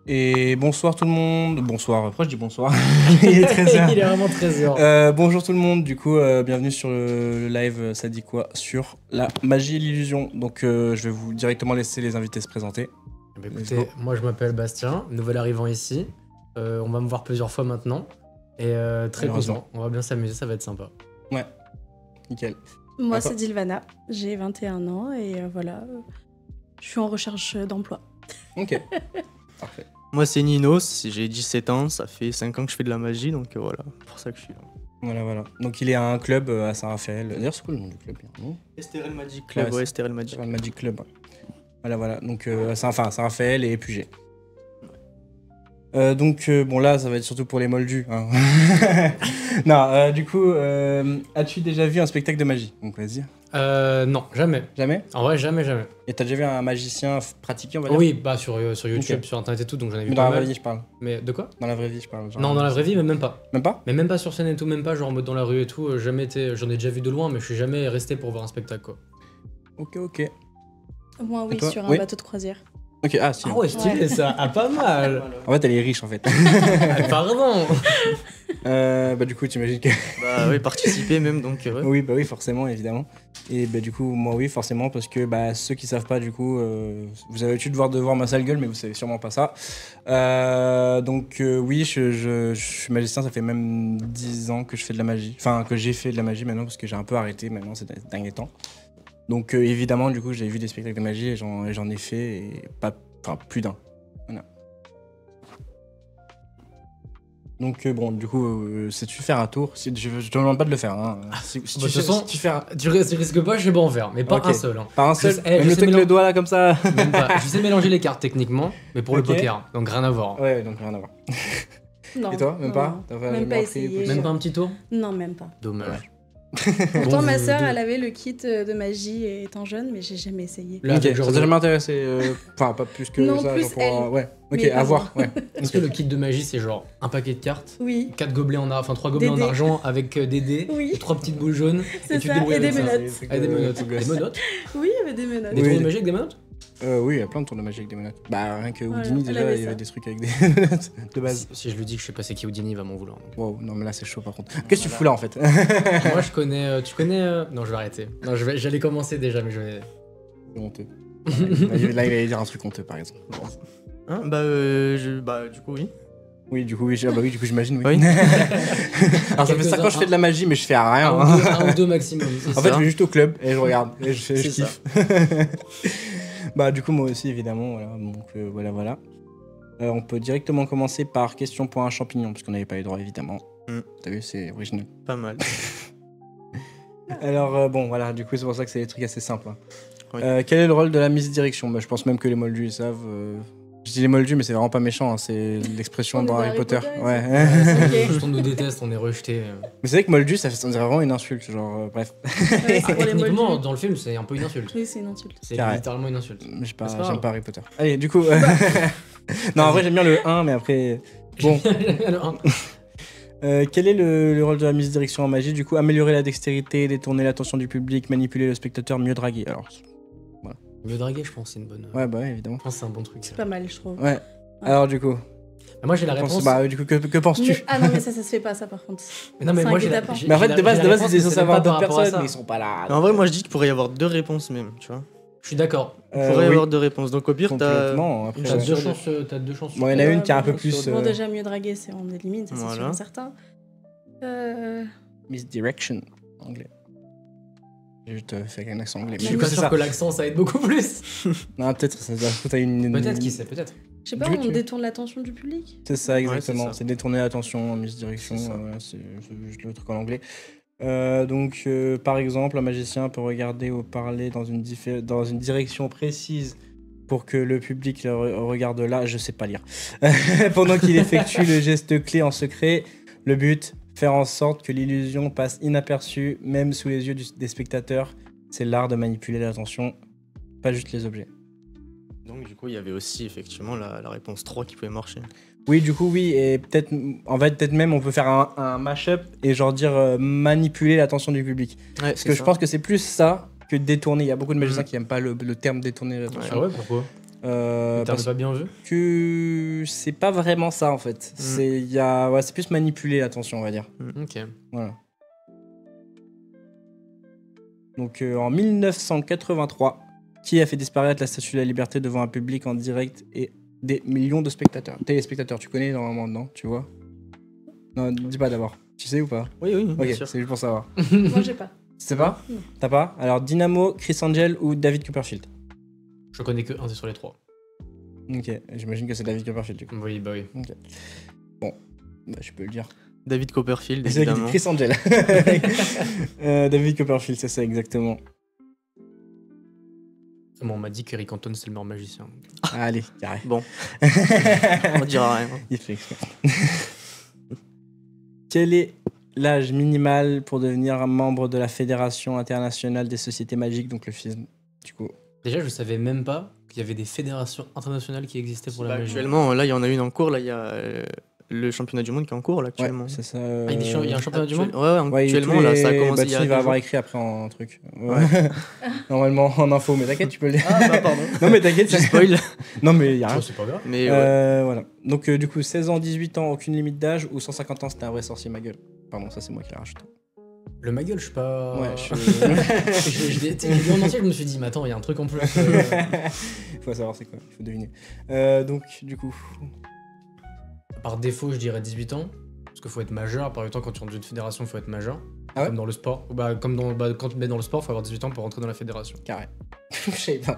Et bonsoir tout le monde. Bonsoir, pourquoi je dis bonsoir? Il est 13h. Il est vraiment 13h. Bonjour tout le monde, du coup, bienvenue sur le live Ça dit quoi sur la magie et l'illusion. Donc, je vais vous directement laisser les invités se présenter. Bah, écoutez, moi je m'appelle Bastien, nouvel arrivant ici. On va me voir plusieurs fois maintenant. Et très content, on va bien s'amuser, ça va être sympa. Ouais, nickel. Moi, c'est Dilvana, j'ai 21 ans et voilà, je suis en recherche d'emploi. Ok, parfait. Moi, c'est Ninos, j'ai 17 ans, ça fait 5 ans que je fais de la magie, donc voilà, pour ça que je suis là. Voilà. Donc, il est à un club à Saint-Raphaël. D'ailleurs, c'est quoi le nom du club? Esterel Magic Club, ouais, Esterel Magic. Esterel Magic Club. Voilà. Donc, Saint-Raphaël et Puget. Bon, là, ça va être surtout pour les moldus. Hein. Non, du coup, as-tu déjà vu un spectacle de magie? Donc, vas-y. Non, jamais. Jamais? En vrai, jamais. Et t'as déjà vu un magicien pratiquer, on va dire? Oui, bah sur YouTube, Okay. sur internet et tout, donc j'en ai vu Mais dans pas la vraie mal. vie, je parle. Mais de quoi? Dans la vraie vie, je parle. Genre, Non, dans la vraie vie, mais même pas. Même pas? Mais même pas sur scène et tout, même pas genre en mode dans la rue et tout. Jamais été, j'en ai déjà vu de loin, mais je suis jamais resté pour voir un spectacle quoi. Ok. Moi, oui, toi? sur un Oui. bateau de croisière. Ok, si. Ah ouais, stylé Ouais. ça, ah pas mal. En fait, elle est riche, en fait. Pardon. Bah, du coup, t'imagines que... Bah oui, participer même, donc ouais. Oui, forcément, évidemment. Et bah, du coup, moi, oui, forcément, parce que bah, ceux qui savent pas, du coup, vous avez l'habitude de voir ma sale gueule, mais vous savez sûrement pas ça. Oui, je suis magicien, ça fait même 10 ans que je fais de la magie. Enfin, que j'ai fait de la magie maintenant, parce que j'ai un peu arrêté maintenant ces derniers temps. Donc, évidemment, du coup, j'ai vu des spectacles de magie et j'en ai fait, et plus d'un. Voilà. Donc, du coup, sais-tu faire un tour? Je te demande pas de le faire. Hein. Si de toute façon, tu fais tu risques pas, je sais pas en faire, mais pas Ok. un seul. Hein. Pas un seul, Je même le sais truc avec le doigt là comme ça. Même pas. Je sais mélanger les cartes techniquement, mais pour Ok. le poker, donc rien à voir. Ouais, donc rien à voir. Non. Et toi, même non, pas? non. T'as Même jamais pas appris, essayé. possible? Même pas un petit tour? Non, même pas. Dommage. Pourtant, Bon, ma vous sœur, deux. elle avait le kit de magie étant jeune, mais j'ai jamais essayé. Là, Ok, avec ça genre t'a jamais intéressé. Enfin, pas plus que Non, ça. plus genre pour, elle. ouais, ok, Mais à pas voir. Ouais. Est-ce que le kit de magie c'est genre un paquet de cartes, Oui, 4 gobelets en enfin 3 gobelets Des en dés. argent avec des dés, Oui. et 3 petites boules jaunes, c'est et tu te ça, débrouilles et des avec ça. menottes. Ah, des menottes. Des menottes? Oui, il y avait des menottes. Des Oui. tours de magie avec des menottes? Oui, il y a plein de tours de magie avec des menottes. Bah, rien que Voilà, Houdini, elle déjà, avait il y ça. avait des trucs avec des menottes de base. Si je lui dis que je sais pas c'est qui Houdini, il va m'en vouloir. Wow, non, mais là, c'est chaud par contre. Qu'est-ce que tu fous là en fait? Moi je connais. Tu connais. Non, je vais arrêter. Non, j'allais commencer déjà, mais je vais. C'est honteux. Là, il allait dire un truc honteux par exemple. Hein, bah du coup, oui. Oui, du coup, oui, du coup, j'imagine, oui. Oui. Alors, ça fait 5 ans que je fais de la magie, mais je fais à rien. Un, hein. un ou deux maximum. c'est En fait, ça. je vais juste au club et je regarde et je C'est kiffe. Bah, du coup, moi aussi, évidemment. Voilà. Donc, voilà. On peut directement commencer par question pour un champignon, parce qu'on n'avait pas les droits, évidemment. Mm. T'as vu, c'est original. Pas mal. Alors, voilà, du coup, c'est pour ça que c'est des trucs assez simples. Hein. Oui. Quel est le rôle de la misdirection? Bah, je pense même que les moldus, ils savent. Je dis les moldus, mais c'est vraiment pas méchant, hein, c'est l'expression On est dans dans Harry Harry Potter. Potter, Ouais. Ok. Juste on nous déteste, on est rejeté. Mais c'est vrai que moldu, ça dirait vraiment une insulte, genre, bref. Ouais, c'est pour les Techniquement, moldus. dans le film, c'est un peu une insulte. Oui, c'est une insulte. C'est Carré. littéralement une insulte. J'aime pas, C'est pas j'aime grave. pas Harry Potter. Allez, du coup. Non, en vrai, j'aime bien le 1, mais après. Bon. Alors, Quel est le rôle de la misdirection en magie? Du coup, améliorer la dextérité, détourner l'attention du public, manipuler le spectateur, mieux draguer. Alors, mieux draguer, je pense, c'est une bonne. ouais, bah ouais, évidemment. Je pense que c'est un bon truc. C'est pas mal, je trouve. Ouais. Alors, du coup, Moi j'ai la réponse. bah, du coup, que penses-tu? Ah non, mais ça se fait pas, ça, par contre. Mais non, mais c'est moi un j'ai la. guet-apens. j'ai- Mais en fait, j'ai de base, j'ai la réponse, ils mais sont c'est savoir pas par d'autres rapport à personnes, ça. mais ils sont pas là. Mais en vrai, moi je dis qu'il pourrait y avoir 2 réponses même, tu vois. Je suis d'accord. Il pourrait y Oui, avoir 2 réponses. Donc au pire, t'as. complètement. Après, T'as ouais. deux chances. T'as deux chances. Bon, il y en a une qui est un peu plus. Bon, déjà, mieux draguer, c'est on élimine, ça, c'est sûr Voilà. et certain. Misdirection, anglais. J'ai juste fait avec un accent anglais. Je Mais suis du coup, pas c'est sûr ça. que l'accent ça aide beaucoup plus. Non, peut-être, ça t'as une. Peut-être, qui sait, peut-être. Je sais pas, Du coup, on tu- détourne l'attention du public. C'est ça, exactement. c'est ça. C'est détourner l'attention, misdirection, C'est ça. c'est juste le truc en anglais. Par exemple, un magicien peut regarder ou parler dans une direction précise pour que le public le regarde là. Je sais pas lire. Pendant qu'il effectue le geste clé en secret, le but, faire en sorte que l'illusion passe inaperçue, même sous les yeux des spectateurs. C'est l'art de manipuler l'attention, pas juste les objets. Donc du coup, il y avait aussi effectivement la réponse 3 qui pouvait marcher. Oui, du coup, oui, et peut-être, en fait, peut-être même on peut faire un mash-up et genre dire manipuler l'attention du public. Ouais, Parce que je pense que c'est plus ça que détourner. Il y a beaucoup de magiciens Mhm. qui n'aiment pas le terme détourner l'attention. Ah ouais, pourquoi? T'as Parce pas bien vu? que c'est pas vraiment ça en fait. C'est plus manipulé, l'attention, on va dire. Ok. Voilà. Donc en 1983, qui a fait disparaître la Statue de la Liberté devant un public en direct et des millions de spectateurs. Téléspectateurs, tu connais normalement, non? Tu vois? Non, dis pas d'abord. Tu sais ou pas? Oui, oui, bien Ok, sûr. c'est juste pour savoir. Moi, j'ai pas. Tu sais pas? Non. T'as pas? Alors Dynamo, Chris Angel ou David Copperfield? Je connais que un sur les 3. Ok, j'imagine que c'est David Copperfield du coup. Oui, bah oui. Bah, je peux le dire. David Copperfield, C'est vrai qu'il dit évidemment. Chris Angel. David Copperfield, c'est ça exactement. Bon, on m'a dit qu'Eric Antoine c'est le meilleur magicien. Allez, carré. Bon, on dira rien. Il fait exprès. Quel est l'âge minimal pour devenir un membre de la Fédération internationale des sociétés magiques, donc le FISM, du coup? Déjà, je savais même pas qu'il y avait des fédérations internationales qui existaient pour la Bah, magie. actuellement, là, il y en a une en cours. Là, il y a le championnat du monde qui est en cours, là, actuellement. Ouais, c'est ça. Ah, il y a un championnat du monde? Ouais, Ouais, actuellement, tous là, les- ça a commencé bah, il y a tu vas 2 avoir jours. écrit après en truc. Normalement en info, mais t'inquiète, tu peux le dire. Ah, bah, pardon. Non, mais t'inquiète, Je ça- spoil. Non, mais y a rien. Oh, c'est pas grave. Mais ouais. Voilà. Donc, du coup, 16 ans, 18 ans, aucune limite d'âge, ou 150 ans, c'était un vrai sorcier, ma gueule. Pardon, ça c'est moi qui l'ai rajouté. Le ma gueule, je suis pas. Ouais, J'ai vu en entier, je me suis dit, mais attends, il y a un truc en plus. Faut savoir c'est quoi, il faut deviner. Donc, du coup, Par défaut, je dirais 18 ans. Parce qu'il faut être majeur. Par exemple, quand tu rentres dans une fédération, il faut être majeur. Ah ouais Comme dans le sport. Quand tu mets dans le sport, il faut avoir 18 ans pour rentrer dans la fédération. carré. Je savais pas.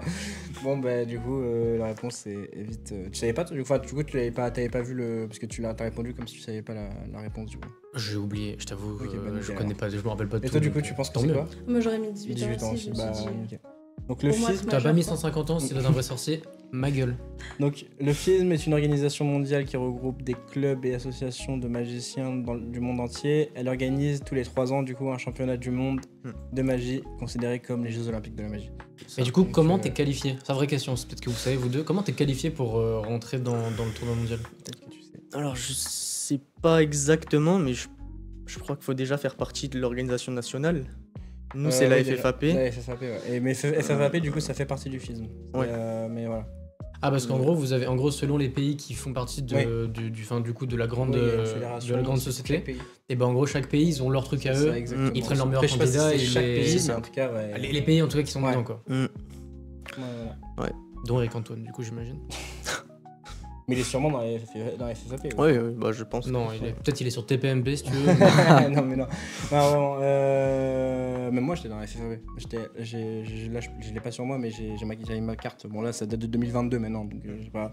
Bon, bah, du coup, la réponse est vite. Tu savais pas, toi, du coup, t'avais pas vu le. Parce que t'as répondu comme si tu savais pas la réponse, du coup. J'ai oublié, je t'avoue, Ok, bah, nickel, je connais pas, je me rappelle pas de Et tout. toi, du donc, coup, tu penses que tant c'est mieux. quoi? Moi, j'aurais mis 18, 18 ans aussi, je aussi, me bah, suis dit. nickel. Donc, le Pour moi, FISM. T'as pas Majeur, mis quoi. 150 ans si t'es un vrai sorcier? Ma gueule. Donc, le FISM est une organisation mondiale qui regroupe des clubs et associations de magiciens du monde entier. Elle organise tous les 3 ans, du coup, un championnat du monde de magie, considéré comme les Jeux Olympiques de la magie. Et du coup, Donc, comment t'es qualifié? C'est la vraie question, c'est peut-être que vous savez, vous deux. Comment t'es qualifié pour rentrer dans le tournoi mondial? Peut-être que tu sais. Alors, je sais pas exactement, mais je crois qu'il faut déjà faire partie de l'organisation nationale. Nous, c'est la oui, FFAP. La FFAP, ouais. Mais FFAP, du coup, ça fait partie du FISM. Ouais. Mais voilà. Ah, parce qu'en gros, vous avez, en gros, selon les pays qui font partie de, Ouais. du coup, de la grande, Oui, il y a une de fédération la grande de société, chaque pays. et ben en gros, chaque pays, ils ont leur truc à C'est eux. ça, exactement. Ils prennent leur meilleur Après, je sais pas si candidat c'est et chaque les- pays, c'est mais ça. en tout cas, ouais. Les pays, en tout cas, qui sont Ouais. dedans, quoi. Mm. Ouais. Dont Eric Antoine, du coup, j'imagine. Mais il est sûrement dans la FFAP. ouais. Ouais, ouais, bah, je pense. Non, peut-être il est sur TPMP, si tu veux. Non, mais non. Non, vraiment, mais moi, j'étais dans la FFAP. Là, je l'ai pas sur moi, mais j'avais ma carte. Bon, là, ça date de 2022 maintenant, donc je sais pas.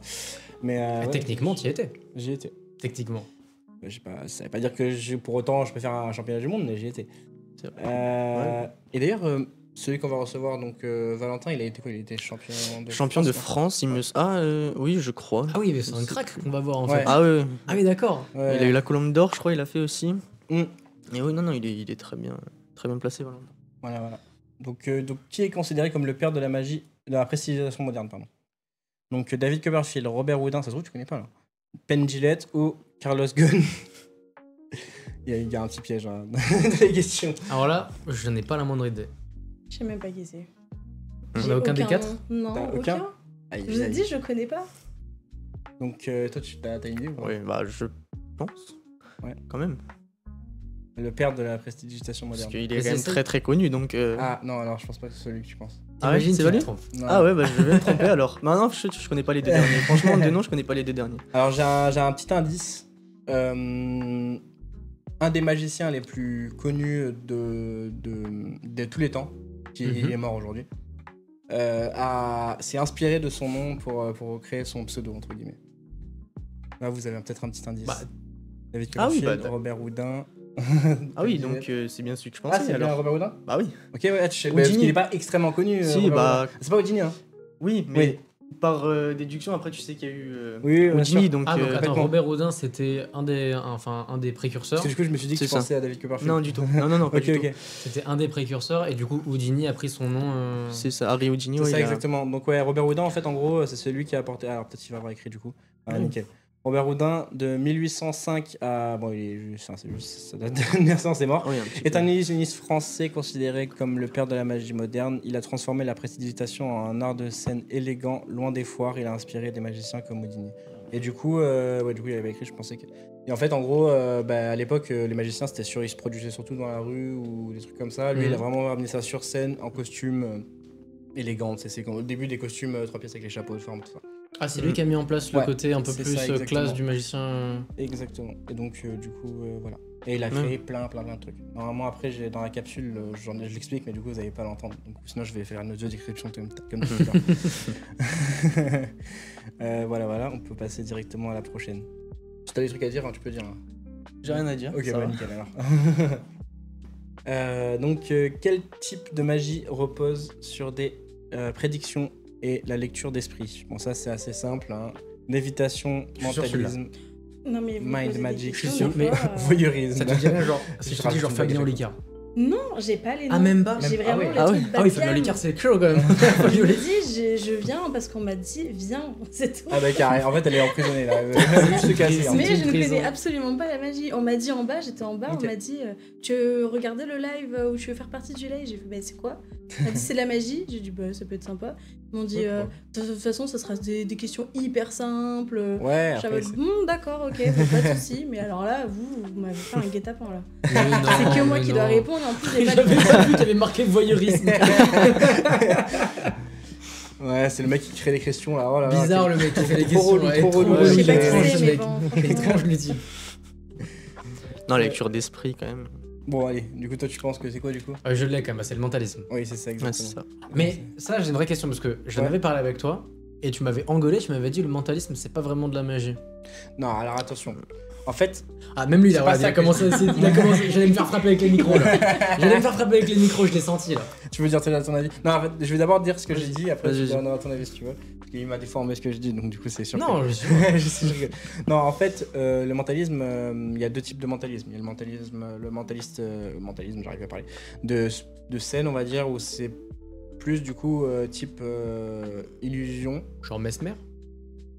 Mais ouais, Techniquement, t'y étais. j'y étais. Techniquement. Je sais pas, ça veut pas dire que pour autant je peux faire un championnat du monde, mais j'y étais. C'est Et d'ailleurs, celui qu'on va recevoir, donc Valentin, il a été quoi? Il était Champion de quoi. France, il me. Ah, oui, je crois. Ah oui, mais c'est un crack qu'on va voir, en Ouais. fait. Ah, ouais. Ah oui, d'accord. Ouais. Il a eu la Colombe d'Or, je crois, il a fait aussi. Mm. Et oui, non, il est très bien placé, voilà. Voilà. Donc, qui est considéré comme le père de la magie, de la prestidigitation moderne, pardon. Donc, David Copperfield, Robert Houdin, ça se trouve, tu connais pas, là. Penn Jillette ou Carlos Ghosn. Il y a un petit piège hein, dans les questions. Alors là, je n'ai pas la moindre idée. Je sais même pas qui c'est. On J'ai a aucun des quatre? nom. T'as Non, aucun aucun. Aïe, Je vous ai aïe. dit, je connais pas. Donc, toi, t'as une idée ou pas? Oui, bah, je pense. Ouais. Quand même. Le père de la prestidigitation Parce moderne. qu'il Mais est quand même c'est- très très connu, donc. Ah, non, alors, je pense pas que c'est celui que tu penses. Ah ouais, T'imagines c'est qu'il valide te trompe. Non. Ah ouais, bah je vais me tromper alors. Bah non, je connais pas les deux derniers. Franchement, de nom, je connais pas les deux derniers. Alors j'ai un petit indice. Un des magiciens les plus connus de tous les temps, qui Mhm. est mort aujourd'hui, s'est inspiré de son nom pour créer son pseudo, entre guillemets. Là, vous avez peut-être un petit indice. Bah, David ah oui, Copperfield, bah, Robert Houdin. Ah oui, donc c'est bien celui que je Ah, pensais c'est bien alors. Robert Houdin. Bah oui. Ok, ouais, tu sais, Houdini. parce qu'il est pas extrêmement connu. Si, Robert bah, Houdin. C'est pas Houdini, hein. Oui, mais par déduction, après tu sais qu'il y a eu Oui, bien Houdini, sûr. donc. Ah, donc attends, complètement. Robert Houdin, c'était un des précurseurs. Parce que du coup, je me suis dit que C'est tu ça. pensais à David Copperfield. Non, du tout. Non, pas Ok, du ok. tout. C'était un des précurseurs, et du coup, Houdini a pris son nom. C'est ça, Harry Houdini, C'est ouais, ça il a- exactement. Donc ouais, Robert Houdin en fait en gros c'est celui qui a apporté. Alors peut-être qu'il va avoir écrit du coup. Ah, Oui. nickel. Robert Houdin, de 1805 à... Bon, c'est juste, ça date de naissance, c'est mort. Oui, un petit Est peu. un illusionniste français considéré comme le père de la magie moderne. Il a transformé la prestidigitation en un art de scène élégant, loin des foires. Il a inspiré des magiciens comme Houdini. Et du coup, il avait écrit, je pensais que... Et en fait, en gros, à l'époque, les magiciens, ils se produisaient surtout dans la rue ou des trucs comme ça. Lui, il a vraiment ramené ça sur scène, en costume élégant. C'est comme au début des costumes 3 pièces avec les chapeaux de forme, tout ça. Ah, c'est lui qui a mis en place le Ouais, côté un peu c'est plus ça, exactement. classe du magicien. Exactement. Et donc, du coup, voilà. Et il a créé plein de trucs. Normalement, après, dans la capsule, je l'explique, mais du coup, vous n'allez pas l'entendre. Donc, sinon, je vais faire une audio description comme tout à l'heure. Voilà, on peut passer directement à la prochaine. Si t'as des trucs à dire, hein, tu peux dire. Hein. J'ai rien à dire. Ok, ça bah va. nickel alors. Quel type de magie repose sur des prédictions et la lecture d'esprit? Bon, ça, c'est assez simple. Hein. Lévitation, Je suis sûr que mentalisme, Non, mais vous mind posez des magic, questions, des mais fois, voyeurisme. Ça te dirait genre, si Je je te dis rajoute genre une Fabien baguette. Olicard. Non, j'ai pas les noms. Ah, même pas J'ai vraiment les Ah trucs oui, bas ah de oui, Fabien gamme. Olicard, c'est chaud quand même. Je Fabien me Olicard. dis, je viens parce qu'on m'a dit, viens, c'est tout. Ah bah carré, en fait elle est emprisonnée là, elle veut juste se casser. hein. Mais je ne prison. connais absolument pas la magie. On m'a dit en bas, j'étais en bas, Ok. on m'a dit tu veux regarder le live ou tu veux faire partie du live? J'ai fait bah c'est quoi? On m'a dit c'est de la magie. J'ai dit bah ça peut être sympa. Ils m'ont dit de toute façon ça sera des questions hyper simples. Ouais, J'avais après d'accord, ok, bah, pas de soucis. Mais alors là, vous m'avez fait un guet-apens là. Mais non, C'est que moi mais qui non. dois répondre. En plus, j'ai pas J'avais de pas vu qu'il y avait marqué voyeurisme. ouais, c'est le mec qui crée les questions là. Oh là là, Bizarre quel- le mec qui fait les Trop relou, questions. trop relou. Je sais pas Ouais, qui ouais, c'est, ce mais mec. bon, franchement. Étrange le type. Non, lecture d'esprit quand même. Bon allez, du coup toi tu penses que c'est quoi du coup? Je l'ai quand même, c'est le mentalisme. Oui c'est ça Ouais, exactement. c'est ça. Mais ça, j'ai une vraie question parce que j'en Ouais. avais parlé avec toi et tu m'avais engueulé, tu m'avais dit le mentalisme c'est pas vraiment de la magie. Non alors attention, en fait, Ah, même lui, C'est là, pas il ça a que commencé, il a commencé. J'allais me faire frapper avec les micros là. J'allais me faire frapper avec les micros, je l'ai senti là. tu veux dire ton avis? Non en fait, je vais d'abord dire ce que j'ai dit, après Vas-y, tu vas-y. donneras ton avis si tu veux. Parce qu'il m'a déformé ce que je dis, donc du coup c'est sûr. Non, que- je suis. je sais, je rigole. Non, en fait, le mentalisme, il y a deux types de mentalisme. Il y a le mentalisme, j'arrive à parler, de scène, on va dire, où c'est plus du coup type illusion. Genre Mesmer.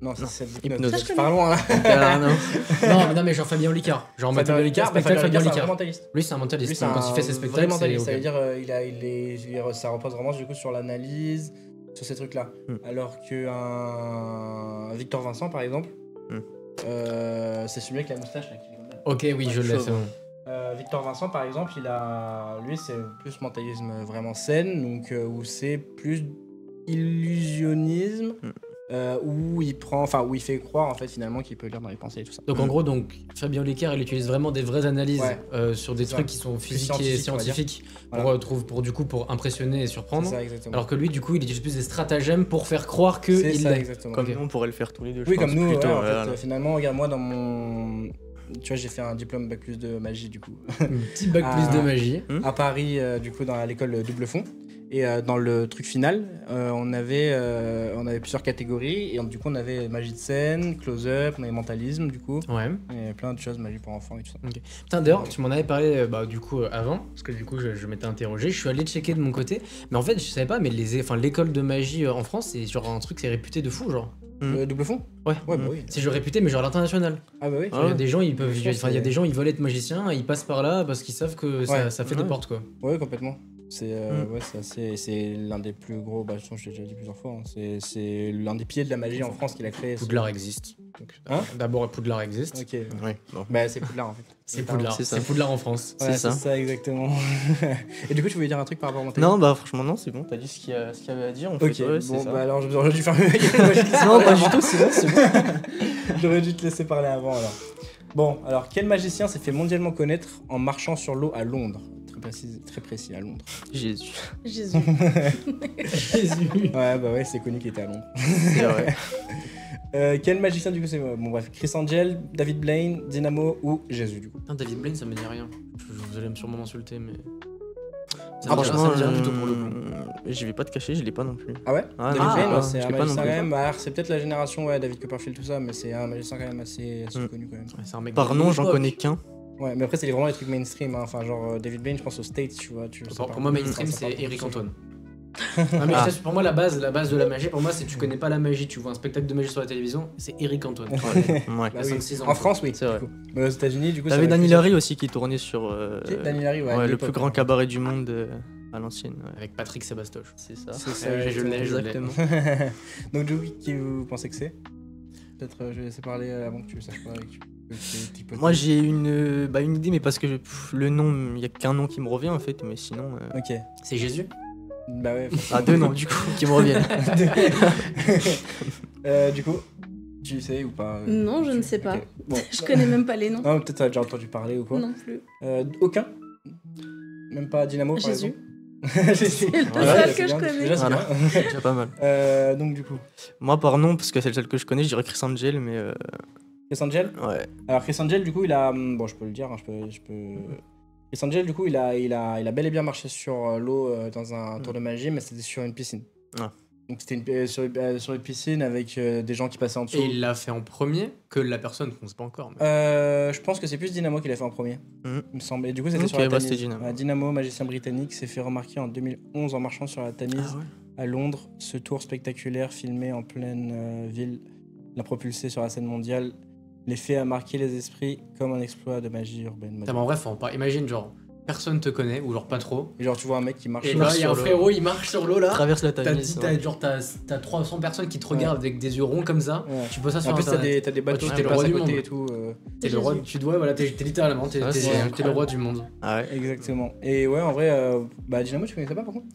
Non, Non, c'est hypnose. hypnose. Je parle loin là. Ah, non. Non, mais genre Fabien Olicard. Genre Fabien Fabien Olicard, spectacle Fabien c'est un Olicard. mentaliste. Lui, c'est un mentaliste. Lui, c'est Donc, quand il fait ses un vrai spectacles, c'est. mentaliste. Ça ok. veut dire, ça repose vraiment du coup sur l'analyse, sur ces trucs-là. Alors que un Victor Vincent, par exemple, c'est celui avec la moustache là qui est comme ça. Ok, oui, je l'ai, Chauve. c'est bon. Victor Vincent, par exemple, lui, c'est plus mentalisme vraiment scène, donc où c'est plus illusionnisme, où il fait croire en fait finalement qu'il peut lire dans les pensées et tout ça. Donc en gros, Fabien Olicard, il utilise vraiment des vraies analyses Ouais. sur des C'est trucs ça. qui sont Plus physiques et scientifiques, on va dire. scientifiques Voilà. pour impressionner et C'est surprendre. ça exactement. Alors que lui, du coup, il utilise plus des stratagèmes pour faire croire que c'est il ça l'est. exactement. Comme nous, on pourrait le faire tous les deux. Oui, je comme pense, nous, plutôt, ouais, en voilà. fait, finalement, regarde moi dans mon, tu vois, j'ai fait un diplôme bac plus de magie du coup. Un petit bac plus de magie. À Paris, du coup, dans l'école Double Fond. Et dans le truc final, on avait plusieurs catégories. Et du coup, on avait magie de scène, close-up, on avait mentalisme, du coup. Ouais. Et plein de choses, magie pour enfants et tout ça. Putain, d'ailleurs, tu m'en avais parlé du coup avant, parce que du coup je m'étais interrogé, je suis allé checker de mon côté, mais en fait je savais pas, mais l'école de magie en France c'est genre un truc, c'est réputé de fou, genre. Double Fond. Ouais. Ouais, bah oui. C'est genre réputé, mais genre à l'international. Ah bah oui. Genre, il y a des gens, ils peuvent, Franchement, enfin il y a des gens, ils veulent être magiciens, ils passent par là parce qu'ils savent que Ouais. ça fait des portes quoi. Ouais, complètement. C'est c'est l'un des plus gros, bah, je l'ai déjà dit plusieurs fois, hein. C'est l'un des piliers de la magie en France qu'il a créé. Poudlard existe. Donc, Hein d'abord Poudlard existe. Ok. Ouais, bon. Bah c'est Poudlard en fait. C'est Poudlard. c'est ça. C'est Poudlard en France. Ouais, c'est ça. exactement. Et du coup, tu voulais dire un truc par rapport au mentalisme? Non, bah franchement, non, c'est bon, t'as dit ce qu'il y avait à dire. En Ok, fait, ouais, c'est bon, ça. bah alors j'aurais dû fermer ma gueule. Moi, je laissais Non, parler pas avant. du tout, c'est bon, c'est bon. J'aurais dû te laisser parler avant alors. Bon, alors quel magicien s'est fait mondialement connaître en marchant sur l'eau à Londres? Très précis à Londres. Jésus. Jésus. Jésus. Ouais, bah ouais, c'est connu qu'il était à Londres. C'est vrai. Quel magicien du coup c'est bon bref, Chris Angel, David Blaine, Dynamo ou Jésus du coup. Putain, David Blaine, ça me dit rien. Vous allez sûrement m'insulter, mais. Ah, ça me dit rien du tout pour le coup. Je vais pas te cacher, je l'ai pas non plus. Ah ouais? Ah, David non, Blaine, ah, c'est je un l'ai pas non magicien quand plus. même. Bah, alors, c'est peut-être la génération David Copperfield tout ça, mais c'est un magicien quand même assez connu quand même. Ouais, c'est un mec Par de nom, j'en l'époque. connais qu'un. Ouais, mais après c'est vraiment les trucs mainstream, hein. Enfin genre David Blaine, je pense aux States, tu vois. Pour moi, mainstream, c'est Eric Antoine. Non, mais ça, pour moi, la base de la magie, pour moi, c'est tu connais pas la magie, tu vois un spectacle de magie sur la télévision, c'est Eric Antoine. Ouais. Bah Il a oui. 5-6 ans. En France, oui. C'est vrai. du coup. Mais aux États-Unis, du coup, T'avais ça va Dany plus- Larry aussi qui tournait sur Dany Larry, ouais, à le l'époque, plus grand ouais. cabaret du monde à l'ancienne. Ouais. Avec Patrick Sébastoche. C'est ça. C'est ça, Ouais, je l'ai, Exactement. Donc, du coup, qui vous pensez que c'est? Peut-être je vais laisser parler avant que tu saches pas. Moi j'ai une idée, mais parce que le nom, il y a qu'un nom qui me revient en fait, mais sinon. Ok. C'est Jésus. Bah ouais. Ah, deux noms du coup qui me reviennent. Du coup, tu sais ou pas Non, je ne sais pas. Ok. Bon. Je connais même pas les noms. Non, peut-être t'as déjà entendu parler ou quoi. Non plus. Aucun. Même pas Dynamo par Jésus. exemple. Jésus. C'est le Voilà, seul c'est que je bien. connais. Déjà, c'est Voilà. bien. C'est déjà pas mal. Donc du coup, Moi par nom, parce que c'est le seul que je connais, je dirais Chris Angel, mais Chris Angel. ouais. Alors Chris Angel, du coup, il a, bon, je peux le dire, hein, je peux. Chris Angel, du coup, il a bel et bien marché sur l'eau dans un tour de magie, mais c'était sur une piscine. Ah. Donc c'était sur une piscine avec des gens qui passaient en dessous. Et il l'a fait en premier que la personne qu'on sait pas encore. Mais... Je pense que c'est plus Dynamo qui l'a fait en premier, Mhm. il me semble. Et du coup, c'était Ok, sur la bah, Tamise. c'était Dynamo. Dynamo, magicien britannique, s'est fait remarquer en 2011 en marchant sur la Tamise à Londres. Ce tour spectaculaire, filmé en pleine ville, l'a propulsé sur la scène mondiale. L'effet a marqué les esprits comme un exploit de magie urbaine. Putain, mais en vrai, faut en parler. Imagine, genre, personne te connaît, ou genre pas trop. Et genre, tu vois un mec qui marche Et sur là, il y a un sur l'eau. frérot, il marche sur l'eau là. Traverse la T'as Tamise. dit- ouais. t'as- genre, t'as 300 personnes qui te regardent avec des yeux ronds comme ça. Ouais. Tu peux ça sur En plus, t'as internet. des bateaux Ouais, qui t'es te le passent roi à du côté monde. et tout. T'es le roi, tu dois, voilà, t'es littéralement, t'es Ah, c'est t'es le incroyable. roi du monde. Ah ouais. Exactement. Et ouais, en vrai, bah Dynamo, tu connaissais pas par contre?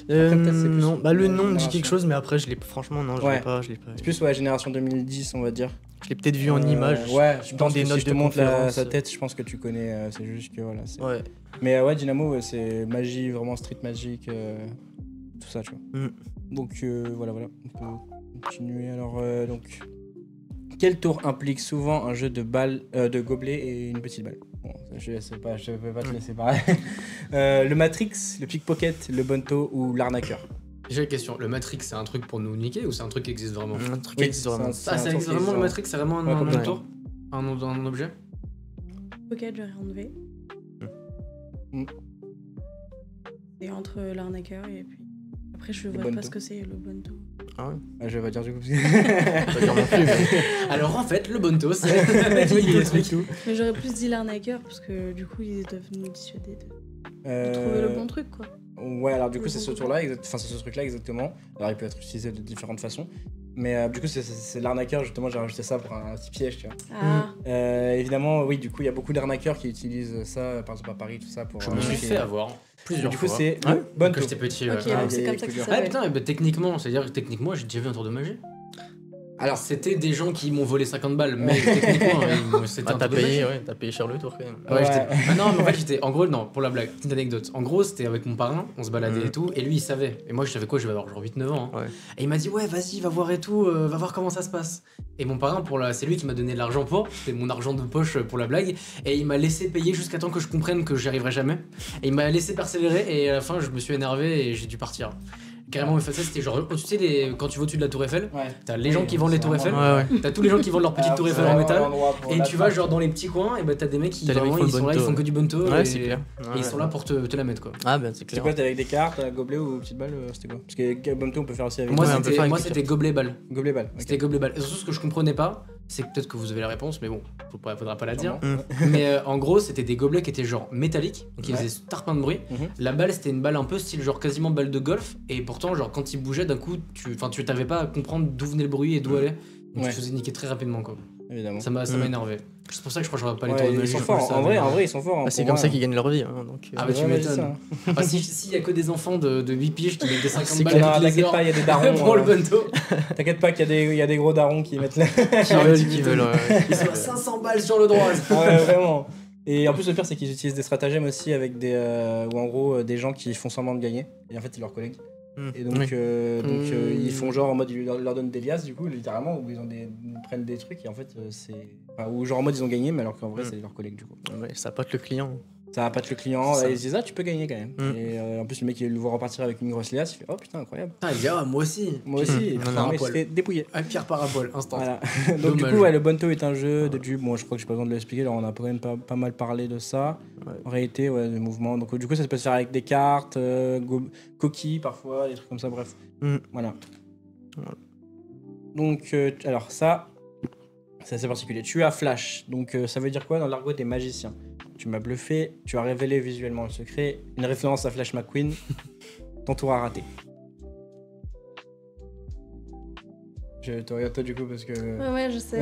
peut-être, c'est plus Non, bah le une nom me dit génération. quelque chose, mais après je l'ai franchement non, je Ouais. l'ai pas, je l'ai pas. C'est plus, ouais, génération 2010, on va dire. Je l'ai peut-être vu en image. Ouais, je dans pense des que notes si je te de montre conférence. sa tête, je pense que tu connais. C'est juste que voilà. Ouais. Mais ouais, Dynamo, c'est magie, vraiment street magic, tout ça, tu vois. Mm. Donc voilà, on peut continuer. Alors, donc, quel tour implique souvent un jeu de balles, de gobelets et une petite balle? Bon, je peux pas te laisser parler. Le Matrix, le pickpocket, le Bonto ou l'arnaqueur? J'ai une question, le Matrix c'est un truc pour nous niquer ou c'est un truc qui existe vraiment? Un truc Oui, qui existe vraiment. c'est Ah, un ça tour existe qui vraiment le existe Matrix, c'est vraiment Ouais, un complètement. tour? Un objet? Pocket, j'aurais enlevé. Mm. Et entre l'arnaqueur et puis. Après, je Le vois pas Bonto. ce que c'est le Bonto. Ah ouais. Ah, je vais pas dire du coup. Pas dire non plus, mais- Alors en fait, le Bonto c'est. Il explique tout. Mais j'aurais plus dit l'arnaqueur parce que du coup, ils doivent nous dissuader de trouver le bon truc, quoi. Ouais, alors du coup, Le c'est bon ce tour-là, enfin, c'est ce truc-là exactement. Alors, il peut être utilisé de différentes façons. Mais du coup, c'est l'arnaqueur, justement, j'ai rajouté ça pour un petit piège, tu vois. Ah, Évidemment, oui, du coup, il y a beaucoup d'arnaqueurs qui utilisent ça, par exemple à Paris, tout ça, pour. Je me suis fait avoir plusieurs Du coup, fois. c'est Ah, le Bonto. Quand j'étais petit. ok, ouais. donc Ah, c'est il y a comme ça qu'il plusieurs. Ah s'appelle. putain, bah, techniquement, c'est-à-dire que techniquement, j'ai déjà vu un tour de magie. Alors, C'était des gens qui m'ont volé 50 balles, mais techniquement, c'était Bah, un t'as tour de magie. payé, ouais, t'as payé cher le tour quand même. Ouais, Ouais. Ah non, mais en fait, j'étais. En gros, non, pour la blague, petite anecdote. En gros, c'était avec mon parrain, on se baladait Mhm. et tout, et lui, il savait. Et moi, je savais quoi, je vais avoir genre 8-9 ans. Hein. Ouais. Et il m'a dit, ouais, vas-y, va voir et tout, va voir comment ça se passe. Et mon parrain, c'est lui qui m'a donné de l'argent pour, c'était mon argent de poche pour la blague, et il m'a laissé payer jusqu'à temps que je comprenne que j'y arriverai jamais. Et il m'a laissé persévérer, et à la fin, je me suis énervé et j'ai dû partir. Carrément, ça, c'était genre, tu sais, quand tu vas au-dessus de la Tour Eiffel, ouais. t'as les gens qui vendent les Tours Eiffel, Ouais, ouais. t'as tous les gens qui vendent leurs petites Ah, Tours c'est Eiffel en vraiment métal. l'endroit pour Et la tu vas trappe. genre dans les petits coins, et bah t'as des mecs qui T'as les mecs vraiment qui ils font sont le là, ils bonto, font que du bonto. Ouais, et... c'est clair. Et ils sont là pour te la mettre quoi. Ah, ben c'est C'est clair. quoi, t'es avec des cartes, gobelet ou petite balle, c'était quoi? Parce que Bonto, on peut faire aussi avec Moi Ouais, on peut faire c'était avec moi des c'était gobelet balle. gobelet balle. ok. C'était gobelet balle. Et surtout ce que je comprenais pas, c'est que peut-être que vous avez la réponse, mais bon, faudra pas la dire. Sûrement. Mais en gros, c'était des gobelets qui étaient genre métalliques, donc ils Ouais. faisaient tarpin de bruit. Mhm. La balle c'était une balle un peu style genre quasiment balle de golf, et pourtant genre quand il bougeait d'un coup, tu t'avais pas à comprendre d'où venait le bruit et d'où allait. Donc Ouais. tu te faisais niquer très rapidement quoi. Évidemment. Ça m'a énervé. C'est pour ça que je crois que je regarde pas les Ouais, tours de ils magie. sont je forts. pense ça, En vrai, mais- ils sont forts. hein, Bah, c'est pour comme moi, ça qu'ils gagnent leur vie. Hein, donc, Ah, bah, tu Ouais, m'étonnes. c'est ça. S'il y a que des enfants de 8 piges qui mettent des 50 C'est balles Non, toutes les t'inquiète heures pas, il y a des darons. pour le bonto, T'inquiète pas qu'il y a des gros darons qui mettent là. qui veulent. ils sont à 500 balles sur le droit. Ouais, vraiment. Et en plus, le pire, c'est qu'ils utilisent des stratagèmes aussi avec des. Où en gros, des gens qui font semblant de gagner. Et en fait, ils leur collèguent. Et donc, Oui. ils font genre en mode, ils leur donnent des liasses, du coup, littéralement, où ils prennent des trucs et en fait, c'est. Enfin, ou genre en mode, ils ont gagné, mais alors qu'en vrai, c'est leurs collègues, du coup. Ouais, ça pote le client. Ça appâte le client, Ça. là, ils se disent tu peux gagner quand même. Et en plus, le mec, il le voit repartir avec une grosse liasse, il fait oh putain, incroyable. Putain, il dit moi aussi. Moi aussi, et Non, putain, non, mais il se poil. fait dépouiller. Un pierre parabole, instant. Voilà. Donc, du Dommage. coup, ouais, le Bonto est un jeu de dupe. Bon, je crois que j'ai pas besoin de l'expliquer, là, on a quand même pas mal parlé de ça. Ouais. En réalité, ouais, de mouvements. Donc, du coup, ça peut se faire avec des cartes, coquilles parfois, des trucs comme ça, bref. Voilà. Voilà. Donc, alors, ça, c'est assez particulier. Tu as Flash. Donc, ça veut dire quoi dans l'argot des magiciens? Tu m'as bluffé, tu as révélé visuellement le secret. Une référence à Flash McQueen. Ton tour a raté. Je te regarde toi du coup parce que. Ouais, je sais.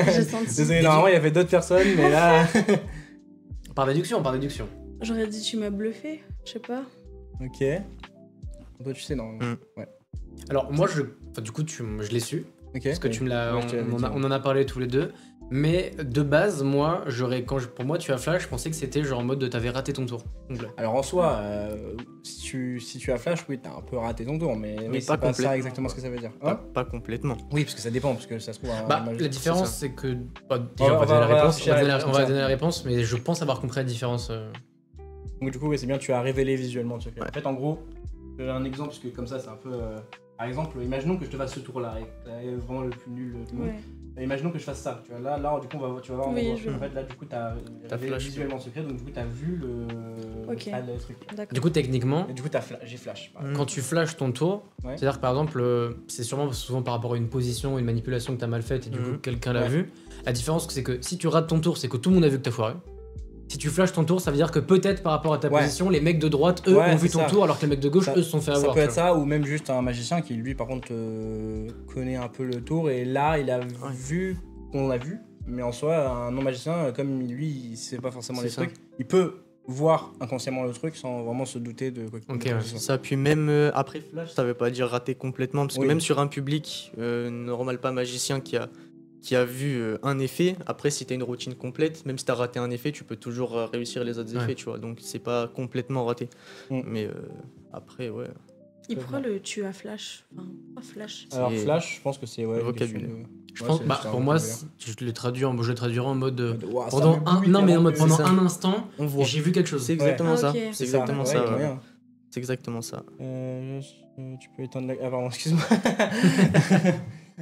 J'ai senti. Désolé, normalement il y avait d'autres personnes, mais là. Par déduction, par déduction. J'aurais dit tu m'as bluffé, je sais pas. Ok. Toi tu sais, non. Ouais. Alors, moi, du coup, je l'ai su. Ok. Parce que tu me l'as. Ouais, je te l'avais dit. On en a parlé tous les deux. Mais de base, moi, pour moi, tu as Flash, je pensais que c'était genre en mode de t'avais raté ton tour. complet. Alors en soi, si tu as Flash, oui, t'as un peu raté ton tour, mais oui, c'est pas pas ça complètement. exactement ce que ça veut dire. Pas complètement. Oui, parce que ça dépend, parce que ça se trouve. La différence, c'est que. Déjà, On on va va donner la réponse. afficher la réponse, On va comme donner ça. la réponse, mais je pense avoir compris la différence. Donc du coup, oui, c'est bien, tu as révélé visuellement le secret. Ouais. En fait, en gros, je donne un exemple, parce que comme ça, c'est un peu... Par exemple, imaginons que je te fasse ce tour-là, et que t'as vraiment le plus nul du monde. Ouais. Et imaginons que je fasse ça, tu vois. Là, du coup, tu vas voir. Oui, en je en vois. fait, là, du coup, t'as révélé flash. visuellement le secret, donc du coup, t'as vu le... Ok. le truc. D'accord. Du coup, techniquement, Et du coup, j'ai flash. par exemple. quand tu flashes ton tour, Ouais. c'est-à-dire que par exemple, c'est sûrement souvent par rapport à une position, une manipulation que t'as mal faite et du coup quelqu'un l'a Ouais. vu. La différence, c'est que si tu rates ton tour, c'est que tout le monde a vu que t'as foiré. Si tu flashes ton tour, ça veut dire que peut-être par rapport à ta Ouais. position, les mecs de droite, eux, Ouais, ont vu c'est ton ça. tour alors que les mecs de gauche, Ça- eux, se sont fait Ça avoir. peut tu être ça, ou même juste un magicien qui, lui, par contre, connaît un peu le tour, et là, il a vu qu'on l'a vu, mais en soi, un non-magicien, comme lui, il sait pas forcément C'est les ça. trucs, il peut voir inconsciemment le truc sans vraiment se douter de quoi Ok, que ouais. ce soit. Ça, puis même après Flash, ça veut pas dire rater complètement, parce que Oui. même sur un public normal, pas magicien, qui a vu un effet, après si t'as une routine complète, même si t'as raté un effet, tu peux toujours réussir les autres Ouais. effets, tu vois, donc c'est pas complètement raté. Mais après, ouais. Et pourquoi le tu as Flash? Enfin, pourquoi Flash? Alors, C'est flash, je pense que c'est une vocabulaire. question Je ouais, pense, c'est bah, juste un pour moi, vocabulaire. je le traduirai en mode. Ouah, ça Pendant me un, bouille non, mais en tellement mode que- pendant c'est ça. un instant, On voit. j'ai vu quelque chose. C'est exactement Ah, ça. ok. C'est ça, exactement ouais, ça. trop ouais. bien. C'est exactement ça. Tu peux éteindre la... Ah pardon, excuse-moi.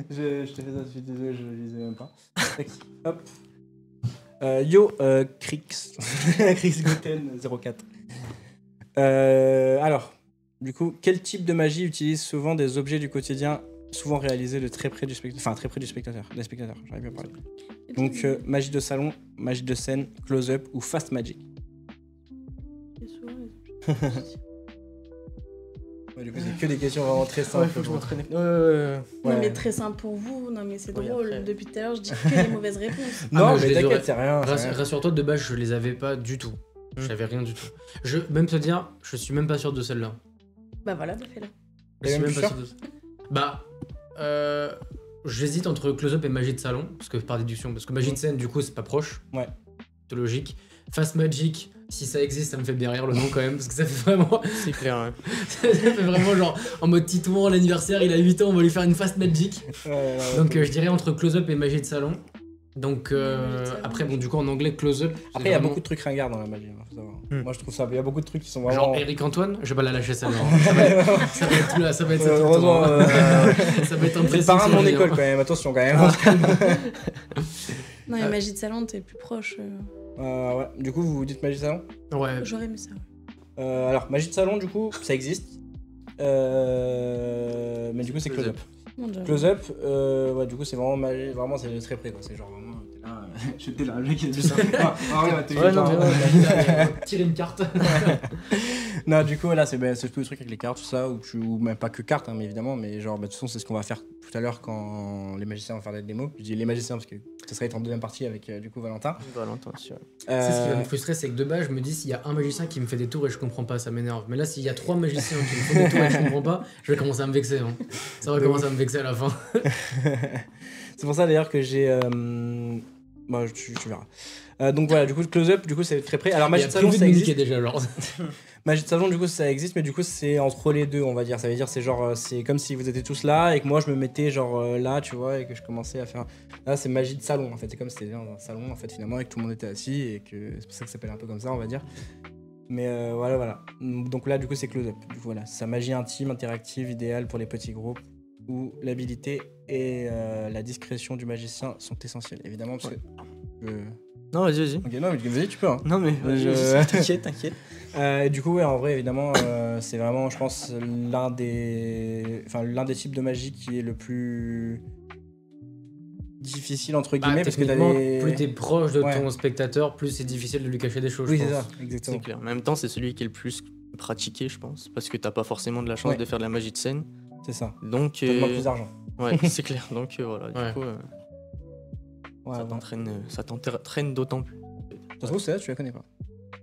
je te fais ça, je suis désolé, je le lisais même pas. Tac, hop. Yo, Crix. Crix Goten 04. Alors, du coup, quel type de magie utilise souvent des objets du quotidien, souvent réalisés de très près du spectateur, enfin très près du spectateur, des spectateurs, j'arrive bien à parler. Donc, magie de salon, magie de scène, close-up ou fast magic. Et souvent, les- Ouais, du coup, c'est que des questions vraiment très simples. Ouais, faut que je m'entraîne. Non Ouais. mais très simple pour vous, non mais c'est Oui, drôle, après. depuis tout à l'heure je dis que les mauvaises réponses. Non, Ah, mais je mais les aurais- t'inquiète, c'est rien. c'est rien. Rassure-toi, de base, je les avais pas du tout. J'avais rien du tout. Même te dire, je suis même pas sûr de celle-là. Bah voilà, bah fais-le. Je T'es suis même même plus pas sûr sûr de Bah, j'hésite entre close-up et magie de salon, parce que par déduction, parce que magie de scène, du coup, c'est pas proche. Ouais. C'est logique. Fast magic, si ça existe, ça me fait derrière le nom quand même, parce que ça fait vraiment, C'est clair, ouais. ça fait vraiment genre en mode Titouan, l'anniversaire, il a 8 ans, on va lui faire une fast magic. Ouais, Donc je dirais entre close-up et magie de salon. Donc Magie de salon. après, bon, du coup, en anglais, close-up. c'est Après, il y a vraiment- beaucoup de trucs ringards dans la magie, hein, faut savoir. Hmm. Moi, je trouve ça. Il y a beaucoup de trucs qui sont vraiment. Genre Eric Antoine, je vais pas la lâcher celle-là. Ça va être tout là, ça va être ça tout le Heureusement, temps, ça va être un c'est le parrain de mon école quand même, attention quand même. Non mais magie de salon t'es plus proche. Ouais. Du coup, vous vous dites magie de salon Ouais. J'aurais aimé ça. Alors, magie de salon, du coup, ça existe. Mais du coup, c'est close-up. Mon Dieu. Close-up, ouais, du coup, c'est vraiment magie. Vraiment, c'est très près, quoi. C'est genre vraiment. T'es là, j'étais là, le mec, il a dit ça. Ah, ouais, t'es Ouais, non, genre, mais Tirer une carte. Non, du coup, là, c'est tous les trucs avec les cartes, tout ça, ou même pas que cartes, hein, mais évidemment, mais genre, de toute façon, c'est ce qu'on va faire tout à l'heure quand les magiciens vont faire des démos. Je dis les magiciens parce que ça serait en deuxième partie avec, du coup, Valentin. Valentin aussi, ouais. C'est ce qui va me frustrer, c'est que de base, je me dis s'il y a un magicien qui me fait des tours et je comprends pas, ça m'énerve. Mais là, s'il y a 3 magiciens qui me font des tours et je comprends pas, je vais commencer à me vexer. Hein. Ça va commencer à me vexer à la fin. C'est pour ça d'ailleurs que j'ai Bah, tu verras. Donc voilà, du coup, le close-up, du coup, c'est très près. Alors, magie de salon, prévu ça de existe. niquer déjà, genre. Magie de salon, du coup, ça existe, mais du coup, c'est entre les deux, on va dire. Ça veut dire, c'est genre, c'est comme si vous étiez tous là et que moi, je me mettais genre là, tu vois, et que je commençais à faire. Là, c'est magie de salon, en fait. C'est comme si c'était dans un salon, en fait, finalement, et que tout le monde était assis et que c'est pour ça que ça s'appelle un peu comme ça, on va dire. Mais voilà. Donc là, du coup, c'est close-up. Du coup, voilà, sa magie intime, interactive, idéale pour les petits groupes où l'habilité et la discrétion du magicien sont essentielles, évidemment, parce que. Non, vas-y. Ok, non, mais vas-y, tu peux. Hein. Non, mais t'inquiète. Et du coup, ouais, en vrai, évidemment, c'est vraiment, je pense, l'un des types de magie qui est le plus difficile, entre guillemets, parce que techniquement, t'avais... plus t'es proche de Ouais. ton spectateur, plus c'est difficile de lui cacher des choses. Oui, je c'est pense. ça, exactement. C'est clair. En même temps, c'est celui qui est le plus pratiqué, je pense, parce que t'as pas forcément de la chance Ouais. de faire de la magie de scène. C'est ça. Donc, Ça demande plus d'argent. ouais, c'est clair. Donc voilà, Ouais. du coup, Ouais, ça t'entraîne d'autant plus. Ça se trouve, c'est là, tu la connais pas.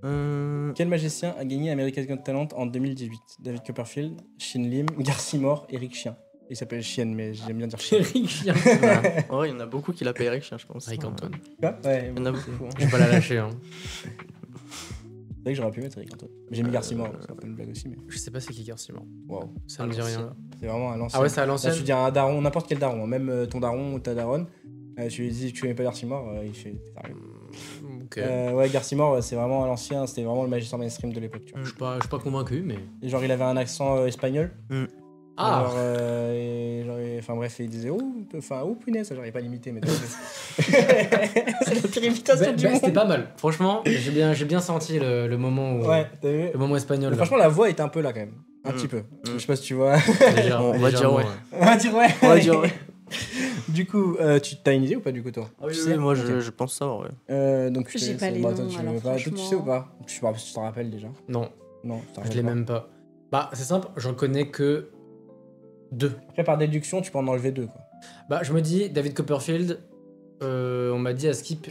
Euh, Quel magicien a gagné America's Got Talent en 2018? David Copperfield, Shin Lim, Garcimore, Eric Chien. Il s'appelle Chien, mais j'aime bien dire Chien. Eric Chien. ouais, il y en a beaucoup qui l'appellent Eric Chien, je pense. Eric Antoine. Quoi Ouais, Il y en a beaucoup. hein. Je vais pas la lâcher. Hein. c'est vrai que j'aurais pu mettre Eric Antoine. J'ai mis Garcimore, c'est un peu une blague aussi, mais Je sais pas c'est qui Garcimore. waouh. Ça me dit rien là. C'est vraiment à l'ancien. Ah ouais, c'est à Là, l'ancienne. tu dis à un daron, n'importe quel daron, même ton daron ou ta daronne, tu lui dis tu connais pas Garcimore, il fait t'es sérieux. Ok. Ouais, Garcimore, c'est vraiment à l'ancien, c'était vraiment le magicien mainstream de l'époque. Tu vois. Je suis pas convaincu, mais. Et genre, il avait un accent espagnol. Ah Genre, enfin bref, il disait ouh punaise, j'arrive pas à l'imiter, mais c'est la pire imitation du monde. C'était pas mal. Franchement, j'ai bien senti le moment où. Ouais, t'as vu. Le moment espagnol. Mais là. franchement, la voix était un peu là quand même, un petit peu. Je sais pas si tu vois. Déjà, On va dire ouais. On va dire ouais. On va dire ouais. Du coup, tu t'as une idée ou pas du coup toi? Ah oui, Tu oui, sais moi Ok. je pense savoir, ouais. Donc J'ai pas les toi, noms, tu alors veux pas. Toi, tu franchement. sais ou pas? Je sais pas si tu t'en rappelles déjà. Non, Non, tu t'en je rappelles l'ai pas. même pas. Bah, c'est simple, j'en connais que 2. Après, par déduction, tu peux en enlever 2 quoi. Bah, je me dis, David Copperfield, on m'a dit à Skip,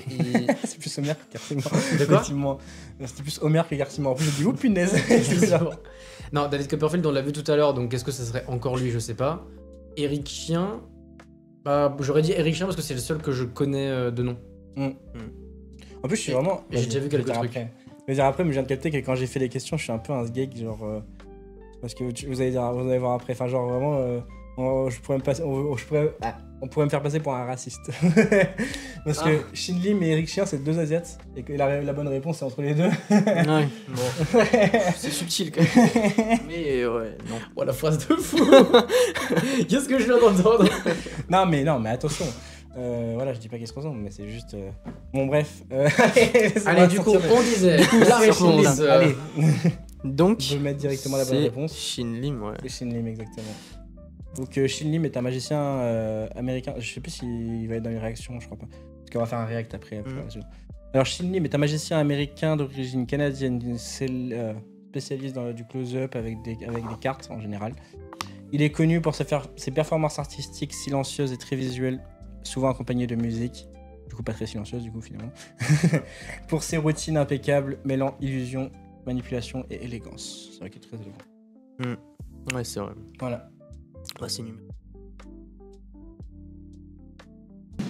C'est plus Homer que Garcimore. De quoi Effectivement. C'était plus Homer que Garcimore. En plus, j'ai dit punaise. C'est genre- Non, David Copperfield, on l'a vu tout à l'heure, donc est-ce que ça serait encore lui, je sais pas. Eric Chien, bah, j'aurais dit Eric Chien parce que c'est le seul que je connais de nom. En plus, je suis vraiment. et j'ai déjà vu quelques Je vais dire trucs. après. Je vais dire après, mais je viens de capter que quand j'ai fait les questions, je suis un peu un sgeg, genre. Parce que vous allez voir après. Enfin, genre vraiment. Je pourrais me passer. On pourrait me faire passer pour un raciste. Parce que Shin Lim et Eric Chien, c'est 2 Asiates. Et que la bonne réponse, c'est entre les deux. Ouais, bon. C'est subtil quand même. Mais ouais, non. Oh, la phrase de fou. Qu'est-ce que je viens d'entendre? non, mais attention. Voilà, je dis pas qu'ils se ressemblent, mais c'est juste. Bon, bref. Allez, du coup, on disait la réponse. Allez, Donc, je vais mettre directement la bonne c'est réponse. Shin Lim, ouais. C'est Shin Lim, exactement. Donc Shin Lim est un magicien américain. Je sais plus s'il va être dans les réactions, je crois pas. Parce qu'on va faire un react après. Alors Shin Lim est un magicien américain d'origine canadienne, spécialiste dans du close-up avec des cartes en général. Il est connu pour ses performances artistiques silencieuses et très visuelles, souvent accompagnées de musique. Du coup, pas très silencieuse, du coup, finalement. Pour ses routines impeccables, mêlant illusion, manipulation et élégance. C'est vrai qu'il est très élégant. Ouais, c'est vrai. Voilà. Bah, c'est numéro.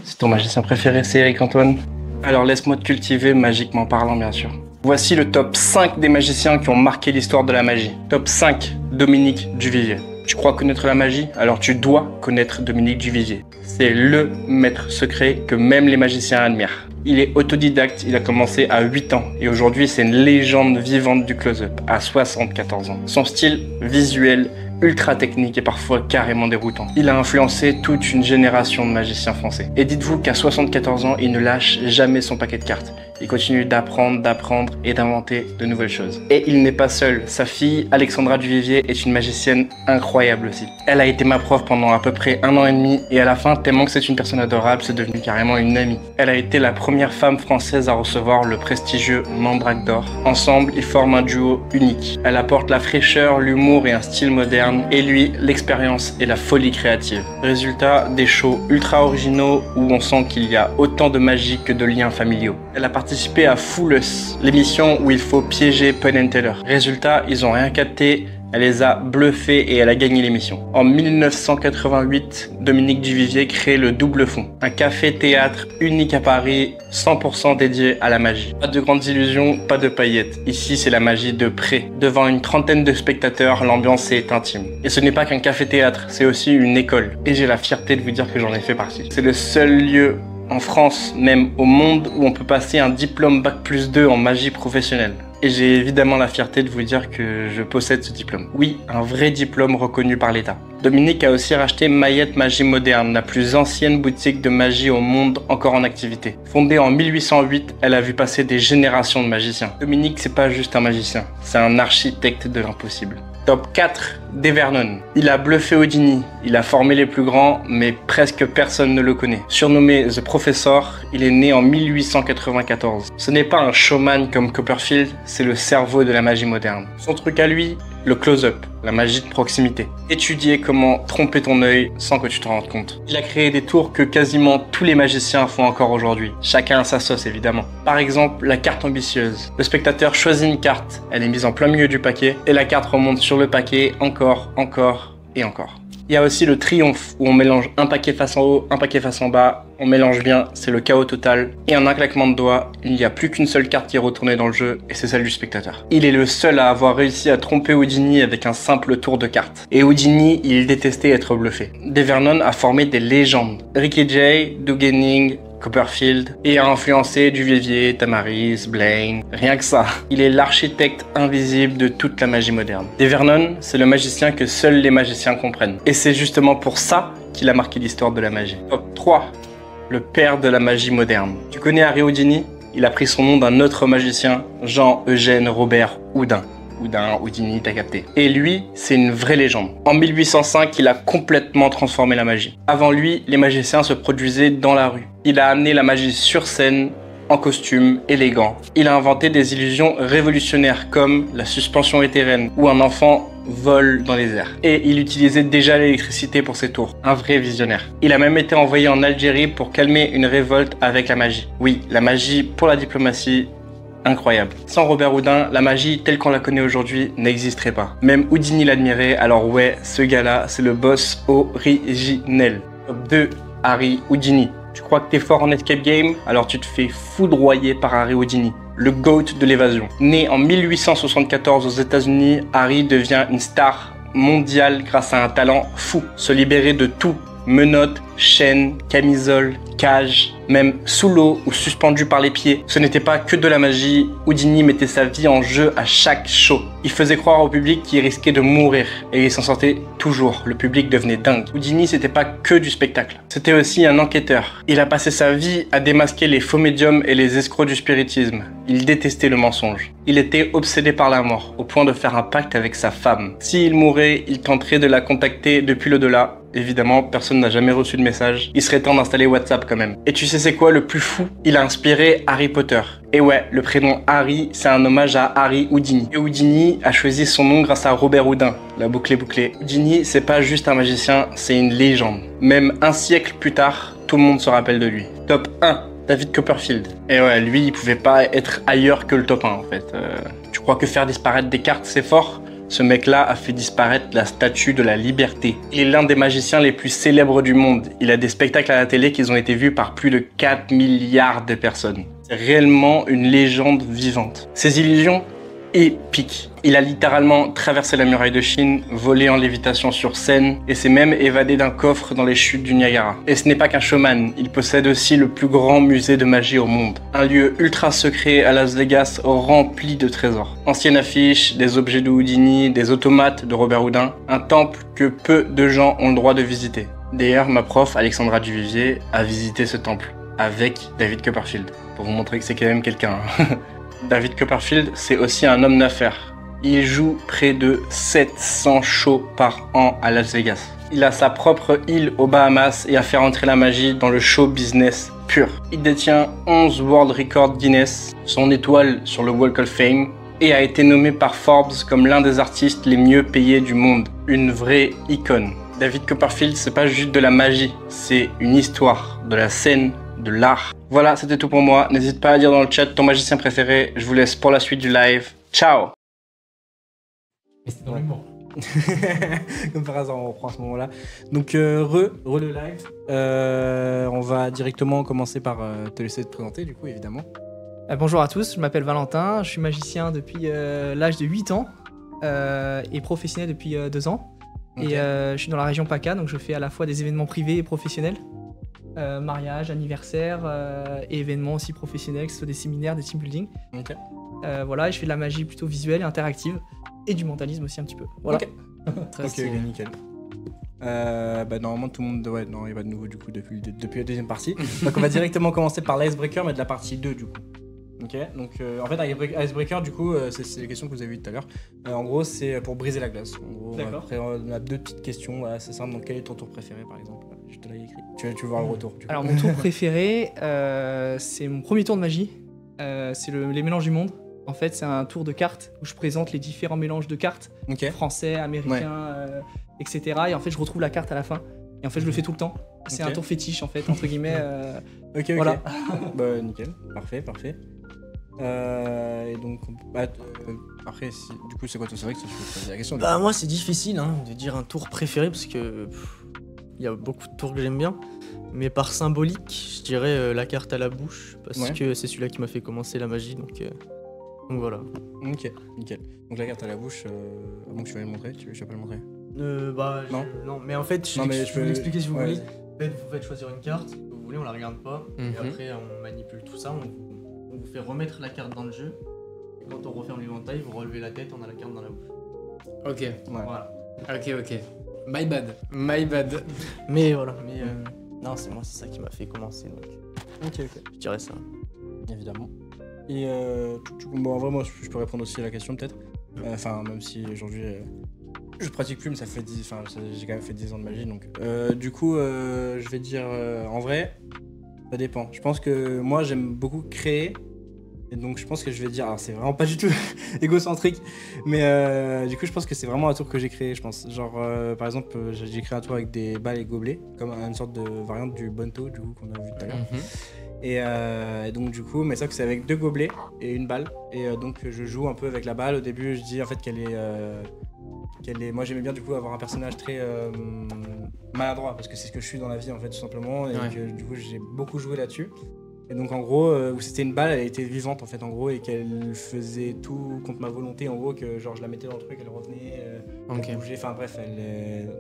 C'est ton magicien préféré, c'est Eric Antoine. Alors laisse-moi te cultiver, magiquement parlant bien sûr. Voici le top 5 des magiciens qui ont marqué l'histoire de la magie. Top 5, Dominique Duvivier. Tu crois connaître la magie? Alors tu dois connaître Dominique Duvivier. C'est LE maître secret que même les magiciens admirent. Il est autodidacte, il a commencé à 8 ans et aujourd'hui c'est une légende vivante du close-up à 74 ans. Son style visuel, ultra technique et parfois carrément déroutant. Il a influencé toute une génération de magiciens français. Et dites-vous qu'à 74 ans, il ne lâche jamais son paquet de cartes. Il continue d'apprendre et d'inventer de nouvelles choses. Et il n'est pas seul. Sa fille, Alexandra Duvivier, est une magicienne incroyable aussi. Elle a été ma prof pendant à peu près 1 an et demi et à la fin, tellement que c'est une personne adorable, c'est devenu carrément une amie. Elle a été la première femme française à recevoir le prestigieux Mandrake d'Or. Ensemble, ils forment un duo unique. Elle apporte la fraîcheur, l'humour et un style moderne, et lui, l'expérience et la folie créative. Résultat, des shows ultra originaux où on sent qu'il y a autant de magie que de liens familiaux. Elle a participé à Fool Us, l'émission où il faut piéger Penn and Teller. Résultat, ils ont rien capté Elle les a bluffés et elle a gagné l'émission. En 1988, Dominique Duvivier crée le Double Fond, un café-théâtre unique à Paris, 100% dédié à la magie. Pas de grandes illusions, pas de paillettes. Ici, c'est la magie de près. Devant une trentaine de spectateurs, l'ambiance est intime. Et ce n'est pas qu'un café-théâtre, c'est aussi une école. Et j'ai la fierté de vous dire que j'en ai fait partie. C'est le seul lieu en France, même au monde, où on peut passer un diplôme Bac+2 en magie professionnelle. Et j'ai évidemment la fierté de vous dire que je possède ce diplôme. Oui, un vrai diplôme reconnu par l'État. Dominique a aussi racheté Mayette Magie Moderne, la plus ancienne boutique de magie au monde encore en activité. Fondée en 1808, elle a vu passer des générations de magiciens. Dominique, c'est pas juste un magicien, c'est un architecte de l'impossible. Top 4, Devernon. Il a bluffé Houdini, il a formé les plus grands, mais presque personne ne le connaît. Surnommé The Professor, il est né en 1894. Ce n'est pas un showman comme Copperfield, c'est le cerveau de la magie moderne. Son truc à lui, le close-up, la magie de proximité. Étudier comment tromper ton œil sans que tu te rendes compte. Il a créé des tours que quasiment tous les magiciens font encore aujourd'hui. Chacun a sa sauce évidemment. Par exemple, la carte ambitieuse. Le spectateur choisit une carte, elle est mise en plein milieu du paquet, et la carte remonte sur le paquet encore, encore et encore. Il y a aussi le triomphe, où on mélange un paquet face en haut, un paquet face en bas, on mélange bien, c'est le chaos total, et en un claquement de doigts, il n'y a plus qu'une seule carte qui est retournée dans le jeu, et c'est celle du spectateur. Il est le seul à avoir réussi à tromper Houdini avec un simple tour de carte. Et Houdini, il détestait être bluffé. Devernon a formé des légendes. Ricky Jay, Doug Henning, Copperfield, et a influencé Duvivier, Tamaris, Blaine, rien que ça. Il est l'architecte invisible de toute la magie moderne. Devernon, c'est le magicien que seuls les magiciens comprennent. Et c'est justement pour ça qu'il a marqué l'histoire de la magie. Top 3, le père de la magie moderne. Tu connais Harry Houdini? Il a pris son nom d'un autre magicien, Jean-Eugène Robert Houdin. Houdini, t'as capté. Et lui, c'est une vraie légende. En 1805, il a complètement transformé la magie. Avant lui, les magiciens se produisaient dans la rue. Il a amené la magie sur scène, en costume, élégant. Il a inventé des illusions révolutionnaires comme la suspension éthérienne, où un enfant vole dans les airs. Et il utilisait déjà l'électricité pour ses tours. Un vrai visionnaire. Il a même été envoyé en Algérie pour calmer une révolte avec la magie. Oui, la magie pour la diplomatie, incroyable. Sans Robert Houdin, la magie telle qu'on la connaît aujourd'hui n'existerait pas. Même Houdini l'admirait, alors ouais, ce gars-là, c'est le boss originel. Top 2, Harry Houdini. Tu crois que t'es fort en escape game? Alors tu te fais foudroyer par Harry Houdini, le GOAT de l'évasion. Né en 1874 aux États-Unis, Harry devient une star mondiale grâce à un talent fou. Se libérer de tout. Menottes, chaînes, camisoles, cages, même sous l'eau ou suspendu par les pieds. Ce n'était pas que de la magie, Houdini mettait sa vie en jeu à chaque show. Il faisait croire au public qu'il risquait de mourir et il s'en sortait toujours. Le public devenait dingue. Houdini, c'était pas que du spectacle. C'était aussi un enquêteur. Il a passé sa vie à démasquer les faux médiums et les escrocs du spiritisme. Il détestait le mensonge. Il était obsédé par la mort, au point de faire un pacte avec sa femme. S'il mourait, il tenterait de la contacter depuis l'au-delà. Évidemment, personne n'a jamais reçu de message. Il serait temps d'installer WhatsApp quand même. Et tu sais c'est quoi le plus fou? Il a inspiré Harry Potter. Et ouais, le prénom Harry, c'est un hommage à Harry Houdini. Et Houdini a choisi son nom grâce à Robert Houdin. La boucle est bouclée. Houdini, c'est pas juste un magicien, c'est une légende. Même un siècle plus tard, tout le monde se rappelle de lui. Top 1, David Copperfield. Et ouais, lui, il pouvait pas être ailleurs que le top 1 en fait. Tu crois que faire disparaître des cartes, c'est fort? Ce mec-là a fait disparaître la statue de la liberté. Il est l'un des magiciens les plus célèbres du monde. Il a des spectacles à la télé qui ont été vus par plus de 4 milliards de personnes. C'est réellement une légende vivante. Ses illusions, épiques. Il a littéralement traversé la muraille de Chine, volé en lévitation sur scène et s'est même évadé d'un coffre dans les chutes du Niagara. Et ce n'est pas qu'un showman, il possède aussi le plus grand musée de magie au monde. Un lieu ultra secret à Las Vegas rempli de trésors. Anciennes affiches, des objets de Houdini, des automates de Robert Houdin. Un temple que peu de gens ont le droit de visiter. D'ailleurs, ma prof, Alexandra Duvivier, a visité ce temple avec David Copperfield. Pour vous montrer que c'est quand même quelqu'un. David Copperfield, c'est aussi un homme d'affaires. Il joue près de 700 shows par an à Las Vegas. Il a sa propre île aux Bahamas et a fait rentrer la magie dans le show business pur. Il détient 11 World Records Guinness, son étoile sur le Walk of Fame, et a été nommé par Forbes comme l'un des artistes les mieux payés du monde. Une vraie icône. David Copperfield, c'est pas juste de la magie, c'est une histoire, de la scène, de l'art. Voilà, c'était tout pour moi. N'hésite pas à dire dans le chat ton magicien préféré. Je vous laisse pour la suite du live. Ciao! Mais c'est dans l'humour. Comme par hasard, on reprend à ce moment-là. Donc, re le live. On va directement commencer par te laisser te présenter, du coup, évidemment. Bonjour à tous, je m'appelle Valentin, je suis magicien depuis l'âge de 8 ans et professionnel depuis 2 ans. Ok. Et je suis dans la région PACA, donc je fais à la fois des événements privés et professionnels. Mariage, anniversaire et événements aussi professionnels, que ce soit des séminaires, des team building. Ok. Voilà, et je fais de la magie plutôt visuelle et interactive et du mentalisme aussi un petit peu. Voilà. Ok. Très Ok, stylé. nickel. Normalement, tout le monde. Ouais, non, il n'y a pas de nouveau du coup depuis la deuxième partie. Donc, on va directement commencer par l'icebreaker, mais de la partie 2 du coup. Ok, donc en fait, icebreaker, du coup, c'est les questions que vous avez vues tout à l'heure. En gros, c'est pour briser la glace. En gros, D'accord. après, on a 2 petites questions, voilà, c'est simple. Donc, quel est ton tour préféré par exemple? Je te l'ai écrit. Tu veux voir le retour du coup. Alors mon tour préféré, c'est mon premier tour de magie. C'est les mélanges du monde. En fait, c'est un tour de cartes où je présente les différents mélanges de cartes, Ok. français, américains, etc. Et en fait, je retrouve la carte à la fin. Et en fait, je le fais tout le temps. C'est Ok. un tour fétiche, en fait, entre guillemets. Ok, Voilà. Bah, nickel. Parfait. Et donc, après, du coup, c'est quoi toi? C'est vrai que tu peux poser la question. Bah moi c'est difficile de dire un tour préféré parce que il y a beaucoup de tours que j'aime bien. Mais par symbolique, je dirais la carte à la bouche parce Ouais. que c'est celui-là qui m'a fait commencer la magie donc voilà. Ok, nickel. Donc la carte à la bouche, avant que tu vas le montrer, tu vas pas le montrer. Non mais en fait Non, mais je peux vous l'expliquer si vous ouais. voulez. En fait, vous faites choisir une carte, que vous voulez, on la regarde pas. Et Mhm. après on manipule tout ça, on vous fait remettre la carte dans le jeu. Et quand on referme l'éventail, vous relevez la tête, on a la carte dans la bouche. Ok, Ouais. Voilà. ok. My bad. Mais voilà, non c'est moi, c'est ça qui m'a fait commencer donc Ok. je dirais ça. Évidemment. Et bon, en vrai, moi, je peux répondre aussi à la question peut-être. Enfin, même si aujourd'hui, je pratique plus, mais j'ai quand même fait 10 ans de magie, donc. Du coup, je vais dire, en vrai, ça dépend. Je pense que moi, j'aime beaucoup créer. Et donc, je pense que je vais dire, alors c'est vraiment pas du tout égocentrique, mais du coup, je pense que c'est vraiment un tour que j'ai créé, je pense. Genre, par exemple, j'ai créé un tour avec des balles et gobelets, comme une sorte de variante du Bonto, du coup, qu'on a vu tout à l'heure. Et donc du coup, mais ça que c'est avec 2 gobelets et une balle. Et donc je joue un peu avec la balle. Au début, je dis en fait qu'elle est. Moi j'aimais bien du coup avoir un personnage très maladroit parce que c'est ce que je suis dans la vie en fait tout simplement. Et Ouais. que du coup j'ai beaucoup joué là-dessus. Et donc en gros, où c'était une balle, elle était vivante en fait en gros et qu'elle faisait tout contre ma volonté en gros, que genre je la mettais dans le truc, elle revenait, Ok. elle bougeait, enfin bref,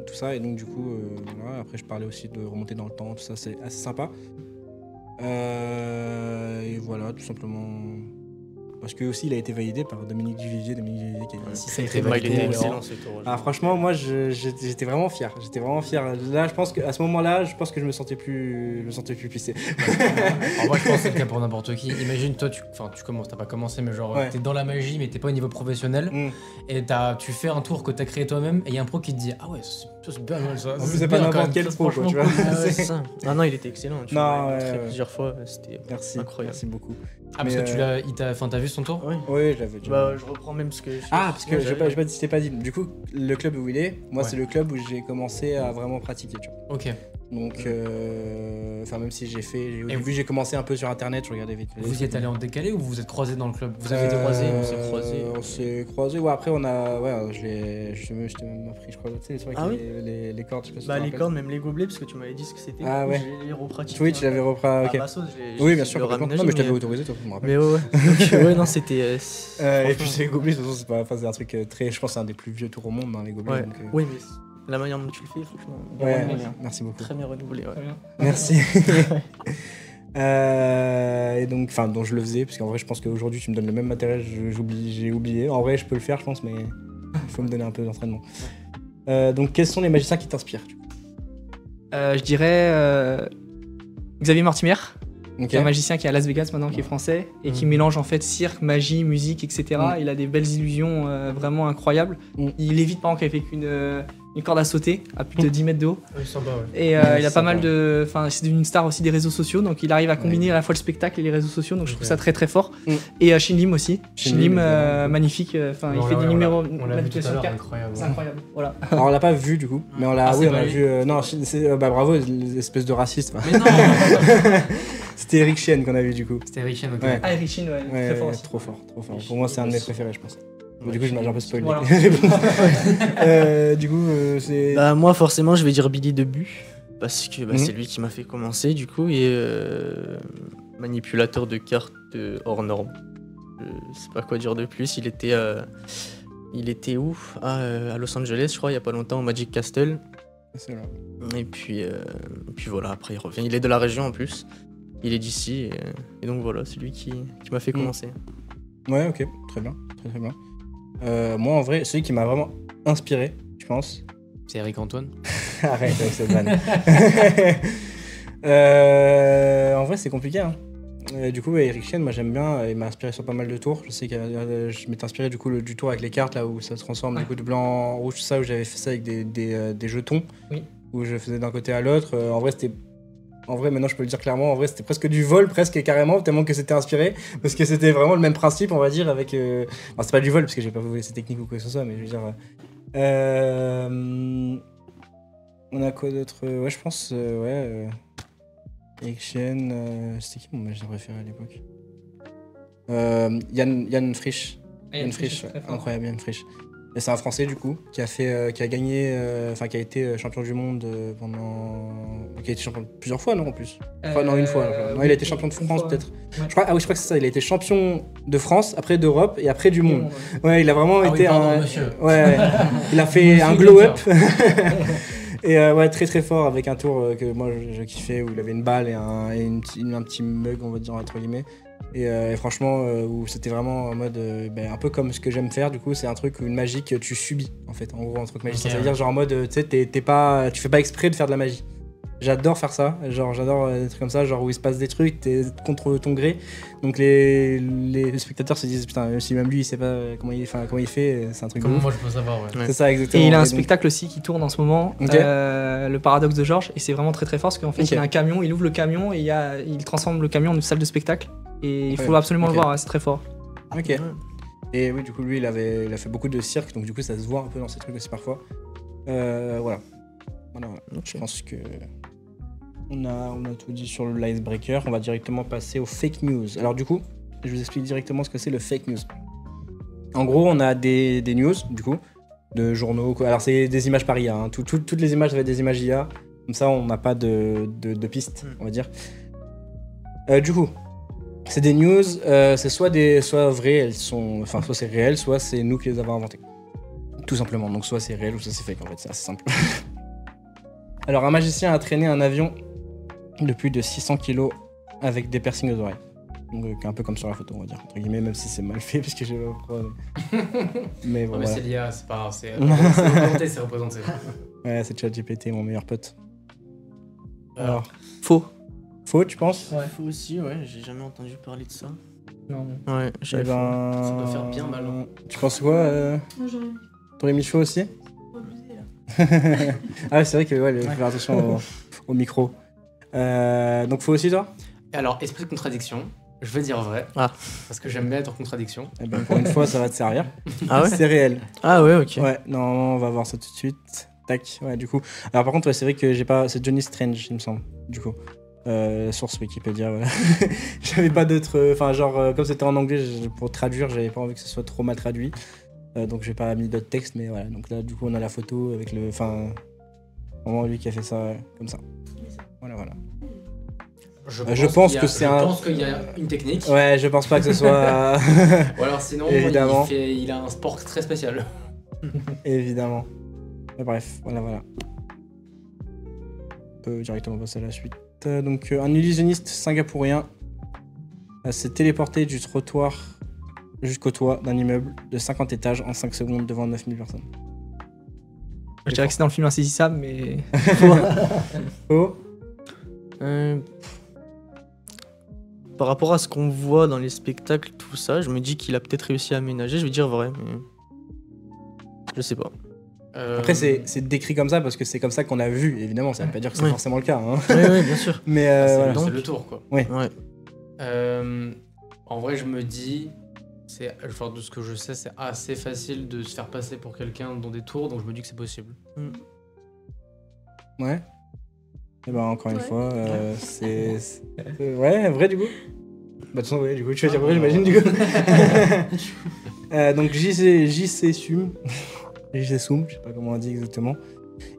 tout ça. Et donc du coup, voilà. Après je parlais aussi de remonter dans le temps, tout ça, c'est assez sympa. Et voilà, tout simplement. Parce que aussi il a été validé par Dominique Duvivier qui a dit Si ça a été Il validé, était alors. excellent ce tour. Ah franchement moi j'étais vraiment fier. Là je pense qu'à ce moment-là, je pense que je me sentais plus pissé. En vrai, je pense que c'est le cas pour n'importe qui. Imagine, toi, tu commences, t'as pas commencé, mais genre, Ouais. t'es dans la magie, mais t'es pas au niveau professionnel. Mm. Et tu fais un tour que t'as créé toi-même, et il y a un pro qui te dit, ah ouais, ça c'est bien, ça. En plus c'est pas n'importe quel pro quoi, tu vois. Ah ouais, c'est ça. Ah non, il était excellent. Tu Non, m'as ouais, montré ouais. plusieurs fois, c'était Merci, incroyable. merci beaucoup. Ah, parce Mais, que t'as vu son tour? Oui. Oui, je l'avais déjà. Bah, je reprends même ce que. Ah, parce que Ouais, je t'ai pas dit. Du coup, le club où il est, moi, Ouais. c'est le club où j'ai commencé à vraiment pratiquer, tu vois. Ok. Donc, même si au Et début, j'ai commencé un peu sur internet, je regardais vite. Vous y êtes allé en décalé ou vous vous êtes croisés dans le club? Vous avez été croisés, Euh, on s'est croisés. On s'est croisés, ouais, après, on a. Ouais, je t'ai même appris, je crois, tu sais, les trucs Ah avec oui les cordes, je sais pas si Bah, tu te les rappelles. cordes, même les gobelets, parce que tu m'avais dit ce que c'était. Ah ouais. J'ai repratiqué. Oui, tu l'avais repris. Ah, Ok. ma sauce, Oui, bien sûr, complètement. Non, mais je t'avais autorisé, toi, je me rappelle. Mais ouais. Donc, ouais, non, c'était. Et puis, c'est les gobelets, de toute façon, c'est un truc très. Je pense que c'est un des plus vieux tours au monde, dans les gobelets. Ouais. donc, Oui, mais la manière dont tu le fais, franchement. Ouais, vraiment bien. merci beaucoup. Très bien renouvelé, ouais. Très bien. Merci. Et donc, enfin, dont je le faisais, parce qu'en vrai, je pense qu'aujourd'hui, tu me donnes le même matériel, j'ai oublié. En vrai, je peux le faire, je pense, mais il faut me donner un peu d'entraînement. Donc, quels sont les magiciens qui t'inspirent? Je dirais Xavier Mortimer, Ok. qui est un magicien qui est à Las Vegas maintenant, qui est français, et qui mélange en fait cirque, magie, musique, etc. Il a des belles illusions vraiment incroyables. Il évite par exemple avec une corde à sauter à plus de 10 mètres de haut. Oui, sympa, ouais. Et Ouais, il a c'est pas mal sympa. de. Enfin, c'est devenu une star aussi des réseaux sociaux, donc il arrive à combiner à la fois le spectacle et les réseaux sociaux, donc je trouve ça très très fort. Et Shin Lim aussi. Shin Lim, évidemment. magnifique. Enfin, il Ouais, fait ouais, des numéros. on l'a vu tout à manipulation de l'heure, cartes. incroyable. C'est incroyable. Voilà. Alors, on l'a pas vu, du coup, mais on l'a Ah, oui, c'est on l'a pas vu. Non, bah bravo, l'espèce de raciste. Mais non. C'était Eric Chien qu'on a vu, du coup. C'était Richien, ok. Ouais. Ah, Eric Shin, ouais, Ouais, très fort aussi. trop fort. Pour moi, c'est un de mes préférés, je pense. Du coup, j'ai un peu spoilé. Voilà. Du coup, c'est. Bah, moi, forcément, je vais dire Billy Debu. Parce que Mhm. c'est lui qui m'a fait commencer, du coup, et manipulateur de cartes hors norme. Je sais pas quoi dire de plus. Il était où? À Los Angeles, je crois, il y a pas longtemps, au Magic Castle. C'est là. Et puis voilà, après il revient. Il est de la région en plus. Il est d'ici. Et donc voilà, c'est lui qui m'a fait commencer. Ouais, ok, très bien. Très bien. Moi, en vrai, celui qui m'a vraiment inspiré, je pense. C'est Eric Antoine. Arrête avec cette vanne. En vrai, c'est compliqué. Hein. Du coup, Eric Chen, moi j'aime bien. Il m'a inspiré sur pas mal de tours. Je sais que je m'étais inspiré du coup du tour avec les cartes là où ça se transforme du coup de blanc en rouge, tout ça, où j'avais fait ça avec des jetons. Oui. Où je faisais d'un côté à l'autre. En vrai, c'était. En vrai, maintenant je peux le dire clairement, en vrai c'était presque du vol, presque carrément, tellement que c'était inspiré. Parce que c'était vraiment le même principe, on va dire, avec. Enfin, c'est pas du vol, parce que j'ai pas volé ces techniques ou quoi que ce soit, mais je veux dire. On a quoi d'autre? Ouais, je pense. Eric Chen. C'était qui mon magicien préféré à l'époque? Yann Frisch. Yann Frisch, très fort. incroyable, Yann Frisch. Et c'est un Français du coup qui a gagné, enfin qui a été champion du monde qui a été champion plusieurs fois, non en plus. Enfin, non, une fois. Non, il a été champion de France peut-être. Ouais. Je crois que c'est ça. Il a été champion de France, après d'Europe et après du monde. Ouais, il a vraiment été pardon, monsieur. Ouais, il a fait un glow up. Et ouais, très très fort avec un tour que moi je kiffais où il avait une balle et un petit mug, on va dire entre guillemets. Et franchement, où c'était vraiment en mode un peu comme ce que j'aime faire, du coup, c'est un truc où une magie que tu subis en fait, en gros, un truc magicien. Ok, Ça veut dire genre en mode, tu sais, tu fais pas exprès de faire de la magie. J'adore faire ça, genre j'adore des trucs comme ça, genre où il se passe des trucs, t'es contre ton gré. Donc les spectateurs se disent putain, si même lui il sait pas comment il fait, c'est un truc de Comment ouf. moi je peux savoir, ouais. C'est ça exactement. Et il a un donc- spectacle aussi qui tourne en ce moment, Ok. le paradoxe de Georges, et c'est vraiment très très fort parce qu'en fait Ok. il a un camion, il ouvre le camion et il transforme le camion en une salle de spectacle. Et il faut Ouais. absolument Ok. le voir, ouais, c'est très fort. Ok. Et oui, du coup, lui, il a fait beaucoup de cirque, donc du coup, ça se voit un peu dans ces trucs aussi parfois. Voilà. Je pense que on a tout dit sur l'icebreaker. On va directement passer aux fake news. Alors du coup, je vous explique directement ce que c'est le fake news. En gros, on a des news, du coup, de journaux. Alors c'est des images par IA. Hein. Toutes les images avaient des images IA. Comme ça, on n'a pas de pistes, on va dire. Du coup, c'est des news, c'est soit vraies, soit c'est réel, soit c'est nous qui les avons inventées. Tout simplement. Donc soit c'est réel ou soit c'est fake en fait, c'est assez simple. Alors un magicien a traîné un avion de plus de 600 kilos avec des piercings aux oreilles. Donc un peu comme sur la photo on va dire, entre guillemets, même si c'est mal fait parce que j'ai pas pourquoi. Mais Non, bon, mais voilà. c'est l'IA, c'est pas grave, c'est représenté, c'est représenté. Ouais, c'est ChatGPT, mon meilleur pote. Alors, Faux. faux tu penses? Ouais. Faut aussi, ouais, j'ai jamais entendu parler de ça. Non. Ouais, Eh j'avais ben... Ça doit faire bien mal, hein. Tu penses quoi Moi, j'aurais T'aurais mis faux aussi? abusé là. Ah ouais, c'est vrai que ouais, faut faire attention au micro. Donc faux aussi toi? Et alors, esprit de contradiction, je vais dire vrai. Ah. Parce que j'aime bien être en contradiction. Eh ben, pour une fois, ça va te servir. Ah ouais? C'est réel. Ah ouais, ok. Ouais, non, on va voir ça tout de suite. Tac, ouais, du coup. Alors par contre, ouais, c'est vrai que j'ai pas. C'est Johnny Strange, il me semble, du coup. Source Wikipédia, voilà. J'avais pas d'autres. Enfin, genre, comme c'était en anglais, pour traduire, j'avais pas envie que ce soit trop mal traduit. Donc j'ai pas mis d'autres textes, mais voilà. Donc là, du coup, on a la photo avec le. Enfin, vraiment lui qui a fait ça comme ça. Voilà, voilà. Je pense que c'est un- Je pense qu'il y a une technique. Ouais, je pense pas que ce soit. Ou alors sinon, Évidemment. il a un sport très spécial. Évidemment. Mais bref, voilà, voilà. On peut directement passer à la suite. Donc, un illusionniste singapourien s'est téléporté du trottoir jusqu'au toit d'un immeuble de 50 étages en 5 secondes devant 9000 personnes. Je dirais que c'est dans le film Insaisissable, mais. Oh, Par rapport à ce qu'on voit dans les spectacles, tout ça, je me dis qu'il a peut-être réussi à aménager. Je vais dire vrai, mais je sais pas. après, c'est décrit comme ça parce que c'est comme ça qu'on a vu, évidemment. Ça veut pas dire que c'est Ouais. forcément le cas. Hein. Oui, bien sûr. Mais c'est voilà. donc- c'est le tour, quoi. Ouais. En vrai, je me dis, enfin, de ce que je sais, c'est assez facile de se faire passer pour quelqu'un dans des tours, donc je me dis que c'est possible. Ouais. Et ben, encore une Ouais. fois, ouais, vrai du coup. Bah, de toute façon, ouais, du coup, tu vas dire vrai, j'imagine, du coup. Donc JC Sum, JC Sum, je sais pas comment on dit exactement,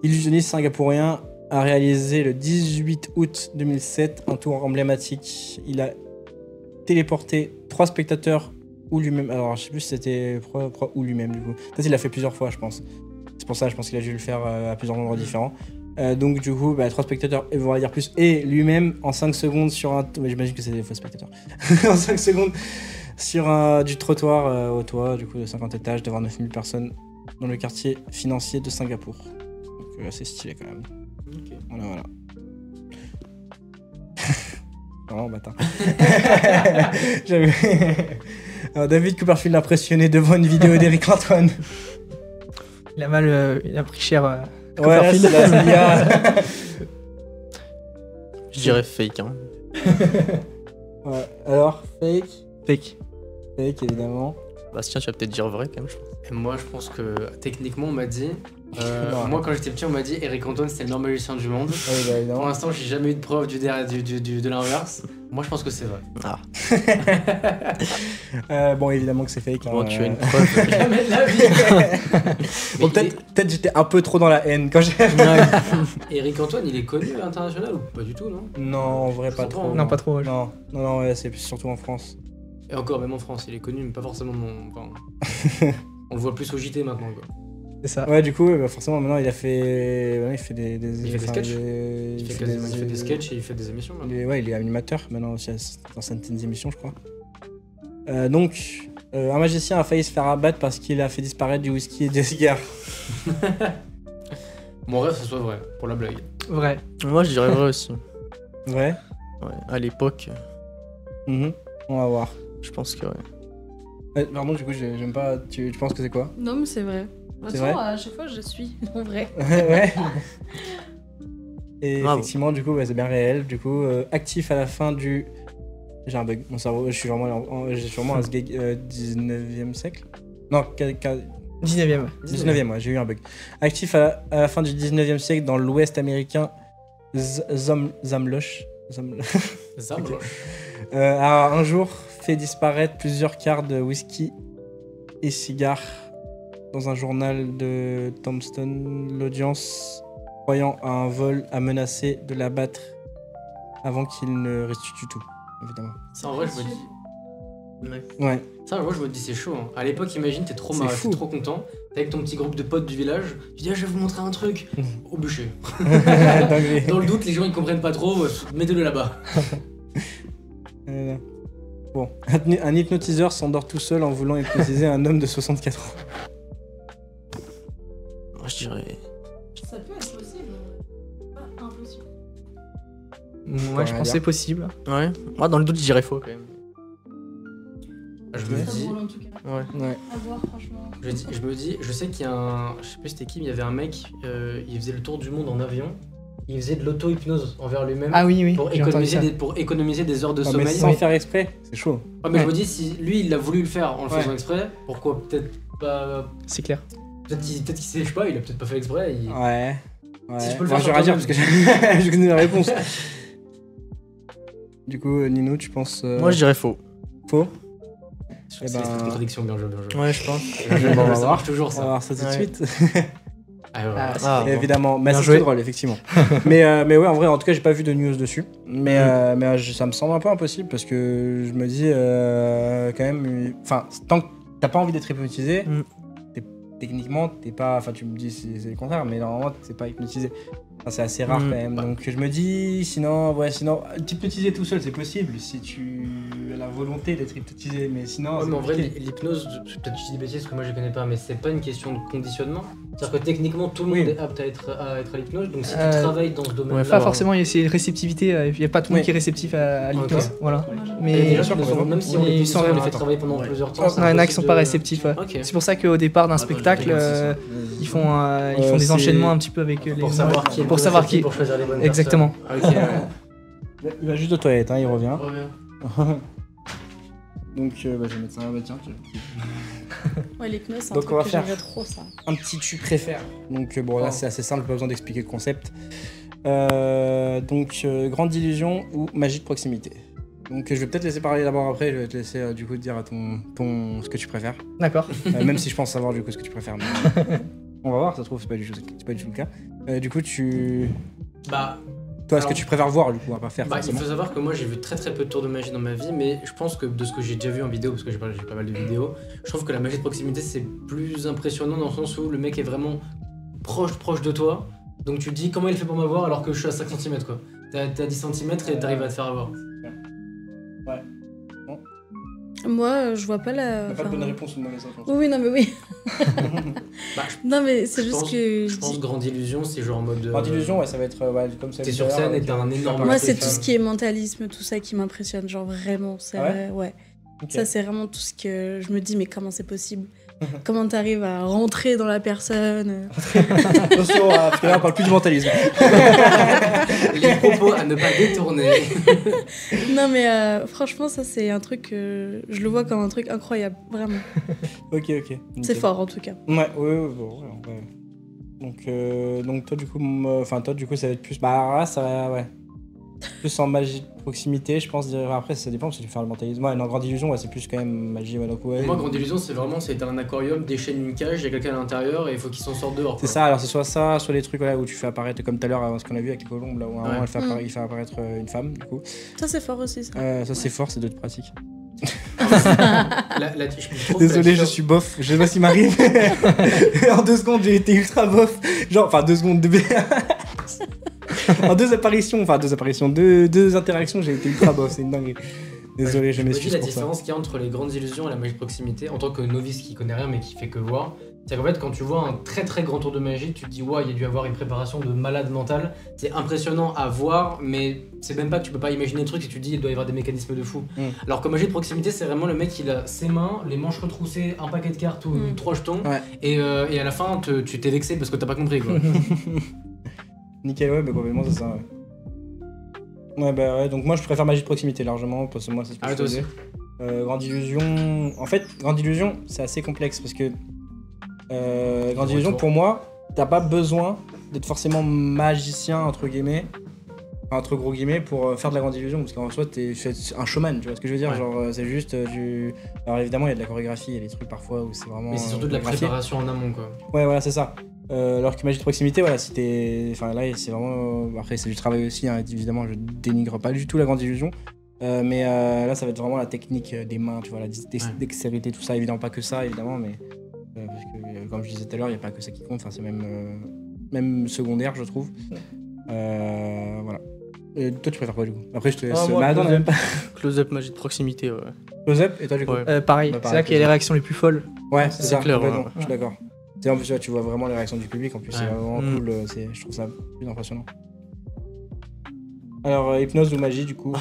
illusionniste singapourien, a réalisé le 18 août 2007 un tour emblématique. Il a téléporté 3 spectateurs ou lui-même. Alors je sais plus si c'était ou lui-même du coup. Peut-être il l'a fait plusieurs fois je pense. C'est pour ça je pense qu'il a dû le faire à plusieurs endroits différents. Donc du coup 3 spectateurs et on va dire plus et lui-même en 5 secondes sur un... Mais j'imagine que c'est des faux spectateurs. En 5 secondes sur du trottoir au toit du coup de 50 étages devant 9000 personnes dans le quartier financier de Singapour. Donc assez stylé quand même. Ok. Voilà. Vraiment bâtard. Alors, David Copperfield impressionné devant une vidéo d'Eric Antoine. Il a pris cher. Ouais, c'est la l'IA. Je dirais fake. Hein. Ouais. Alors, Fake. fake évidemment. Bastien, tu vas peut-être dire vrai quand même, je pense. Et moi, je pense que techniquement, on m'a dit. Non, moi, quand j'étais petit, on m'a dit Eric Antoine, c'était le meilleur magicien du monde. Ouais, évidemment. Pour l'instant, j'ai jamais eu de preuve de l'inverse. Moi, je pense que c'est vrai. Bon, évidemment que c'est fake. Bon, hein, tu as une preuve. Jamais de la vie. Bon, Mais peut-être j'étais un peu trop dans la haine quand j'ai. Eric Antoine, il est connu à l'international ou pas du tout, non? Non, en vrai, pas Surtout trop. en- Non, pas trop. Ouais. Non, ouais, c'est surtout en France. Et encore, même en France, il est connu, mais pas forcément. Enfin, on le voit plus au JT maintenant, quoi. C'est ça. Ouais, du coup, forcément, maintenant, il fait des Il fait des enfin, sketchs. des- Il fait des sketchs et il fait des émissions. maintenant. Il est animateur maintenant aussi dans certaines émissions, je crois. Donc, un magicien a failli se faire abattre parce qu'il a fait disparaître du whisky et des cigares. Mon rêve, ce soit vrai, pour la blague. Vrai. Moi, je dirais vrai aussi. Ouais. Ouais. À l'époque, Mhm. On va voir. je pense que ouais. Pardon, du coup, j'aime pas. Tu penses que c'est quoi? Non, mais c'est vrai. De toute C'est façon, vrai à chaque fois, je suis en vrai. Ouais. Et Bravo. effectivement, du coup, c'est bien réel. Du coup, actif à la fin du. J'ai un bug. Mon cerveau, je suis vraiment un sgeg 19e siècle. Non, 19ème. 19e, ouais, j'ai eu un bug. Actif à la fin du 19e siècle dans l'ouest américain, Zamloch a un jour fait disparaître plusieurs quarts de whisky et cigares dans un journal de Tombstone. L'audience, croyant à un vol, a menacé de l'abattre avant qu'il ne restitue tout, évidemment. Ça, en vrai, je me dis. Ouais. Ça, moi, je me dis, c'est chaud. Hein. À l'époque, imagine, t'es trop C'est marre, fou. t'es trop content. T'es avec ton petit groupe de potes du village. Tu dis, ah, je vais vous montrer un truc. Au bûcher. Dinguerie. Dans le doute, les gens ils comprennent pas trop. Mettez-le là-bas. Bon, un hypnotiseur s'endort tout seul en voulant hypnotiser un homme de 64 ans. Moi, je dirais. Ça peut être possible. Pas impossible. Moi, je rien pensais dire. possible. Ouais. Moi, dans le doute, je dirais faux quand même. Je me Ça dis. drôle en tout cas. Ouais. Ouais. À voir, franchement. Je me dis, je sais qu'il y a un. Je sais plus c'était qui, mais il y avait un mec, il faisait le tour du monde en avion. Il faisait de l'auto-hypnose envers lui-même. Ah oui, oui. Pour j'ai entendu économiser, ça. pour économiser des heures de Non, mais sommeil. sans faire exprès, c'est chaud. Ouais, mais je Ouais. me dis, si lui il a voulu le faire en le Ouais. faisant exprès, pourquoi peut-être pas. C'est clair. Peut-être qu'il sait, je sais pas, il a peut-être pas fait exprès. Ouais. Si je peux le Bon, faire je vais rien dire sur parce que je connais la réponse. Du coup, Nino, tu penses Moi, je dirais faux. faux? C'est ben- une contradiction, bien joué, bien joué. Ouais, je pense. Bon, on va Ça voir. marche toujours On va ça. voir ça tout de Ouais. suite. Ah, ouais, ouais. Ah, bon. Évidemment, mais Bien c'est joué. très drôle, effectivement. mais ouais, en vrai, en tout cas, j'ai pas vu de news dessus. Mais ça me semble un peu impossible parce que je me dis quand même. Enfin, tant que t'as pas envie d'être hypnotisé, Mm. techniquement, t'es pas. Enfin, tu me dis c'est le contraire, mais normalement, t'es pas hypnotisé. Enfin, c'est assez rare Mm. quand même. Bah. Donc je me dis, sinon, t'hypnotiser tout seul, c'est possible si tu as la volonté d'être hypnotisé. Mais sinon, Ouais, c'est mais en vrai, compliqué. l'hypnose, peut-être que je dis des bêtises parce que moi je connais pas, mais c'est pas une question de conditionnement. C'est-à-dire que techniquement tout le Oui. monde est apte à être à l'hypnose, donc si tu Euh, travailles dans ce domaine-là. Pas forcément, c'est une réceptivité. Il n'y a pas tout le monde Oui. qui est réceptif à l'hypnose. Ok. Voilà. Mais Mais les gens sûr, qui ne par sont, exemple, même si on oui, les ils sont on les fait attends. travailler pendant Ouais. plusieurs temps, non, c'est il y en a qui impossible sont pas de- réceptifs. Ouais. Ok. C'est pour ça qu'au départ d'un spectacle, ils font des c'est- enchaînements un petit peu avec les. Pour savoir qui est le Pour plus savoir réceptif qui. pour choisir les bonnes Exactement. personnes. Ok, ouais. Il va juste aux toilettes, hein, il revient. Reviens. Donc, je vais mettre ça. Bah, tiens, Ouais, l'hypnose, c'est un Donc, truc on va que faire- j'aimerais trop, ça. un petit tu préfères. Donc bon là Oh. c'est assez simple, pas besoin d'expliquer le concept. Grande illusion ou magie de proximité. Donc je vais peut-être laisser parler d'abord après, je vais te laisser du coup dire à ce que tu préfères. D'accord. Même si je pense savoir du coup ce que tu préfères. Mais... On va voir, ça se trouve c'est pas du tout le cas. Du coup Bah, toi, est-ce que alors- tu préfères voir du coup, à pas faire il forcément. faut savoir que moi j'ai vu très très peu de tours de magie dans ma vie, mais je pense que de ce que j'ai déjà vu en vidéo, parce que j'ai pas mal de vidéos, je trouve que la magie de proximité c'est plus impressionnant dans le sens où le mec est vraiment proche de toi, donc tu te dis comment il fait pour m'avoir alors que je suis à 5 cm quoi. T'es à 10 cm et t'arrives à te faire avoir. Moi, je vois pas la. On n'a pas de enfin, bonne réponse ou de mauvaise réponse. Oui, non, mais oui. Bah, Non, mais c'est je juste pense- que. je pense Grande Illusion c'est genre en mode. Grande illusion, ouais, ça va être comme ça. T'es sur scène et t'as un énorme- Moi, Ouais, c'est c'est tout ça. ce qui est mentalisme, tout ça qui m'impressionne, genre vraiment. C'est Ah ouais. Ça, c'est vraiment tout ce que je me dis, mais comment c'est possible? Comment t'arrives à rentrer dans la personne? Attention, parce que là on parle plus du mentalisme. Les propos à ne pas détourner. Non, mais franchement, ça, c'est un truc que je le vois comme un truc incroyable, vraiment. Ok. C'est Nickel. fort en tout cas. Ouais. Donc toi du coup ça va être plus. Bah alors là ça va ouais. Plus en magie de proximité, je pense. Après ça dépend si tu veux faire le mentalisme. Ouais, non, Grande Illusion, ouais, c'est plus quand même magie, ouais, donc ouais. Pour moi, Grande Illusion, c'est vraiment, c'est un aquarium, déchaîne une cage, il y a quelqu'un à l'intérieur et il faut qu'il s'en sorte dehors. C'est quoi. ça, alors c'est soit ça, soit les trucs là où tu fais apparaître, comme tout à l'heure, ce qu'on a vu avec les colombes, là où à un moment, il fait apparaître une femme, du coup. Ça, c'est fort aussi, ça. Ça c'est fort, c'est d'autres pratiques. Je trouve que Désolé, la je suis bof, je sais pas s'il m'arrive. En 2 secondes, j'ai été ultra bof. Genre, enfin 2 secondes de en deux interactions, j'ai été ultra bof, c'est une dinguerie. Désolé, je me dis m'excuse la pour ça. différence qu'il y a entre les grandes illusions et la magie de proximité, en tant que novice qui connaît rien mais qui fait que voir, c'est qu'en fait quand tu vois un très très grand tour de magie, tu te dis ouais, il y a dû avoir une préparation de malade mental, c'est impressionnant à voir, mais c'est même pas que tu peux pas imaginer le truc et tu te dis il doit y avoir des mécanismes de fou. Alors que magie de proximité, c'est vraiment le mec, il a ses mains, les manches retroussées, un paquet de cartes ou 3 jetons, Ouais. et à la fin tu t'es vexé parce que t'as pas compris quoi. Nickel, ouais, bah complètement, c'est ça, ouais. Ouais, bah ouais, donc moi je préfère magie de proximité largement, parce que moi c'est ce que Ah, je toi faisais. Grande Illusion... En fait, Grande Illusion, c'est assez complexe, parce que Grande Illusion, pour moi, t'as pas besoin d'être forcément magicien, entre guillemets, entre gros guillemets, pour faire de la Grande Illusion, parce qu'en soi, t'es un showman, tu vois ce que je veux dire, Ouais. genre c'est juste du... Alors évidemment, il y a de la chorégraphie, il y a des trucs parfois où c'est vraiment... Mais c'est surtout de la chorégraphié. préparation en amont quoi. Ouais, voilà, c'est ça. Alors que magie de proximité, voilà, si t'es. Enfin, là, c'est vraiment. Après, c'est du travail aussi, hein, évidemment, je dénigre pas du tout la Grande Illusion. Mais là, ça va être vraiment la technique des mains, tu vois, la dextérité, tout ça. Évidemment, pas que ça, évidemment, mais. Parce que, comme je disais tout à l'heure, il n'y a pas que ça qui compte, enfin, c'est même secondaire, je trouve. Voilà. Et toi, tu préfères quoi, du coup? Après, je te laisse. moi, Bah, attends, même pas. Close-up, magie de proximité, ouais. Close-up, et toi, du coup? Ouais. Pareil, Bah, c'est là qu'il y a les réactions les plus folles. Ouais, c'est ça, clair, complètement, ouais. je suis d'accord. Tu sais, en plus, tu vois vraiment les réactions du public, en plus, c'est Ouais. vraiment cool, je trouve ça plus impressionnant. Alors, hypnose ou magie, du coup?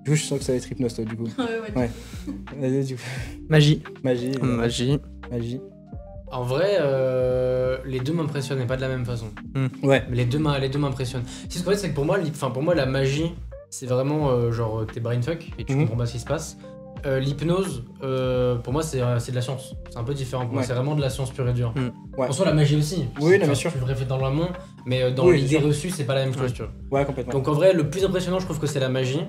Du coup, je sens que ça va être hypnose, toi, du coup. Ouais. Vas-y, du coup. Magie. Magie. Magie. Magie. En vrai, les deux m'impressionnent, mais pas de la même façon. Ouais. Mais les deux m'impressionnent. Ce que c'est que pour moi, la magie, c'est vraiment genre t'es brainfuck et tu comprends pas ce qui se passe. L'hypnose, pour moi, c'est de la science. C'est un peu différent. Pour moi, Ouais. c'est vraiment de la science pure et dure. Ouais. En soi, la magie aussi. Oui, non, Enfin, bien sûr. Tu le refais dans l'amont, mais dans Oui, l'idée bien sûr. reçue, c'est pas la même chose, tu vois. Ouais, complètement. Donc en vrai, le plus impressionnant, je trouve que c'est la magie.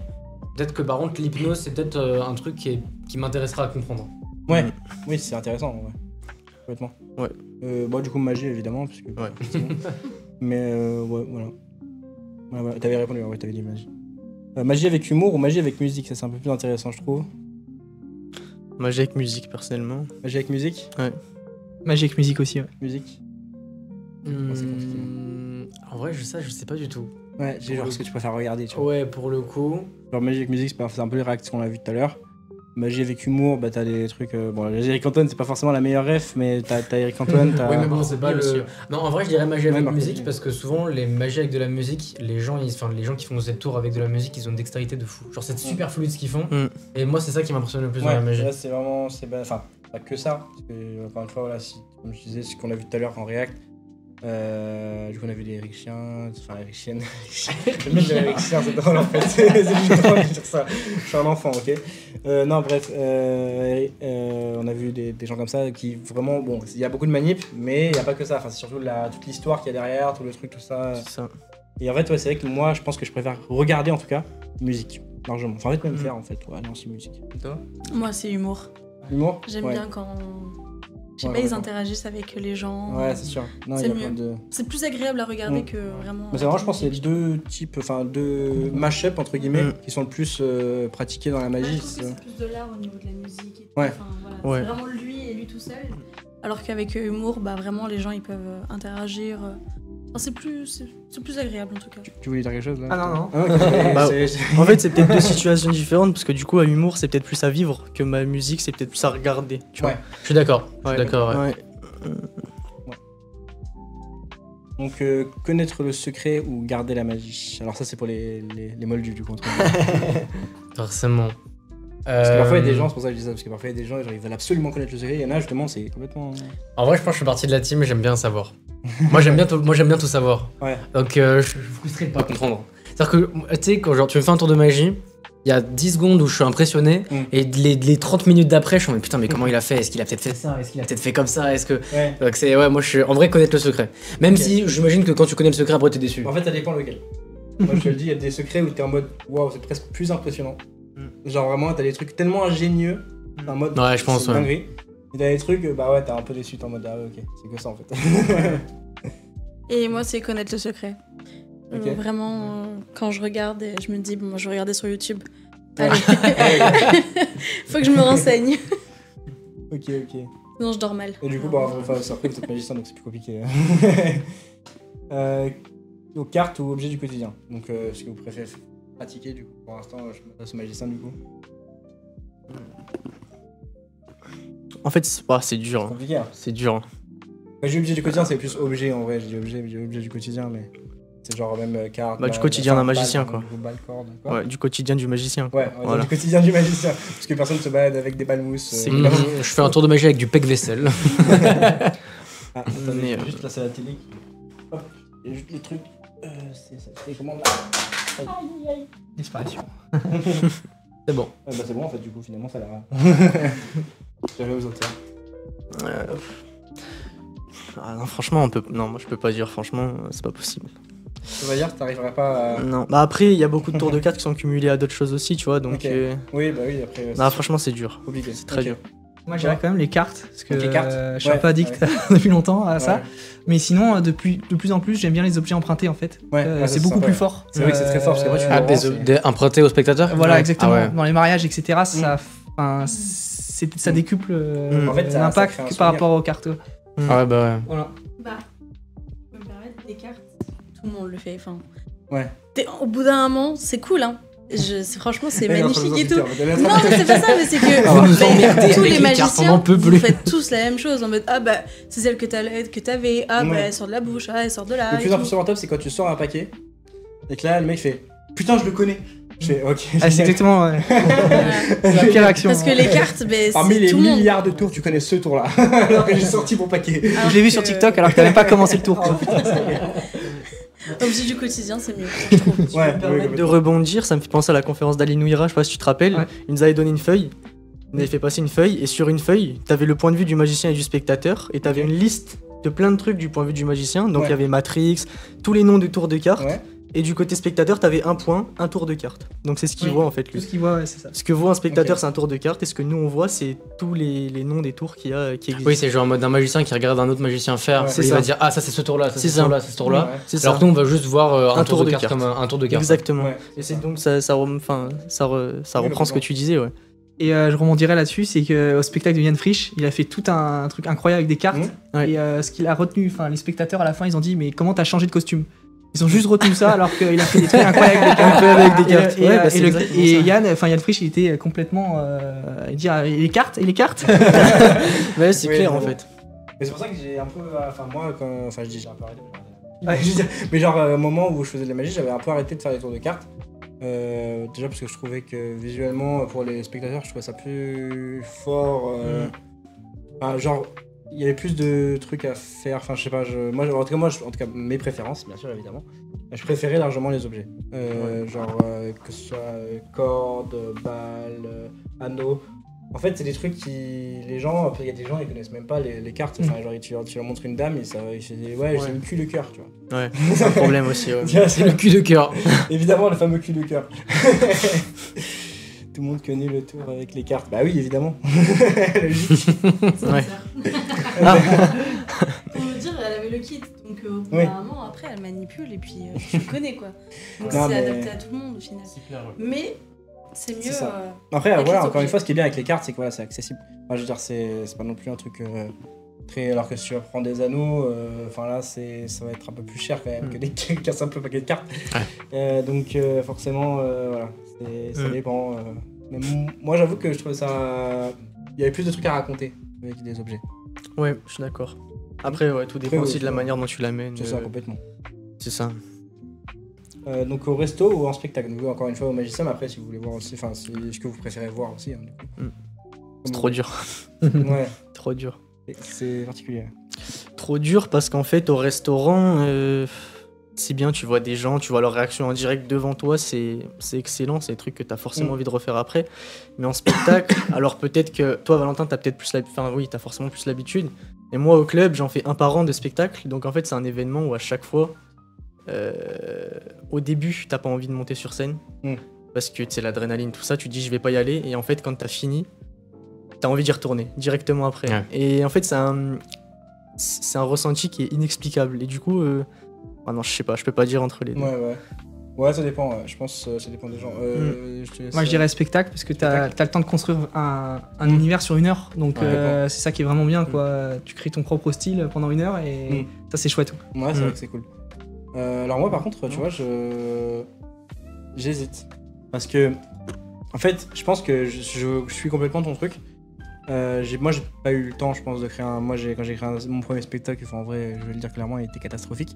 Peut-être que par contre, l'hypnose, c'est peut-être un truc qui m'intéressera à comprendre. Ouais. Oui, c'est intéressant, ouais. Complètement. Ouais. Bon, du coup, magie, évidemment, parce que. Ouais. c'est bon. Mais, ouais, voilà. Ouais, voilà. T'avais répondu, ouais, t'avais dit magie. Magie avec humour ou magie avec musique, ça c'est un peu plus intéressant, je trouve. Magie avec musique, personnellement. Magie avec musique? Magie avec musique aussi, ouais. Musique? c'est compliqué. En vrai, je sais pas du tout. Ouais, j'ai genre ce que tu préfères regarder, tu vois. Ouais, pour le coup. Genre magie avec musique, c'est un peu les réactions qu'on a vu tout à l'heure. Magie avec humour, bah t'as des trucs. Bon, Eric Antoine, c'est pas forcément la meilleure ref, mais t'as Eric Antoine, t'as. Oui, mais bon, c'est pas aussi, le. ouais. Non, en vrai, je dirais magie avec Ouais, musique par parce que souvent, les magies avec de la musique, les gens qui font cette tour avec de la musique, ils ont une dextérité de fou. Genre, c'est super fluide ce qu'ils font. Et moi, c'est ça qui m'impressionne le plus dans la magie. là c'est vraiment. Enfin, pas que ça. Parce que, encore une fois, voilà, comme je disais, ce qu'on a vu tout à l'heure en React. Du coup, on a vu les Eric Chiens. Enfin, Eric Chiennes. J'aime bien dire Eric Chiens, c'est drôle en fait. C'est juste drôle de dire ça. Je suis un enfant, ok? Non, bref. On a vu des gens comme ça qui vraiment. Bon, il y a beaucoup de manip, mais il n'y a pas que ça. Enfin, c'est surtout toute l'histoire qu'il y a derrière, tout le truc, tout ça. C'est ça. Et en fait, ouais, c'est vrai que moi, je pense que je préfère regarder en tout cas musique. largement. Enfin, en fait, même faire, en fait, ouais, non, c'est musique. Et toi? Moi, c'est humour. Humour? J'aime Ouais. bien quand. Je sais Ouais, pas, ils d'accord. interagissent avec les gens. Ouais, c'est sûr. Non, C'est il y a mieux. plein de... C'est plus agréable à regarder Mm. que vraiment. Mais c'est vraiment, je pense, les deux types, enfin, deux mash-up, entre guillemets, Mm. qui sont le plus pratiqués dans la Ouais, magie. je trouve que c'est plus de l'art au niveau de la musique et tout. Ouais. Enfin, voilà. Ouais. C'est vraiment lui et lui tout seul. Alors qu'avec humour, bah vraiment les gens ils peuvent interagir. Enfin, c'est plus agréable en tout cas. Tu voulais dire quelque chose là? Ah non, non. Ah, ok. Bah, C'est- En fait, c'est peut-être deux situations différentes parce que du coup, à humour, c'est peut-être plus à vivre que ma musique, c'est peut-être plus à regarder. Tu vois. Ouais. Je suis d'accord. Je Ouais. suis d'accord. Ouais. Ouais. Donc, connaître le secret ou garder la magie. Alors, ça, c'est pour les moldus, du coup. entre guillemets. Forcément. Parce que parfois, il y a des gens, c'est pour ça que je dis ça, parce que parfois, il y a des gens, genre, ils veulent absolument connaître le secret. Il y en a, justement, c'est complètement. En vrai, je pense que je fais partie de la team et j'aime bien savoir. Moi, j'aime bien tout savoir. Ouais. Donc, je suis frustré de pas comprendre. C'est-à-dire que, tu sais, quand genre, tu me fais un tour de magie, il y a 10 secondes où je suis impressionné et les 30 minutes d'après, je suis en mode putain, mais comment il a fait? Est-ce qu'il a peut-être fait ça? Est-ce qu'il a peut-être fait comme ça? Est-ce que. Ouais. Donc, c'est, ouais, moi, je suis en vrai connaître le secret. Même Ok. si j'imagine que quand tu connais le secret, après, t'es déçu. En fait, ça dépend lequel. Moi, je te le dis, il y a des secrets où t'es en mode waouh, c'est presque plus impressionnant. Genre, vraiment, t'as des trucs tellement ingénieux. En mode. Ouais, je pense, c'est ouais. dinguerie. Et t'as des trucs, bah ouais, t'es un peu déçu, t'es en mode ah ouais, ok, c'est que ça en fait. Et moi c'est connaître le secret. Ok. Vraiment quand je regarde et je me dis bon moi je vais regarder sur YouTube. Ouais. Allez. Faut que je me renseigne. Ok, ok. Sinon je dors mal. Et du coup, bah, enfin, c'est après vous êtes magicien donc c'est plus compliqué. Aux cartes ou objets du quotidien. Donc, ce que vous préférez pratiquer du coup. Pour l'instant, je m'adresse au magicien du coup. En fait, c'est dur. C'est Hein. compliqué. Hein. C'est dur. Hein. Quand je dis objet du quotidien, c'est plus objet en vrai. Je dis objet du quotidien, mais c'est genre même carte. Bah, du quotidien d'un magicien, quoi. Balle, corde, quoi. Ouais, du quotidien du magicien. Ouais, on va dire Voilà. du quotidien du magicien. Parce que personne se balade avec des balles mousses. C'est Mmh, je fais un tour de magie avec du pec vaisselle. Ah, attendez, Mais, juste là, c'est la télé. Hop, il y a juste les trucs. C'est comment là? Disparition. C'est bon. Bah, c'est bon en fait, du coup, finalement, ça a l'air. J'avais aux autres. Ah non, franchement, non, moi je peux pas dire, franchement, c'est pas possible. On va dire, t'arriverais pas à. Non. Bah après, il y a beaucoup de tours de cartes qui sont cumulés à d'autres choses aussi, tu vois, donc. Ok. Oui, bah oui, après. Non, franchement, c'est dur. compliqué. C'est très Ok. dur. Moi, je dirais quand même les cartes, parce que Donc, les cartes. je suis un Ouais, peu addict ouais. depuis longtemps à ça. Ouais. Mais sinon, de plus en plus, j'aime bien les objets empruntés en fait. Ouais, ouais, c'est c'est beaucoup sympa, plus ouais. fort. C'est vrai que c'est très fort, parce que moi, tu Ah, vois, c'est- empruntés au spectateur? Voilà, Ouais. exactement. Ah ouais. Dans les mariages, etc., ça, Mm. ça décuple En fait, ça l'impact crée un par souvenir. rapport aux cartes. Ah ouais, bah ouais. Voilà. Bah, je peux me permettre des cartes. Tout le monde le fait. Enfin, Ouais. au bout d'un moment, c'est cool, hein. Franchement, c'est Elle est en train de magnifique et nous tout. insulter, en fait. Non, mais c'est pas ça, mais c'est que On va nous ben, emmerder tous avec les les cartes, on magiciens, n'en peut vous plus. faites tous la même chose. En mode, ah bah, c'est celle que t'avais, ah bah, Ouais. elle sort de la bouche, ah, elle sort de là. Le et plus tout. impressionnant top, c'est quand tu sors un paquet et que là, le mec fait putain, je le connais. Je fais ok. Ah, c'est exactement Voilà. la pire action. Parce que les cartes, ben, Parmi c'est les tout le monde. milliards de tours, tu connais ce tour-là. Alors que j'ai sorti mon paquet. Alors Je l'ai vu que- sur TikTok alors que t'as même pas commencé le tour. Objet du quotidien, c'est mieux, je trouve. Ouais, De rebondir, ça me fait penser à la conférence d'Ali Nouira, je sais pas si tu te rappelles. Ouais. Il nous avait donné une feuille. Il nous avait fait passer une feuille, et sur une feuille, t'avais le point de vue du magicien et du spectateur, et t'avais une liste de plein de trucs du point de vue du magicien. Donc il Ouais. y avait Matrix, tous les noms de tours de cartes, Ouais. et du côté spectateur, t'avais un point, un tour de carte. Donc c'est ce qu'il Oui. voit en fait, Tout lui. ce qu'il voit, ouais, c'est ça. Ce que voit un spectateur, Ok. c'est un tour de carte, et ce que nous on voit, c'est tous les noms des tours qui existent. Oui, c'est genre en mode un magicien qui regarde un autre magicien faire. Ouais, et c'est il ça. va dire, ah, ça c'est ce tour-là, ça c'est C'est ce ça. tour-là, c'est ce tour-là. Ouais. C'est ça. Alors que nous, on va juste voir un tour de carte comme un tour de carte. Exactement. Ouais. Et c'est donc ça reprend ce que tu disais, ouais. Et je rebondirais là-dessus, c'est qu'au spectacle de Yann Frisch, il a fait tout un truc incroyable avec des cartes. Ouais. Et ce qu'il a retenu, enfin les spectateurs à la fin, ils ont dit mais comment t'as changé de costume? Ils ont juste retenu ça alors qu'il a fait des trucs incroyables avec des cartes. Incroyable avec des cartes. Et, Ouais, bah, c'est et exactement et ça. Yann Frisch, il était complètement. Il dit ah, et les cartes, et les cartes. Ouais, c'est Oui, clair en bon. fait. Mais c'est pour ça que j'ai un peu. Enfin, moi, quand. Enfin, je dis, j'ai un peu arrêté. Ouais. Je veux dire, mais genre, au moment où je faisais de la magie, j'avais un peu arrêté de faire des tours de cartes. Déjà parce que je trouvais que visuellement, pour les spectateurs, je trouvais ça plus fort. Enfin, genre, il y avait plus de trucs à faire. Enfin, je sais pas. En tout cas, mes préférences, bien sûr, évidemment. Je préférais largement les objets. Genre, que ce soit cordes, balles, anneaux. En fait, c'est des trucs qui. Les gens, il y a des gens, ils connaissent même pas les cartes. Enfin, genre, tu leur montres une dame, et ça, ils se disent, ouais, j'ai le cul de cœur, tu vois. Ouais, c'est un problème aussi. Ouais. C'est le cul de cœur. Évidemment, le fameux cul de cœur. Tout le monde connaît le tour avec les cartes. Bah oui, évidemment. Logique. Ouais. Pour me dire, elle avait le kit, donc Oui. apparemment, après, elle manipule, et puis je le connais, quoi. Donc Non, c'est mais- adapté à tout le monde, au final. C'est clair, ouais. Mais c'est mieux. C'est ça. Après, avec voilà, les encore une objets. fois, ce qui est bien avec les cartes, c'est que voilà, c'est accessible. Enfin, je veux dire, c'est pas non plus un truc très. Alors que si tu vas prendre des anneaux, enfin là, ça va être un peu plus cher quand même qu'un simple paquet de cartes. Donc, forcément, voilà, ça dépend. Mais moi, j'avoue que je trouvais ça. Il y avait plus de trucs à raconter avec des objets. Ouais, je suis d'accord. Après, ouais, tout dépend Après, aussi ouais, de la manière dont tu l'amènes. C'est ça, complètement. C'est ça. Donc, au resto ou en spectacle. Donc, encore une fois, au magicien, mais après, si vous voulez voir aussi, enfin, c'est ce que vous préférez voir aussi. Hein, du coup. C'est trop dur. Ouais, Trop dur. c'est particulier. Trop dur parce qu'en fait, au restaurant, c'est bien, tu vois des gens, tu vois leur réaction en direct devant toi, c'est excellent, c'est des trucs que tu as forcément envie de refaire après. Mais en spectacle, alors peut-être que toi, Valentin, tu as peut-être plus enfin oui, tu as forcément plus l'habitude. Et moi, au club, j'en fais un par an de spectacle. Donc en fait, c'est un événement où à chaque fois, au début, t'as pas envie de monter sur scène. Parce que c'est l'adrénaline, tout ça, tu te dis je vais pas y aller. Et en fait, quand t'as fini, t'as envie d'y retourner directement après. Ouais. Et en fait, c'est un ressenti qui est inexplicable. Et du coup, ah non, je sais pas, je peux pas dire entre les deux. Ouais, ça dépend, ouais. Je pense que ça dépend des gens. Je te laisse, Moi je dirais spectacle parce que t'as le temps de construire un univers sur 1 heure, donc c'est ça qui est vraiment bien quoi. Tu crées ton propre style pendant 1 heure et ça c'est chouette. Ouais, c'est vrai que c'est cool. Alors moi par contre, tu vois, j'hésite. Parce que, en fait, je pense que je suis complètement ton truc. Moi j'ai pas eu le temps, je pense, de créer un... Moi quand j'ai créé mon premier spectacle, enfin, en vrai, je vais le dire clairement, il était catastrophique.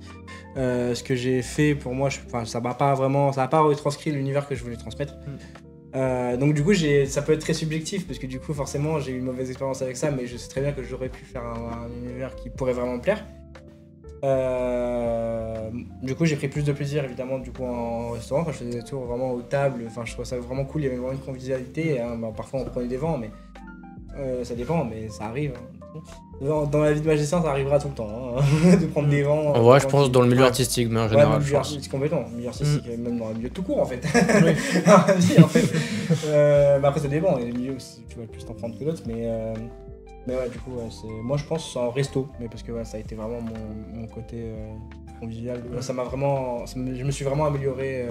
Ce que j'ai fait pour moi, ça m'a pas retranscrit l'univers que je voulais transmettre. Donc du coup, ça peut être très subjectif, parce que du coup, forcément, j'ai eu une mauvaise expérience avec ça, mais je sais très bien que j'aurais pu faire un univers qui pourrait vraiment me plaire. Du coup, j'ai pris plus de plaisir, évidemment, du coup, en restaurant, quand je faisais des tours vraiment aux tables. Enfin, je trouvais ça vraiment cool, il y avait vraiment une convivialité. Hein. Parfois, on prenait des vents, mais ça dépend, mais ça arrive. Hein. Dans la vie de magicien, ça arrivera tout le temps, hein, de prendre des vents. Ouais, je pense dans le milieu artistique, mais en général, ouais, je pense. complètement. Milieu artistique, même dans le milieu tout court, en fait. Dans la vie, en fait. Mais après, ça dépend. Il y a des milieux où tu vas plus t'en prendre que d'autres, mais ouais, du coup, moi, je pense en resto, mais parce que ouais, ça a été vraiment mon côté convivial. Ça m'a vraiment... Je me suis vraiment amélioré.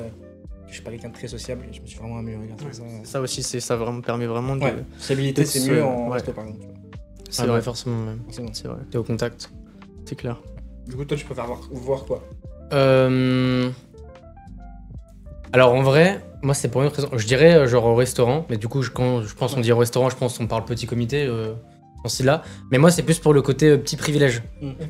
Je suis pas quelqu'un de très sociable et je me suis vraiment amélioré grâce à ça. Ça aussi, ça vraiment, permet vraiment de... Ouais, sociabilité, c'est mieux en resto, par exemple. C'est vrai, forcément même. c'est vrai. T'es au contact. C'est clair. Du coup, toi, tu préfères voir quoi? Alors en vrai, moi c'est pour une autre raison. Je dirais genre au restaurant, mais du coup quand je pense qu'on dit au restaurant, je pense qu'on parle petit comité dans ce style-là. Mais moi c'est plus pour le côté petit privilège.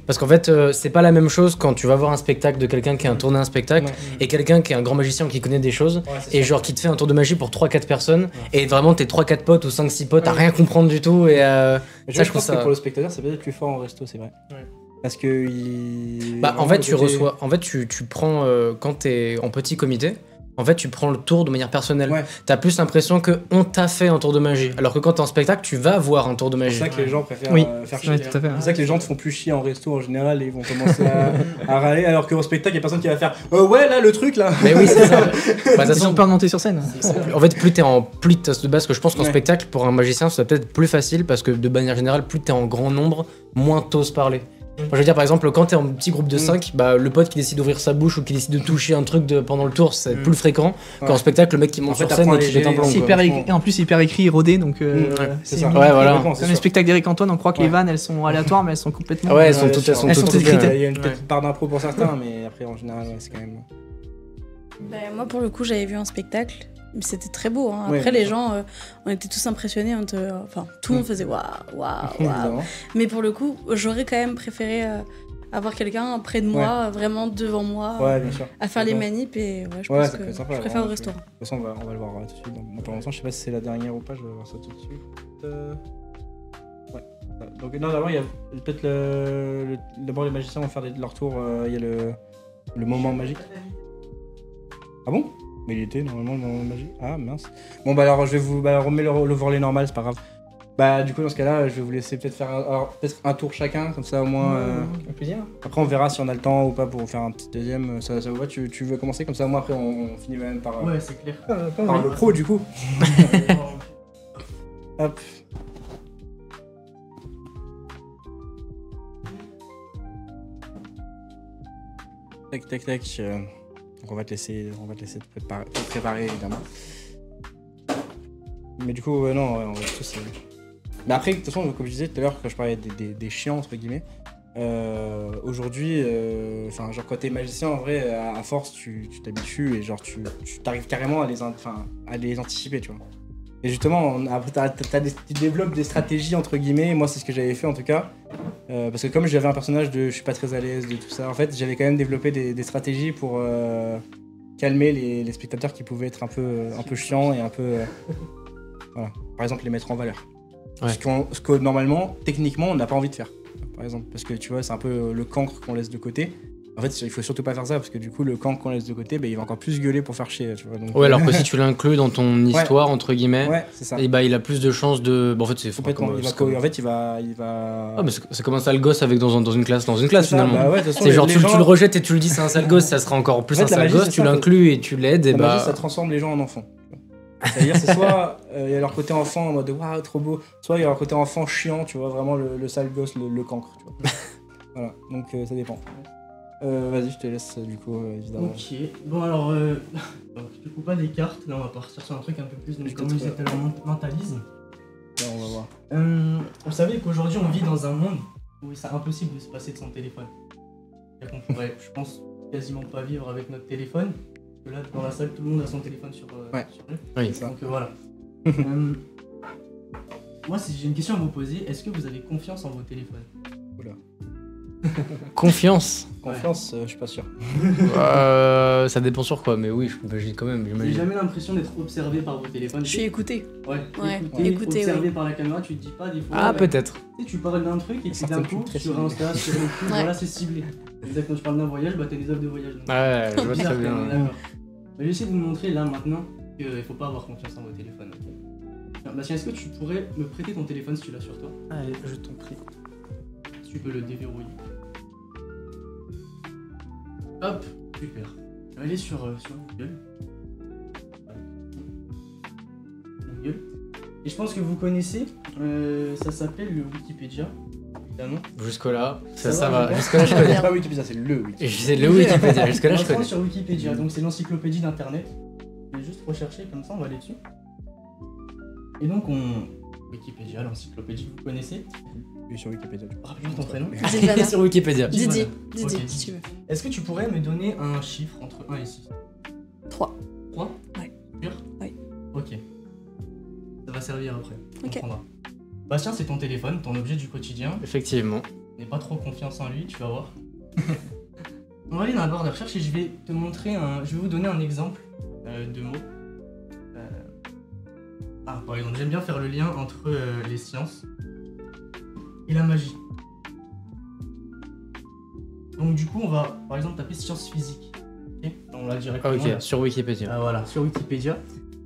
Parce qu'en fait c'est pas la même chose quand tu vas voir un spectacle de quelqu'un qui a tourné un spectacle et quelqu'un qui est un grand magicien qui connaît des choses et genre qui te fait un tour de magie pour 3-4 personnes et vraiment tes 3-4 potes ou 5-6 potes à rien comprendre du tout et je pense que pour le spectateur c'est peut-être plus fort en resto, c'est vrai. Parce que en fait tu prends quand t'es en petit comité. En fait, tu prends le tour de manière personnelle. Ouais. T'as plus l'impression qu'on t'a fait un tour de magie. Alors que quand t'es en spectacle, tu vas voir un tour de magie. C'est ça que les gens préfèrent faire chier. Ouais, tout à fait. C'est ça que les gens te font plus chier en resto en général et ils vont commencer à râler. Alors qu'au spectacle, il y a personne qui va faire ouais, là, le truc là. Mais oui, c'est ça. Ils ont peur de monter sur scène. En fait, plus t'es en de base, que je pense qu'en spectacle, pour un magicien, c'est peut-être plus facile parce que de manière générale, plus t'es en grand nombre, moins t'oses parler. Moi, je veux dire, par exemple, quand t'es en petit groupe de 5, bah, le pote qui décide d'ouvrir sa bouche ou qui décide de toucher un truc pendant le tour, c'est plus fréquent qu'en spectacle, le mec qui monte sur scène et qui pète un plan. Et en plus, hyper écrit et rodé, donc c'est ça. Ouais, voilà. Comme les spectacles d'Eric Antoine, on croit que les vannes elles sont aléatoires, mais elles sont complètement. Ouais, elles sont toutes écrites. Il y a une petite part d'impro pour certains, mais après, en général, c'est quand même. Moi, pour le coup, j'avais vu un spectacle. Mais c'était très beau. Hein. Après, les gens, on était tous impressionnés. Enfin, tout le monde faisait waouh. Mais pour le coup, j'aurais quand même préféré avoir quelqu'un près de moi, vraiment devant moi, bien sûr. à faire les manips. Et je pense que sympa, je préfère au restaurant. De toute façon, on va le voir tout de suite. Pour l'instant, je sais pas si c'est la dernière ou pas. Je vais voir ça tout de suite. Ouais. Donc, non, d'abord, il y a peut-être d'abord, les magiciens vont faire leur tour. Il y a le moment magique. Ah bon? Mais il était normalement dans la magie. Ah mince. Bon bah alors je vais vous remettre l'overlay normal, c'est pas grave. Bah du coup dans ce cas-là, je vais vous laisser peut-être faire peut-être un tour chacun, comme ça au moins. Avec plaisir. Après on verra si on a le temps ou pas pour faire un petit deuxième. Ça vous va, tu veux commencer comme ça, moi après on finit même par, Ouais, c'est clair. par le pro du coup. Hop. Tac tac tac. Donc on va te laisser te préparer évidemment. Mais du coup non, on va tous. Mais après de toute façon comme je disais tout à l'heure quand je parlais des chiens entre guillemets. Aujourd'hui, enfin genre quand t'es magicien en vrai, à force tu t'habitues et genre tu t'arrives carrément à les anticiper, tu vois. Et justement, après tu développes des stratégies entre guillemets. Moi c'est ce que j'avais fait en tout cas, parce que comme j'avais un personnage je suis pas très à l'aise de tout ça. En fait j'avais quand même développé des stratégies pour calmer les spectateurs qui pouvaient être un peu chiants et un peu voilà. Par exemple les mettre en valeur. Ouais. Ce que normalement, techniquement, on n'a pas envie de faire. Par exemple, parce que tu vois, c'est un peu le cancre qu'on laisse de côté. En fait, il faut surtout pas faire ça parce que du coup, le cancre qu'on laisse de côté, bah, il va encore plus gueuler pour faire chier. Tu vois, donc, Ouais, alors que si tu l'inclus dans ton histoire, entre guillemets, ouais, c'est ça. et bah il a plus de chances de. Bon, en fait, c'est Complètement. En fait, il va. Ah, mais c'est comme un sale gosse avec dans une classe finalement. Bah ouais, de toute façon, c'est genre les tu gens... le rejettes et tu le dis c'est un sale gosse, ça sera encore plus en fait, un sale magie, gosse, tu l'inclus et tu l'aides et la bah. magie, ça transforme les gens en enfants. C'est-à-dire, c'est soit il y a leur côté enfant en mode waouh, trop beau, soit il y a leur côté enfant chiant, tu vois, vraiment le sale gosse, le cancre, tu vois. Voilà, donc ça dépend. Vas-y, je te laisse du coup, évidemment. Ok, bon alors, donc, du coup pas des cartes, là on va partir sur un truc un peu plus, donc comme disait tout à l'heure, mentalisme. Là, on va voir. Vous savez qu'aujourd'hui on vit dans un monde où c'est impossible de se passer de son téléphone. C'est-à-dire qu'on pourrait, je pense, quasiment pas vivre avec notre téléphone. Parce que là, dans la salle, tout le monde a son téléphone sur lui. Oui, ça. Donc voilà. Moi, si j'ai une question à vous poser, est-ce que vous avez confiance en vos téléphones? Oula. Confiance. Confiance, je suis pas sûr. Ça dépend sur quoi, mais oui, j'imagine quand même. Vous n'avez jamais l'impression d'être observé par vos téléphones? Je suis écoutée. Ouais, écouté, observé par la caméra, tu te dis pas des fois. Ah, peut-être. Tu sais, tu parles d'un truc et puis d'un coup, très sur Insta, sur YouTube, voilà, c'est ciblé. C'est-à-dire quand je parle d'un voyage, bah t'as des offres de voyage. Donc, Ouais, je vois bizarre, très bien. quand même, d'accord. Je vais essayer de vous montrer là maintenant qu'il faut pas avoir confiance en vos téléphones. Okay. Bastien, est-ce que tu pourrais me prêter ton téléphone si tu l'as sur toi? Allez, je t'en prie. Si tu peux le déverrouiller. Hop, super. Je vais aller sur Google. Google. Et je pense que vous connaissez, ça s'appelle le Wikipédia, évidemment. Jusque-là, ça Ça va. va, Jusque-là, je connais. C'est pas Wikipédia, c'est le Wikipédia. C'est le Wikipédia, jusque-là, je On va connais. sur Wikipédia, donc c'est l'encyclopédie d'internet. Je vais juste rechercher comme ça, on va aller dessus. Et donc Wikipédia, l'encyclopédie, vous connaissez? Oui, sur Wikipédia. Rappelle-moi ton prénom. Zilvana. Sur Wikipédia. Didi, Ok. si tu veux. Est-ce que tu pourrais me donner un chiffre entre 1 et 6? 3. 3? Ouais. Sûr? Oui. Ok. Ça va servir après. On Ok. comprendra. Bastien, c'est ton téléphone, ton objet du quotidien. Effectivement. N'aie pas trop confiance en lui, tu vas voir. On va aller dans la barre de recherche et je vais te montrer je vais vous donner un exemple de mots. Par exemple, j'aime bien faire le lien entre les sciences et la magie. Donc du coup, on va par exemple taper sciences physiques. Ok, on l'a directement. Ok, là. sur Wikipédia. Voilà, sur Wikipédia.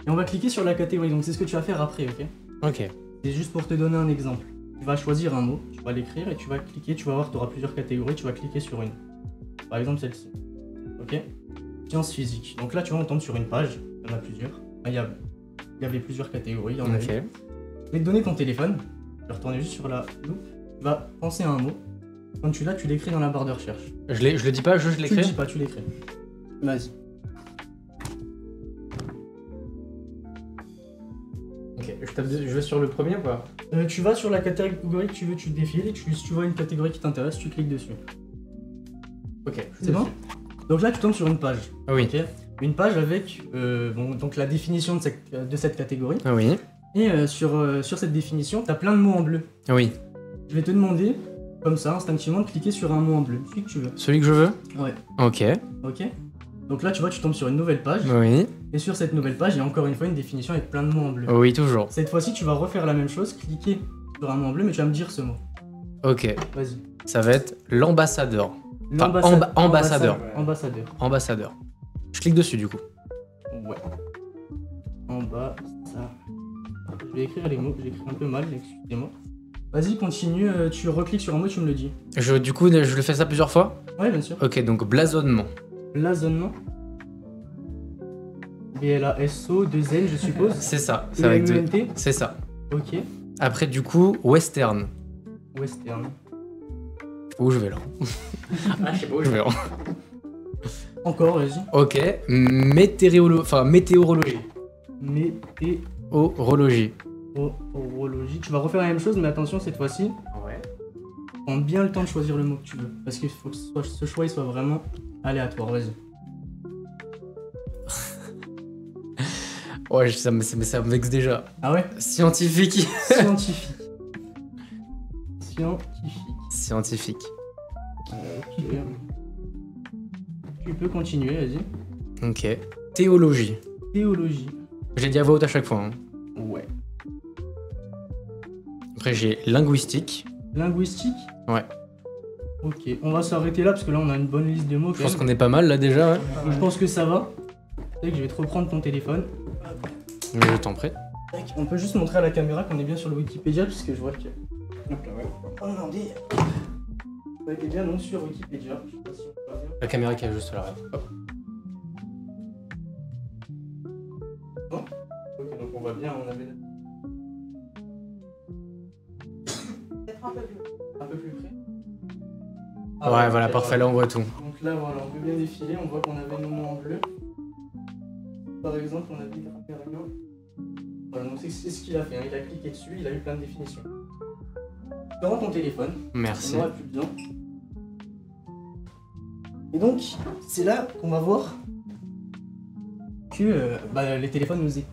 Et on va cliquer sur la catégorie. Donc c'est ce que tu vas faire après, ok? Ok. C'est juste pour te donner un exemple. Tu vas choisir un mot, tu vas l'écrire et tu vas cliquer, tu vas voir que tu auras plusieurs catégories, tu vas cliquer sur une. Par exemple celle-ci. Ok? Sciences physiques. Donc là tu vois on tombe sur une page, il y en a plusieurs. Là, il y avait plusieurs catégories, il y en a Ok. une. Je vais te donner ton téléphone, je vais retourner juste sur la loupe, tu vas penser à un mot. Quand tu l'as, tu l'écris dans la barre de recherche. Je le dis pas, je Tu le l'écris. dis pas, tu l'écris. Vas-y. Ok, je vais sur le premier ou pas? Tu vas sur la catégorie que tu veux, tu défiles et si tu vois une catégorie qui t'intéresse, tu cliques dessus. Ok, C'est bon? Donc là, tu tombes sur une page. Ah oui. Ok. Une page avec donc la définition de cette catégorie. Ah oui. Et sur cette définition, tu as plein de mots en bleu. Ah oui. Je vais te demander, comme ça, instinctivement, de cliquer sur un mot en bleu, celui que tu veux. Celui que je veux? Ouais. Ok. Ok. Donc là, tu vois, tu tombes sur une nouvelle page. Oui. Et sur cette nouvelle page, il y a encore une fois une définition avec plein de mots en bleu. Oui, toujours. Cette fois-ci, tu vas refaire la même chose, cliquer sur un mot en bleu, mais tu vas me dire ce mot. Ok. Vas-y. Ça va être l'ambassadeur. Enfin, ambassadeur. Ambassadeur. Ambassadeur. Je clique dessus du coup. Ouais. Ambassadeur. vais écrire les mots, j'écris un peu mal, excusez-moi. Vas-y, continue, tu recliques sur un mot, tu me le dis. Du coup, je le fais ça plusieurs fois? Ouais, bien sûr. Ok, donc blasonnement. Blasonnement. B-L-A-S-O, 2 N, je suppose. C'est ça, c'est avec 2. E-N-T. C'est ça. Ok. Après, du coup, western. Western. Où je vais là? Je sais pas où je vais là. Encore, vas-y. Ok, météorologie. Météorologie. Tu vas refaire la même chose, mais attention cette fois-ci. Ouais. Prends bien le temps de choisir le mot que tu veux. Parce qu'il faut que ce choix il soit vraiment aléatoire. Vas-y. Ouais, ça me vexe déjà. Ah ouais? Scientifique. Scientifique. Ok. Tu peux continuer, vas-y. Ok. Théologie. Théologie. J'ai dit à voix haute à chaque fois. Hein. Ouais. Après, j'ai linguistique. Linguistique? Ouais. Ok, on va s'arrêter là parce que là on a une bonne liste de mots. Je pense qu'on est pas mal là déjà. Ouais. Je pense que ça va. Tu sais que je vais te reprendre ton téléphone. Mais je t'en prie. On peut juste montrer à la caméra qu'on est bien sur le Wikipédia parce que je vois que. Oh non, on était bien non sur Wikipédia. Je sais pas si on peut bien. La caméra qui est juste là. Hop. Non? Ok, donc on voit bien, on avait. Peut-être un peu plus près. Ah ouais, voilà, parfait, là on voit tout. Donc là, voilà, on peut bien défiler, on voit qu'on avait nos mots en bleu. Par exemple, on avait Hyperion. Voilà, donc c'est ce qu'il a fait, hein. Il a cliqué dessus, il a eu plein de définitions. Tu rends ton téléphone. Merci. On n'aura plus besoin. Et donc, c'est là qu'on va voir que les téléphones nous écoutent.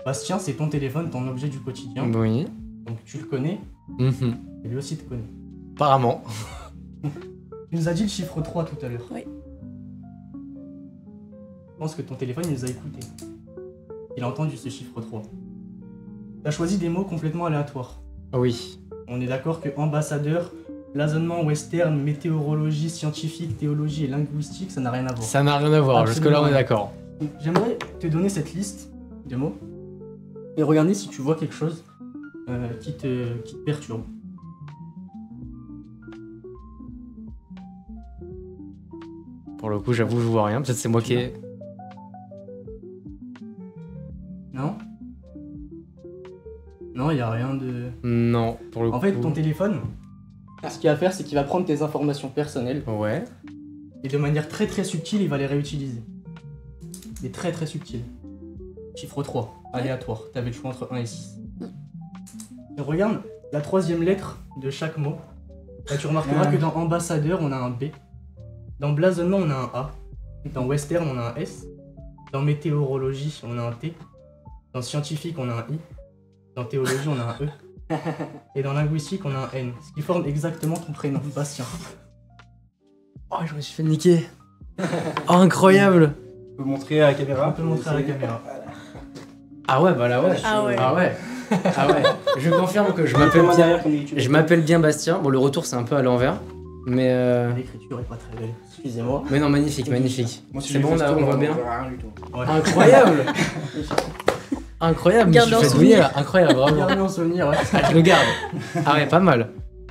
Bastien, c'est ton téléphone, ton objet du quotidien. Oui. Donc tu le connais, Mhm. et lui aussi te connaît. Apparemment. Tu nous as dit le chiffre 3 tout à l'heure. Oui. Je pense que ton téléphone, il nous a écoutés. Il a entendu ce chiffre 3. Tu as choisi des mots complètement aléatoires. Oui. On est d'accord que ambassadeur, blasonnement, western, météorologie, scientifique, théologie et linguistique, ça n'a rien à voir. Ça n'a rien à voir, jusque-là on est d'accord. Donc, j'aimerais te donner cette liste de mots et regarder si tu vois quelque chose qui te perturbe. Pour le coup, j'avoue, je vois rien. Peut-être c'est moi qui ai. Non? Non, il n'y a rien de... Non, pour le coup. En fait, ton téléphone, ce qu'il va faire, c'est qu'il va prendre tes informations personnelles Ouais. et de manière très très subtile, il va les réutiliser. Mais très très subtil. Chiffre 3, aléatoire. T'avais le choix entre 1 et 6. Et regarde la troisième lettre de chaque mot. Là, tu remarqueras que dans ambassadeur, on a un B. Dans blasonnement, on a un A. Dans western, on a un S. Dans météorologie, on a un T. Dans scientifique, on a un I. Dans théologie, on a un E. Et dans linguistique, on a un N. Ce qui forme exactement ton prénom, Bastien. Oh, je me suis fait niquer. Oh, incroyable. On peut montrer à la caméra. On peut montrer à la caméra. Ah ouais, bah là ouais. Ah ouais. Ah ouais. Ah ouais. Je confirme que je m'appelle bien Bastien. Bon, le retour c'est un peu à l'envers. Mais L'écriture est pas très belle. Excusez-moi. Mais non, magnifique, magnifique. Moi, si C'est je bon, fais on ce tour, voit bien. verra rien du tout. Ouais. Incroyable. Incroyable, Garde je en suis fait souvenir. douiller, incroyable, bravo. Regardez en souvenir, ouais. Ah, je le garde. Ah ouais, pas mal.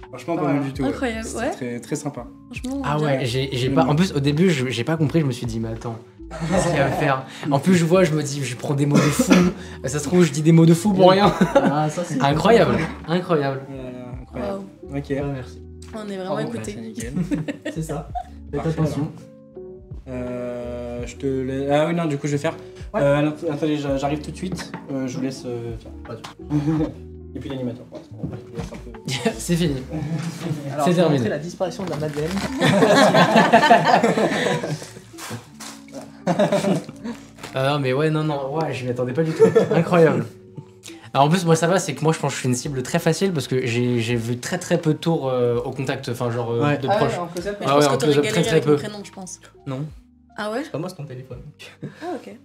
Franchement, pas mal du tout. Incroyable, C'était ouais. Très, très sympa. Franchement, Ah bien. ouais, j'ai pas. En plus, au début, j'ai pas compris. Je me suis dit, mais attends, qu'est-ce qu'il va faire? En plus, je vois, je me dis, je prends des mots de fou. Ça se trouve, je dis des mots de fou pour rien. Ah, ça c'est Incroyable, incroyable. Incroyable. Waouh. Ok. Ouais, merci. On est vraiment Bravo, écoutés. c'est nickel. C'est ça. Faites Parfait, attention. Je te laisse. Ah oui, non, du coup, je vais faire. Ouais. Attendez, j'arrive tout de suite. Je vous laisse. Tiens, vas-y. Et puis l'animateur. Ouais, on va laisser un peu. C'est fini. Alors, C'est je vais terminé. montrer la disparition de la Madeleine. Ah non, mais ouais, non, ouais, je m'y attendais pas du tout. Incroyable. Alors en plus, moi ça va, c'est que moi je pense que je suis une cible très facile parce que j'ai vu très très peu de tours au contact, enfin genre Ouais. de Ah proches. ouais, en close-up. Mais Ah je pense ouais, en que t'aurais close-up, galéré très, avec très mon peu. prénom, je pense. Non. Ah ouais? C'est pas moi, c'est ton téléphone. Ah ok.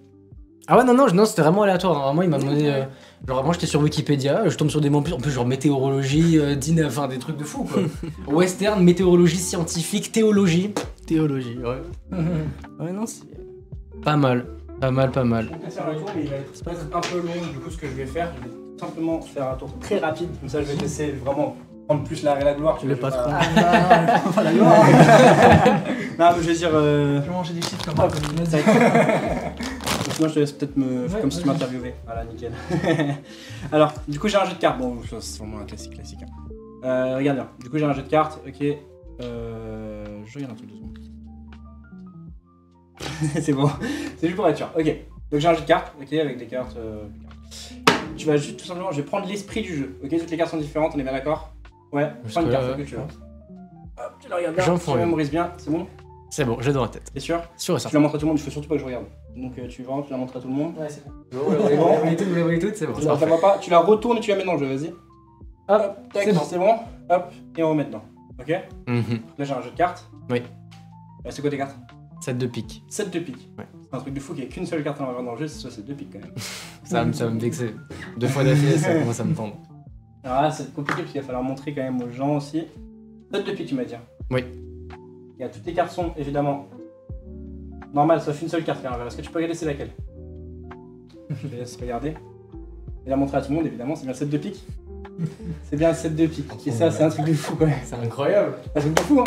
Ah ouais, non, c'était vraiment aléatoire. Vraiment, il m'a demandé. Genre, moi j'étais sur Wikipédia, je tombe sur des mots en plus, genre météorologie, enfin des trucs de fou quoi. Western, météorologie scientifique, théologie. Théologie, ouais. Ouais, non, c'est. Pas mal. Pas mal, pas mal. On peut faire un tour, mais il va être peut-être un peu long. Du coup, ce que je vais faire, je vais simplement faire un tour très rapide. Comme ça, je vais te laisser vraiment prendre plus la gloire. Le patron. Pas la gloire. Non, mais je vais dire. Je vais manger des chips comme ça. Sinon, je te laisse peut-être me. Ouais, comme si tu vas-y. m'interviewais. Voilà, nickel. Alors, du coup, j'ai un jeu de cartes. Bon, ça, c'est vraiment un classique. Hein. Regarde bien. Du coup, j'ai un jeu de cartes. Ok. Je regarde un truc 2 secondes. C'est bon. C'est juste pour être sûr. Ok. Donc, j'ai un jeu de cartes. Ok, avec des cartes. Tu vas juste tout simplement. Je vais prendre l'esprit du jeu. Ok, toutes les cartes sont différentes. On est bien d'accord? Ouais. Prends une carte que tu veux. Hop, tu la regardes bien. Tu la mémorises bien. C'est bon? C'est bon, j'ai dans la tête. T'es sûr? Sûr et Tu certain. la montres à tout le monde. Il faut surtout pas que je regarde. Donc, tu vas, tu la montres à tout le monde. Ouais, c'est bon. Vous la voyez toutes, c'est bon. Tu la vois pas, tu la retournes et tu la mets dans le jeu, vas-y. Hop, tac, c'est bon. c'est bon. Hop, et on remet dedans. Ok? Mhm. Là j'ai un jeu de cartes. Oui. C'est quoi tes cartes? 7 de pique. 7 de pique. Ouais. C'est un truc de fou qu'il n'y ait qu'une seule carte à l'envers dans le jeu, c'est soit 7 de pique quand même. Ça va me vexer. 2 fois d'affilée, ça commence à me tendre. Alors là c'est compliqué parce qu'il va falloir montrer quand même aux gens aussi. 7 de pique tu m'as dit. Oui. Il y a toutes les cartes sont évidemment normales sauf une seule carte qui est à l'envers. Est-ce que tu peux regarder c'est laquelle? Je te laisse regarder. Et la montrer à tout le monde évidemment, c'est bien le 7 de pique. C'est bien le 7 de pique. Et ça c'est un truc de fou quand même. C'est incroyable. Un truc de fou hein.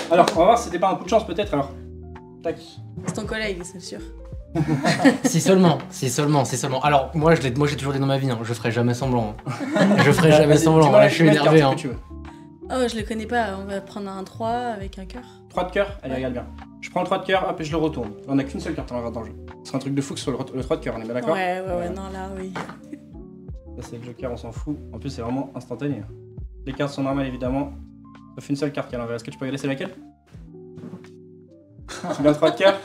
Alors on va voir si c'était pas un coup de chance peut-être alors. Tac. C'est ton collègue, c'est sûr. Si seulement. Alors, moi, je l'ai toujours dit dans ma vie, hein. Je ferai jamais semblant. Hein. Je ferai jamais semblant. Là, je suis énervé. Hein. Oh, je le connais pas, on va prendre un 3 avec un cœur. 3 de cœur, allez regarde bien. Je prends le 3 de cœur, hop et je le retourne. On a qu'une seule carte à l'envers dans le jeu. C'est un truc de fou que ce soit le 3 de cœur, on est bien d'accord? Ouais, non, là, oui. Ça c'est le joker, on s'en fout. En plus c'est vraiment instantané. Les cartes sont normales évidemment. Sauf une seule carte qui est à l'envers. Est-ce que tu peux regarder c'est laquelle? C'est bien le 3 de cœur?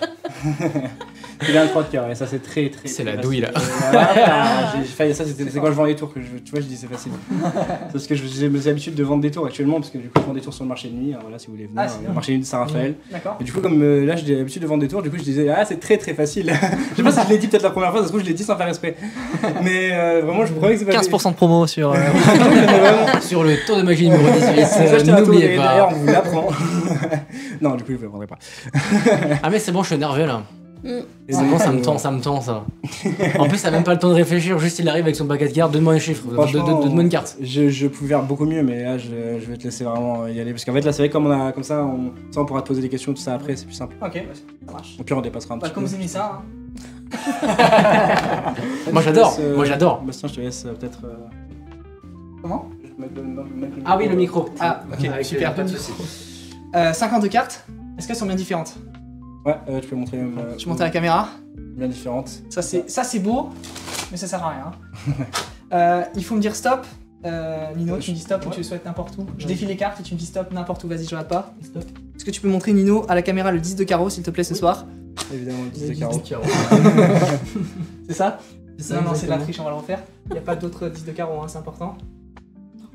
C'est bien le 3 de cœur, et ça c'est très. C'est la facile. douille là. Voilà, j'ai failli, ça c'est quand je vends les tours que tu vois, je dis c'est facile. C'est parce que j'ai l'habitude de vendre des tours actuellement, parce que du coup je vends des tours sur le marché de nuit, hein, voilà si vous voulez venir, le marché de nuit de Saint-Raphaël. D'accord. Et du coup comme là j'ai l'habitude de vendre des tours, du coup je disais c'est très facile. Je sais pas si je l'ai dit peut-être la première fois, ça se trouve je l'ai dit sans faire exprès. Mais vraiment je promets que c'est pas 15% de promo sur. vraiment. Sur le tour de magie numéro 18, Vous achetez un tour, n'oubliez et d'ailleurs pas. on vous l'apprend. Non du coup je ne le vendrai pas. Ah, mais c'est bon, je suis énervé là. Mm. C'est bon, ça me tend ça. En plus, ça a même pas le temps de réfléchir, juste il arrive avec son paquet de cartes, donne-moi un chiffre, donne-moi une carte. Je pouvais faire beaucoup mieux, mais là je vais te laisser vraiment y aller. Parce qu'en fait là c'est vrai que comme ça on pourra te poser des questions, tout ça après, c'est plus simple. Ok, ça marche. Au pire on dépassera un Bah, petit comme peu. vous aimez ça, hein. Moi j'adore, Bastien je te laisse peut-être... Comment? juste mettre le Ah oui, le micro. Ah, ok, super. Pas de soucis. 52 cartes, est-ce qu'elles sont bien différentes? Ouais, tu peux montrer même... Je monte à la caméra. bien différente. Ça c'est beau, mais ça sert à rien. Il faut me dire stop. Nino, tu me dis stop ou tu le souhaites n'importe où. Je défile les cartes et tu me dis stop n'importe où, vas-y, je rate pas. Stop. Est-ce que tu peux montrer Nino à la caméra le 10 de carreau s'il te plaît ce soir? Évidemment, le 10 de carreau. C'est ça? ça, Non, non, c'est de la exactement. triche, on va le refaire. Il n'y a pas d'autres 10 de carreau, hein, c'est important.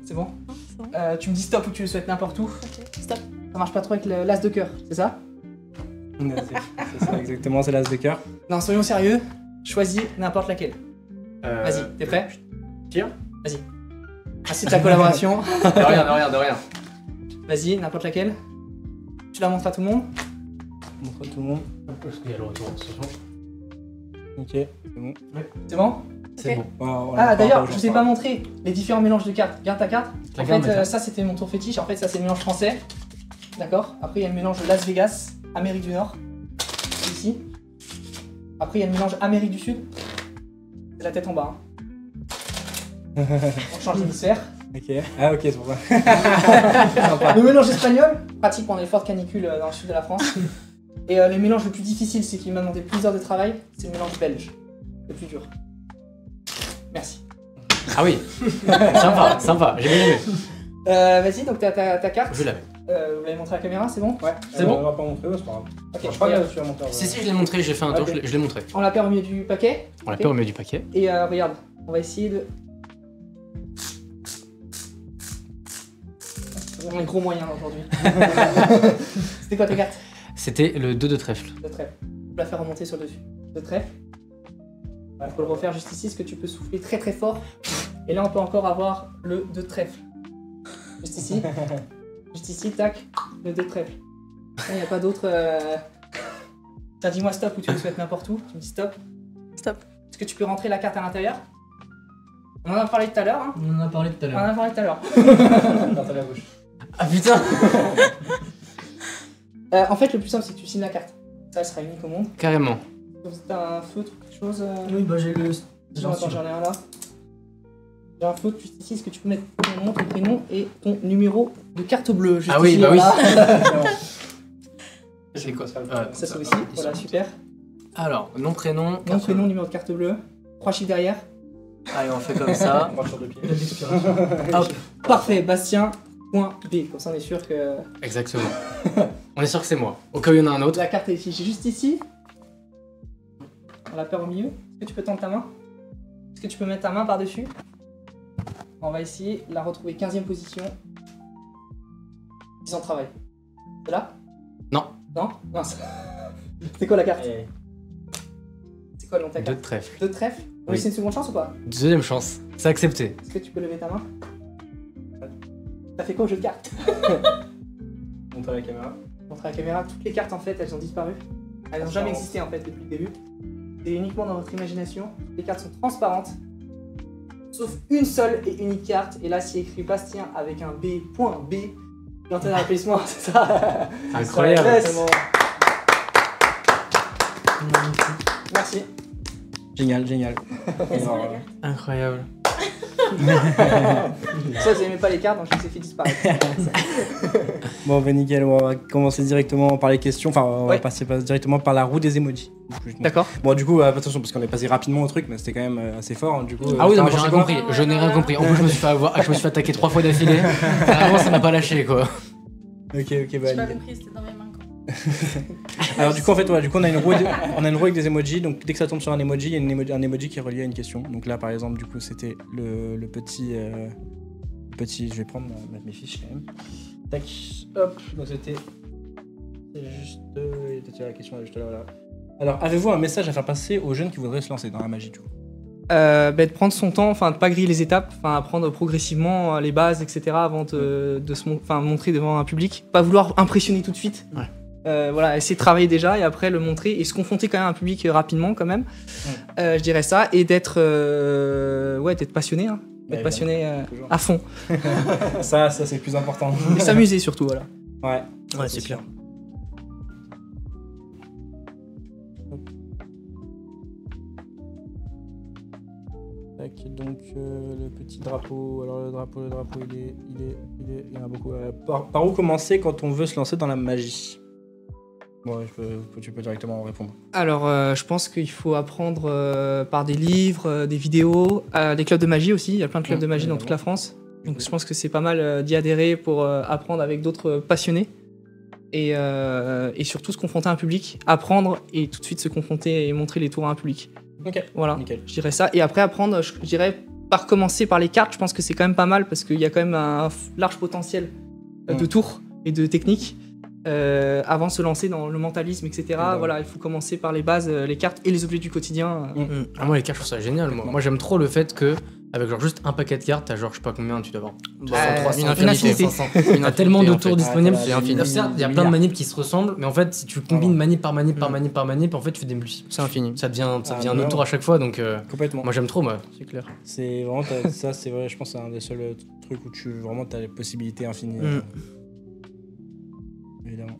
C'est bon? C'est bon. Tu me dis stop ou tu le souhaites n'importe où. Ok, stop. Ça marche pas trop avec l'as de cœur, c'est ça? C'est ça exactement, c'est l'as de cœur. Non, soyons sérieux. Choisis n'importe laquelle. Vas-y, t'es prêt? Tire. Vas-y. Merci de ta collaboration. De rien. Vas-y, n'importe laquelle. Tu la montres à tout le monde? Montre à tout le monde. Parce qu'il y a le retour, c'est bon. Ok, c'est bon. C'est bon? C'est bon. Ah d'ailleurs, je vous ai pas montré les différents mélanges de cartes. Garde ta carte. En Regarde ma fait, carte. ça c'était mon tour fétiche. En fait, ça c'est le mélange français. D'accord. Après, il y a le mélange Las Vegas, Amérique du Nord. Ici. Après, il y a le mélange Amérique du Sud. C'est la tête en bas. Hein. On change d'hémisphère. Ok, ah ok, c'est pour ça. Le mélange espagnol, pratique pendant les fortes canicules dans le sud de la France. Et le mélange le plus difficile, c'est qu'il m'a demandé plusieurs heures de travail, c'est le mélange belge. Le plus dur. Merci. Ah oui. Sympa, j'ai bien aimé. Vas-y, donc t'as ta carte. Je l'avais. Vous l'avez montré à la caméra, c'est bon? Ouais, C'est bon. On va pas montrer, c'est pas grave. Ok. Je crois que tu vas montrer. Si, je l'ai montré, j'ai fait un tour, Ok. je l'ai montré. On la perd au milieu du paquet. On l'a Ok. pas au milieu du paquet. Et regarde, on va essayer de... C'est vraiment un gros moyen là, aujourd'hui. C'était quoi ta carte? C'était le 2 de trèfle. De trèfle. Je vais la faire remonter sur le dessus. De trèfle. Il faut le refaire juste ici, est-ce que tu peux souffler très très fort? Et là on peut encore avoir le 2 de trèfle. Juste ici. Juste ici, tac, le 2 de trèfle. Il n'y a pas d'autre... Tiens, dis-moi stop ou tu le souhaites n'importe où. Tu me dis stop. Stop. Est-ce que tu peux rentrer la carte à l'intérieur? On en a parlé tout à l'heure. Hein. On en a parlé tout à On en a parlé tout à l'heure. Dans la bouche. Ah putain. En fait, le plus simple, c'est que tu signes la carte. Ça, elle sera unique au monde. Carrément. Vous t'as un feutre ou quelque chose Oui, bah j'ai le... Attends, j'en ai un là. J'ai un feutre juste ici. Est-ce que tu peux mettre ton nom, ton prénom et ton numéro de carte bleue juste Ah oui, ici, bah oui. voilà. C'est quoi ça? Ça c'est aussi. Voilà, super. Alors, nom, prénom... Nom, prénom, numéro de carte bleue. 3 chiffres derrière. Allez, on fait comme ça. Hop. Parfait, Bastien. Point B. Comme ça, on est sûr que. Exactement. On est sûr que c'est moi. Au cas où il y en a un autre. La carte est ici. J'ai juste ici. On la perd au milieu. Est-ce que tu peux tendre ta main? Est-ce que tu peux mettre ta main par-dessus? On va essayer de la retrouver 15e position. 10 ans de travail. C'est là? Non. Non? Mince. C'est quoi la carte? C'est quoi le nom de ta Deux carte? de trèfle. 2 de trèfle? On Oui. essaie une seconde chance ou pas? Deuxième chance. C'est accepté. Est-ce que tu peux lever ta main? T'as fait quoi au jeu de cartes? Montre à la caméra. Montre à la caméra, toutes les cartes en fait elles ont disparu. Elles n'ont jamais existé en fait depuis le début. C'est uniquement dans votre imagination. Les cartes sont transparentes. Sauf une seule et unique carte. Et là, c'est écrit Bastien avec un B, point B. L'antenne d'applaudissement, c'est ça. Incroyable. Yes. Merci. Génial, génial. Incroyable. Ça, vous n'aimez pas les cartes, donc je les ai fait disparaître. Bon, bah nickel, on va commencer directement par les questions. Enfin, on va Ouais. passer directement par la roue des emojis. D'accord. Bon, du coup, attention, parce qu'on est passé rapidement au truc, mais c'était quand même assez fort. Hein, du coup, Ah oui, non, mais t'as j'ai rien pensé quoi compris. Je n'ai rien compris. En plus, je me suis fait avoir, je me suis fait attaquer 3 fois d'affilée. Vraiment, ça m'a pas lâché quoi. Ok, bah J'ai pas nickel. compris, c'était dans mes mains. Quoi. Alors du coup en fait ouais, du coup on a une roue avec des emojis, donc dès que ça tombe sur un emoji, il y a un emoji qui est relié à une question. Donc là par exemple du coup c'était le petit je vais prendre mettre mes fiches quand même. Tac, hop, donc c'était juste la question là, juste là voilà. Alors avez-vous un message à faire passer aux jeunes qui voudraient se lancer dans la magie du coup? De prendre son temps, enfin de pas griller les étapes, enfin apprendre progressivement les bases, etc. avant de montrer devant un public. Pas vouloir impressionner tout de suite. Ouais. Voilà, essayer de travailler déjà et après le montrer et se confronter quand même à un public rapidement quand même. Je dirais ça et d'être passionné, hein. D'être passionné toujours. à fond ça c'est le plus important. et s'amuser surtout, voilà. Ouais, c'est clair. Tac, donc le petit drapeau, alors le drapeau il y en a beaucoup. Par où commencer quand on veut se lancer dans la magie? Bon, tu peux directement répondre. Alors, je pense qu'il faut apprendre par des livres, des vidéos, des clubs de magie aussi. Il y a plein de clubs de magie dans toute la France. Donc, je pense que c'est pas mal d'y adhérer pour apprendre avec d'autres passionnés. Et surtout se confronter à un public, apprendre et tout de suite se confronter et montrer les tours à un public. Ok, Voilà, nickel. je dirais ça. Et après, apprendre, je dirais, par commencer par les cartes, je pense que c'est quand même pas mal parce qu'il y a quand même un large potentiel de tours et de techniques. Avant de se lancer dans le mentalisme, etc. Voilà, il faut commencer par les bases, les cartes et les objets du quotidien. Ah, moi les cartes je trouve ça génial. Moi j'aime trop le fait que avec genre juste un paquet de cartes, t'as genre je sais pas combien tu dois avoir. 300, une infinité. 500. Il y a tellement de tours disponibles. c'est infini. Certes, il y a plein de manips qui se ressemblent, mais en fait si tu combines manip par manip par manip par manip, en fait tu fais des multiples. C'est infini. Ça devient un vraiment. autre tour à chaque fois, donc Complètement. moi j'aime trop moi. C'est clair. C'est vraiment ça, c'est vrai, je pense que c'est un des seuls trucs où tu vraiment t'as les possibilités infinies. Évidemment.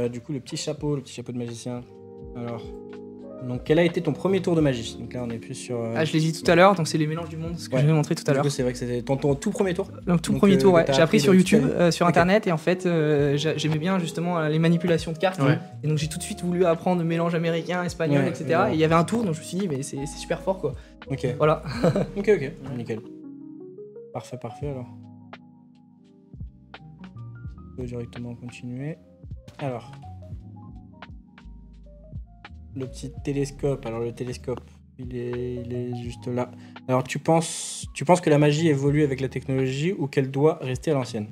Du coup, le petit chapeau de magicien. Alors, donc quel a été ton premier tour de magie? Donc là, on est plus sur. Je l'ai dit tout à l'heure, donc c'est les mélanges du monde, ce que je vais montrer tout à l'heure. Du coup, c'est vrai que c'était ton tout premier tour. Le tout Donc, premier tour, ouais. t'as J'ai appris sur de YouTube, toute sur internet, et en fait, j'aimais bien justement les manipulations de cartes. Ouais. Et donc j'ai tout de suite voulu apprendre le mélange américain, espagnol, Ouais, etc. évidemment. Et il y avait un tour, donc je me suis dit, mais c'est super fort quoi. Ok. Voilà. Ok, nickel. Parfait, alors. On peut directement continuer. Alors. Le petit télescope. Alors le télescope, il est juste là. Alors tu penses que la magie évolue avec la technologie ou qu'elle doit rester à l'ancienne?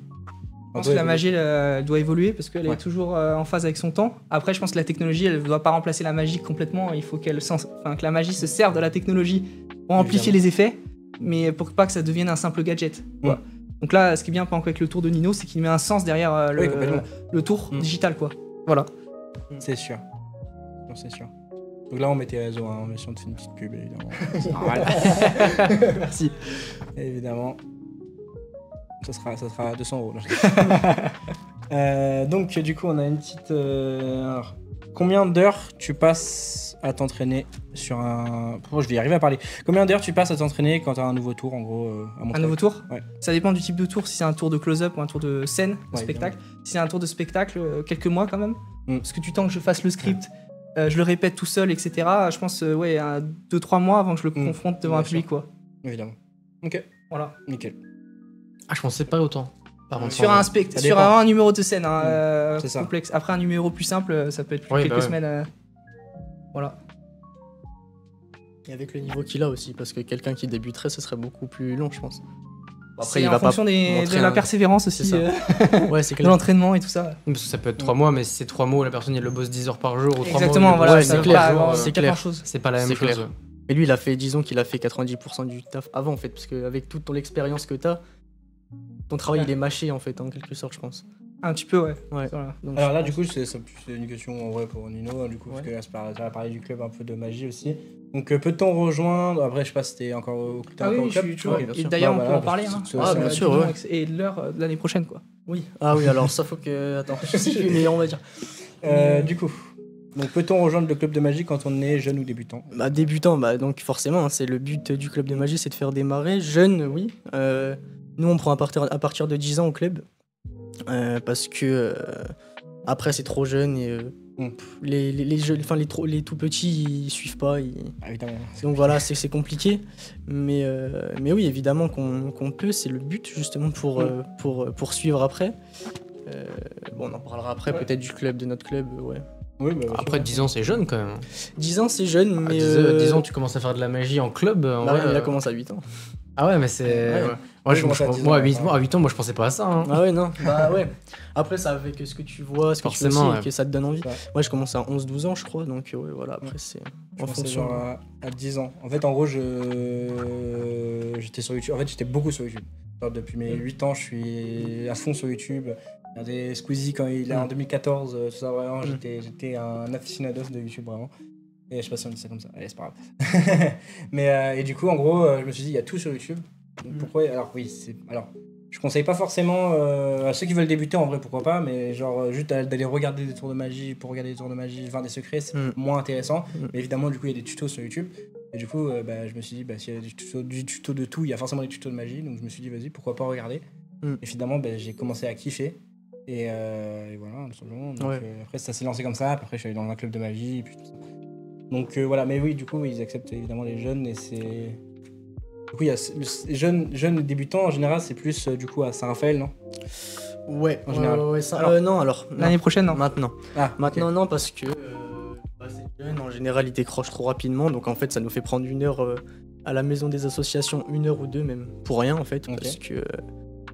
Je pense que la magie elle doit évoluer parce qu'elle est toujours en phase avec son temps. Après, je pense que la technologie, elle ne doit pas remplacer la magie complètement. Il faut que la magie se serve de la technologie pour amplifier les effets, mais pour pas que ça devienne un simple gadget. Quoi. Donc là, ce qui est bien par exemple avec le tour de Nino, c'est qu'il met un sens derrière le tour digital, quoi. Voilà. C'est sûr. Non, c'est sûr. Donc là, on met tes réseaux, hein, on met sur une petite pub, évidemment. C'est normal. Merci. Évidemment. Ça sera 200 €. Donc, du coup, on a une petite... alors, combien d'heures tu passes à t'entraîner sur un... Oh, je vais y arriver à parler. Combien d'heures tu passes à t'entraîner quand tu as un nouveau tour, en gros, à montrer? Un nouveau tour? Ouais. Ça dépend du type de tour, si c'est un tour de close-up ou un tour de scène, de Ouais, spectacle. Si c'est un tour de spectacle, quelques mois quand même. Mm. Parce que du temps que je fasse le script, je le répète tout seul, etc. Je pense, 2-3 mois avant que je le confronte devant un Bien sûr. public, quoi. Évidemment. Ok, Voilà. nickel. Ah, je pensais pas autant. Par contre, Sur Ça dépend. un numéro de scène hein, C'est ça. complexe. Après, un numéro plus simple, ça peut être Oui, quelques bah ouais. semaines. Voilà. Et avec le niveau qu'il a aussi, parce que quelqu'un qui débuterait, ce serait beaucoup plus long, je pense. Après, il va en fonction de la persévérance aussi, C'est Ouais, c'est de clair. l'entraînement et tout ça. Parce que ça peut être 3 mois, mais si c'est 3 mois où la personne elle le bosse 10 heures par jour, ou 3 Exactement, mois où il le voilà, bosse ça 5 veut pas jours, avoir c'est pas clair. grand-chose. c'est pas la même C'est chose. clair. Et lui, il a fait, disons qu'il a fait 90% du taf avant, en fait, parce qu'avec toute ton expérience que t'as, ton travail, il est mâché, en fait, en quelque sorte, je pense. Un petit peu, ouais. Ouais. Voilà. Donc, Alors je là, pense- du coup, c'est une question en vrai pour Nino, du coup, parce Ouais. que là, tu vas parler du club un peu de magie aussi. Donc, peut-on rejoindre... Après, je sais pas si t'es encore au club. Ah oui, je suis toujours. bien Et sûr. d'ailleurs, Ouais, on peut voilà, en parler. parce Hein. que Ah, bien sûr, ouais. Et de l'heure de l'année prochaine, quoi. Oui. Ah oui, alors ça, faut que... Attends, je sais plus, mais on va dire. Du coup, donc peut-on rejoindre le club de magie quand on est jeune ou débutant? Bah, débutant, bah, donc forcément, hein, c'est le but du club de magie, c'est de faire démarrer. Jeune, oui. Nous, on prend à partir de 10 ans au club. Parce que après, c'est trop jeune et les jeunes, enfin les tout petits, ils suivent pas. Ah, évidemment. Donc voilà, c'est compliqué. Mais oui, évidemment qu'on peut, c'est le but justement pour suivre après. Bon, on en parlera après, peut-être du club, de notre club, ouais. Oui, bah, bien Après sûr. 10 ans, c'est jeune quand même. 10 ans, c'est jeune, À mais. 10 ans, tu commences à faire de la magie en club. En bah vrai, ouais, il a commencé à 8 ans. Ah ouais, mais c'est. Ouais. Moi, Oui, commence à 10 ans, moi, à ouais. 8 ans, moi je pensais pas à ça. Hein. Ah ouais, non. Bah ouais. Après, ça avec ce que tu vois, ce que tu fais aussi, Forcément, et ouais. que ça te donne envie. Ouais. Moi, je commence à 11-12 ans, je crois, donc ouais, voilà, après, c'est Je en commençais fonction. genre à 10 ans. En fait, en gros, j'étais sur YouTube. En fait, j'étais beaucoup sur YouTube. Genre, depuis mes 8 ans, je suis à fond sur YouTube. Regardez Squeezie quand il est en 2014, tout ça, vraiment, j'étais un aficionados de YouTube, vraiment. Et je sais pas si on dit ça comme ça. Allez, c'est pas grave. Mais, et du coup, en gros, je me suis dit, il y a tout sur YouTube. Donc, pourquoi... Alors, oui, alors, je conseille pas forcément à ceux qui veulent débuter, en vrai, pourquoi pas, mais genre, juste d'aller regarder des tours de magie pour regarder des tours de magie, enfin des secrets, c'est moins intéressant. Mais évidemment, du coup, il y a des tutos sur YouTube. Et du coup, bah, je me suis dit, bah, s'il y a du tuto de tout, il y a forcément des tutos de magie. Donc, je me suis dit, vas-y, pourquoi pas regarder. Et finalement, bah, j'ai commencé à kiffer. Et voilà, tout simplement. Donc, Ouais. après, ça s'est lancé comme ça. Après, je suis allé dans un club de magie. Et puis tout ça. Donc voilà, mais oui, du coup, ils acceptent évidemment les jeunes. Et c'est. Du coup, il y a les jeunes débutants, en général, c'est plus du coup à Saint-Raphaël, non? Ouais, En général. ouais, ça. Alors, Non, alors. non. L'année prochaine, non. Maintenant. Ah, Maintenant, ok. non, parce que ces jeunes, en général, ils décrochent trop rapidement. Donc, en fait, ça nous fait prendre 1 heure à la maison des associations, 1 heure ou 2 même, pour rien, en fait, Ok. parce que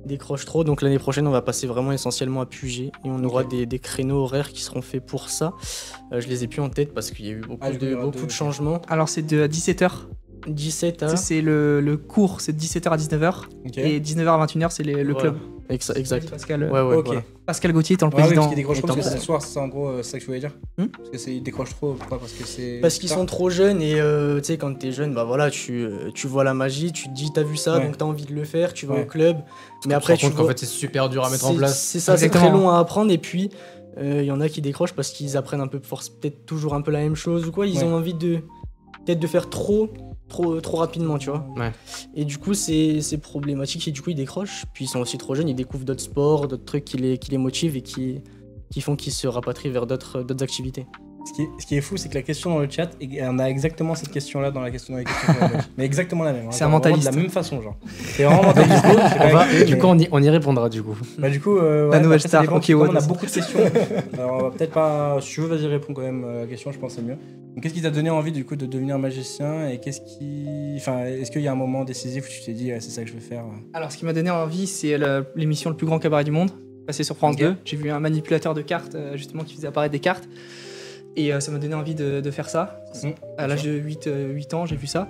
ils décrochent trop. Donc, l'année prochaine, on va passer vraiment essentiellement à Puget. Et on aura des créneaux horaires qui seront faits pour ça. Je les ai plus en tête parce qu'il y a eu beaucoup, du coup, il y aura beaucoup deux, de ok. changements. Alors, c'est de 17h. 17 à. C'est le cours, c'est de 17h à 19h. Ok. Et 19h à 21h, c'est le Voilà. club. Exact. Pascal, Ouais, ouais, Ok. voilà. Pascal Gauthier étant le Ah oui, président. parce qu'ils décrochent trop, parce que Étant- c'est le soir, c'est ça en gros, c'est ça que je voulais dire. Hmm Parce que ils décrochent trop, pourquoi? Parce que c'est. Parce qu'ils tard. sont trop jeunes et tu sais, quand t'es jeune, bah voilà, tu vois la magie, tu te dis t'as vu ça, Ouais. donc t'as envie de le faire, tu vas Ouais. au club. Mais Après, après, tu te rends compte vois- qu'en fait, c'est super dur à mettre en place. C'est ça, c'est très Exactement. long à apprendre et puis il y en a qui décrochent parce qu'ils apprennent un peu, peut-être toujours un peu la même chose ou quoi. Ils Ouais. ont envie peut-être de faire trop rapidement, tu vois. Ouais. Et du coup, c'est problématique et du coup, ils décrochent. Puis ils sont aussi trop jeunes, ils découvrent d'autres sports, d'autres trucs qui les motivent et qui font qu'ils se rapatrient vers d'autres activités. Ce qui est fou, c'est que la question dans le chat, on a exactement cette question-là dans la question. Mais exactement la même. hein. C'est un Genre, vraiment mentaliste. De la même façon, genre. C'est vraiment mentaliste. Je sais pas écrit, Du mais- coup, on y répondra du coup. Bah du coup, La nouvelle après, ça star, dépend, ok, parce que comme ouais, on a vas-y. beaucoup de questions. Alors on va peut-être pas. Si tu veux, vas-y réponds quand même à la question. Je pense que c'est mieux. Donc qu'est-ce qui t'a donné envie du coup de devenir magicien et est-ce qu'il y a un moment décisif où tu t'es dit c'est ça que je veux faire? Alors, ce qui m'a donné envie, c'est l'émission Le plus grand cabaret du monde, passée sur France Ok. 2. J'ai vu un manipulateur de cartes, justement, qui faisait apparaître des cartes. Et ça m'a donné envie de faire ça. À l'âge de 8 ans, j'ai vu ça.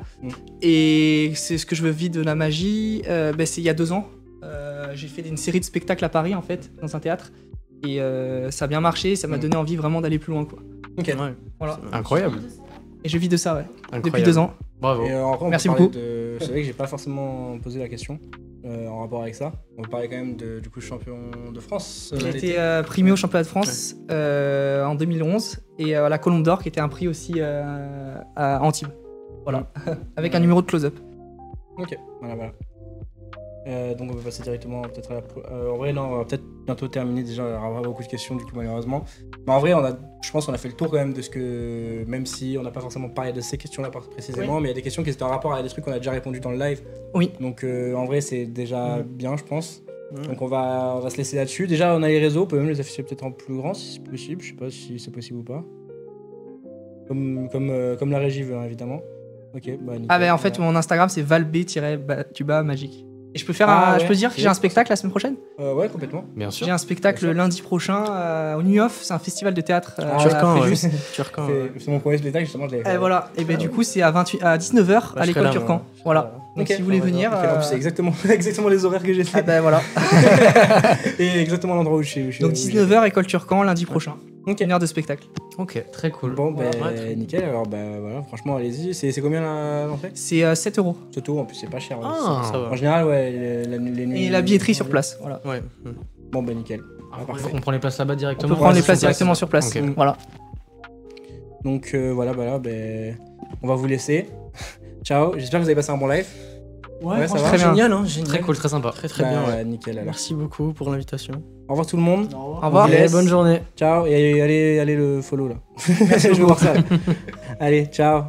Et c'est ce que je veux vivre de la magie. C'est il y a 2 ans. J'ai fait une série de spectacles à Paris, en fait, dans un théâtre. Et ça a bien marché, ça m'a donné envie vraiment d'aller plus loin, quoi. Ok. Ouais. Voilà. Incroyable. Et je vis de ça, ouais. Incroyable. Depuis 2 ans. Bravo. Et en vrai, Merci on peut parler beaucoup. C'est vrai que j'ai pas forcément posé la question en rapport avec ça. On peut parler quand même du coup champion de France. J'ai l'été. été primé au championnat de France en 2011 et à la Colombe d'Or qui était un prix aussi à Antibes. Voilà, avec un numéro de close-up. Ok, voilà. Donc on peut passer directement peut-être à la... en vrai non, on va peut-être bientôt terminer déjà, il y aura beaucoup de questions du coup malheureusement. Mais en vrai je pense qu'on a fait le tour quand même de ce que... Même si on n'a pas forcément parlé de ces questions-là précisément, mais il y a des questions qui étaient en rapport avec des trucs qu'on a déjà répondu dans le live. Oui. Donc en vrai c'est déjà bien je pense. Donc on va se laisser là-dessus. Déjà on a les réseaux, on peut même les afficher peut-être en plus grand si c'est possible, je sais pas si c'est possible ou pas. Comme la régie veut hein, évidemment. Ok, bah nickel. Ah ben en fait mon Instagram c'est valb-magique. Et je peux faire je peux dire que j'ai un spectacle la semaine prochaine. Ouais complètement. Bien sûr. J'ai un spectacle lundi prochain au New Off, c'est un festival de théâtre Turcan, à ouais. Fréjus. Turcan, ouais. C'est mon premier spectacle justement, je l'avais fait. Et voilà, et ben du coup c'est à 19h à je serai l'école là, Turcan. moi. Voilà. Donc Ok. si vous voulez venir. En plus, c'est exactement les horaires que j'ai fait. Ah ben voilà. Et exactement l'endroit où je suis. Donc 19h école Turcan lundi prochain. Ok. 1 heure de spectacle. Ok, très cool. Bon, ben Ouais. nickel. Alors, voilà, franchement, allez-y. C'est combien l'entrée? C'est 7 €. Ce tour, en plus, c'est pas cher. Ah, Ça va. En général, ouais, les nuits. Et la billetterie sur place. Voilà. Ouais. Bon, ben nickel. Parfait. On prend les places là-bas On directement. peut prendre les sur places place. directement sur place. Ok. Voilà. Donc, voilà, ben, on va vous laisser. Ciao. J'espère que vous avez passé un bon live. Ouais, ça va. Très bien. Génial, hein, génial. Très cool, très sympa. Très Bah, bien. Ouais. Nickel. Alors. Merci beaucoup pour l'invitation. Au revoir tout le monde. Au revoir. On vous laisse. Bonne journée. Ciao. Et allez le follow là. Je veux voir ça. Là. Allez, ciao.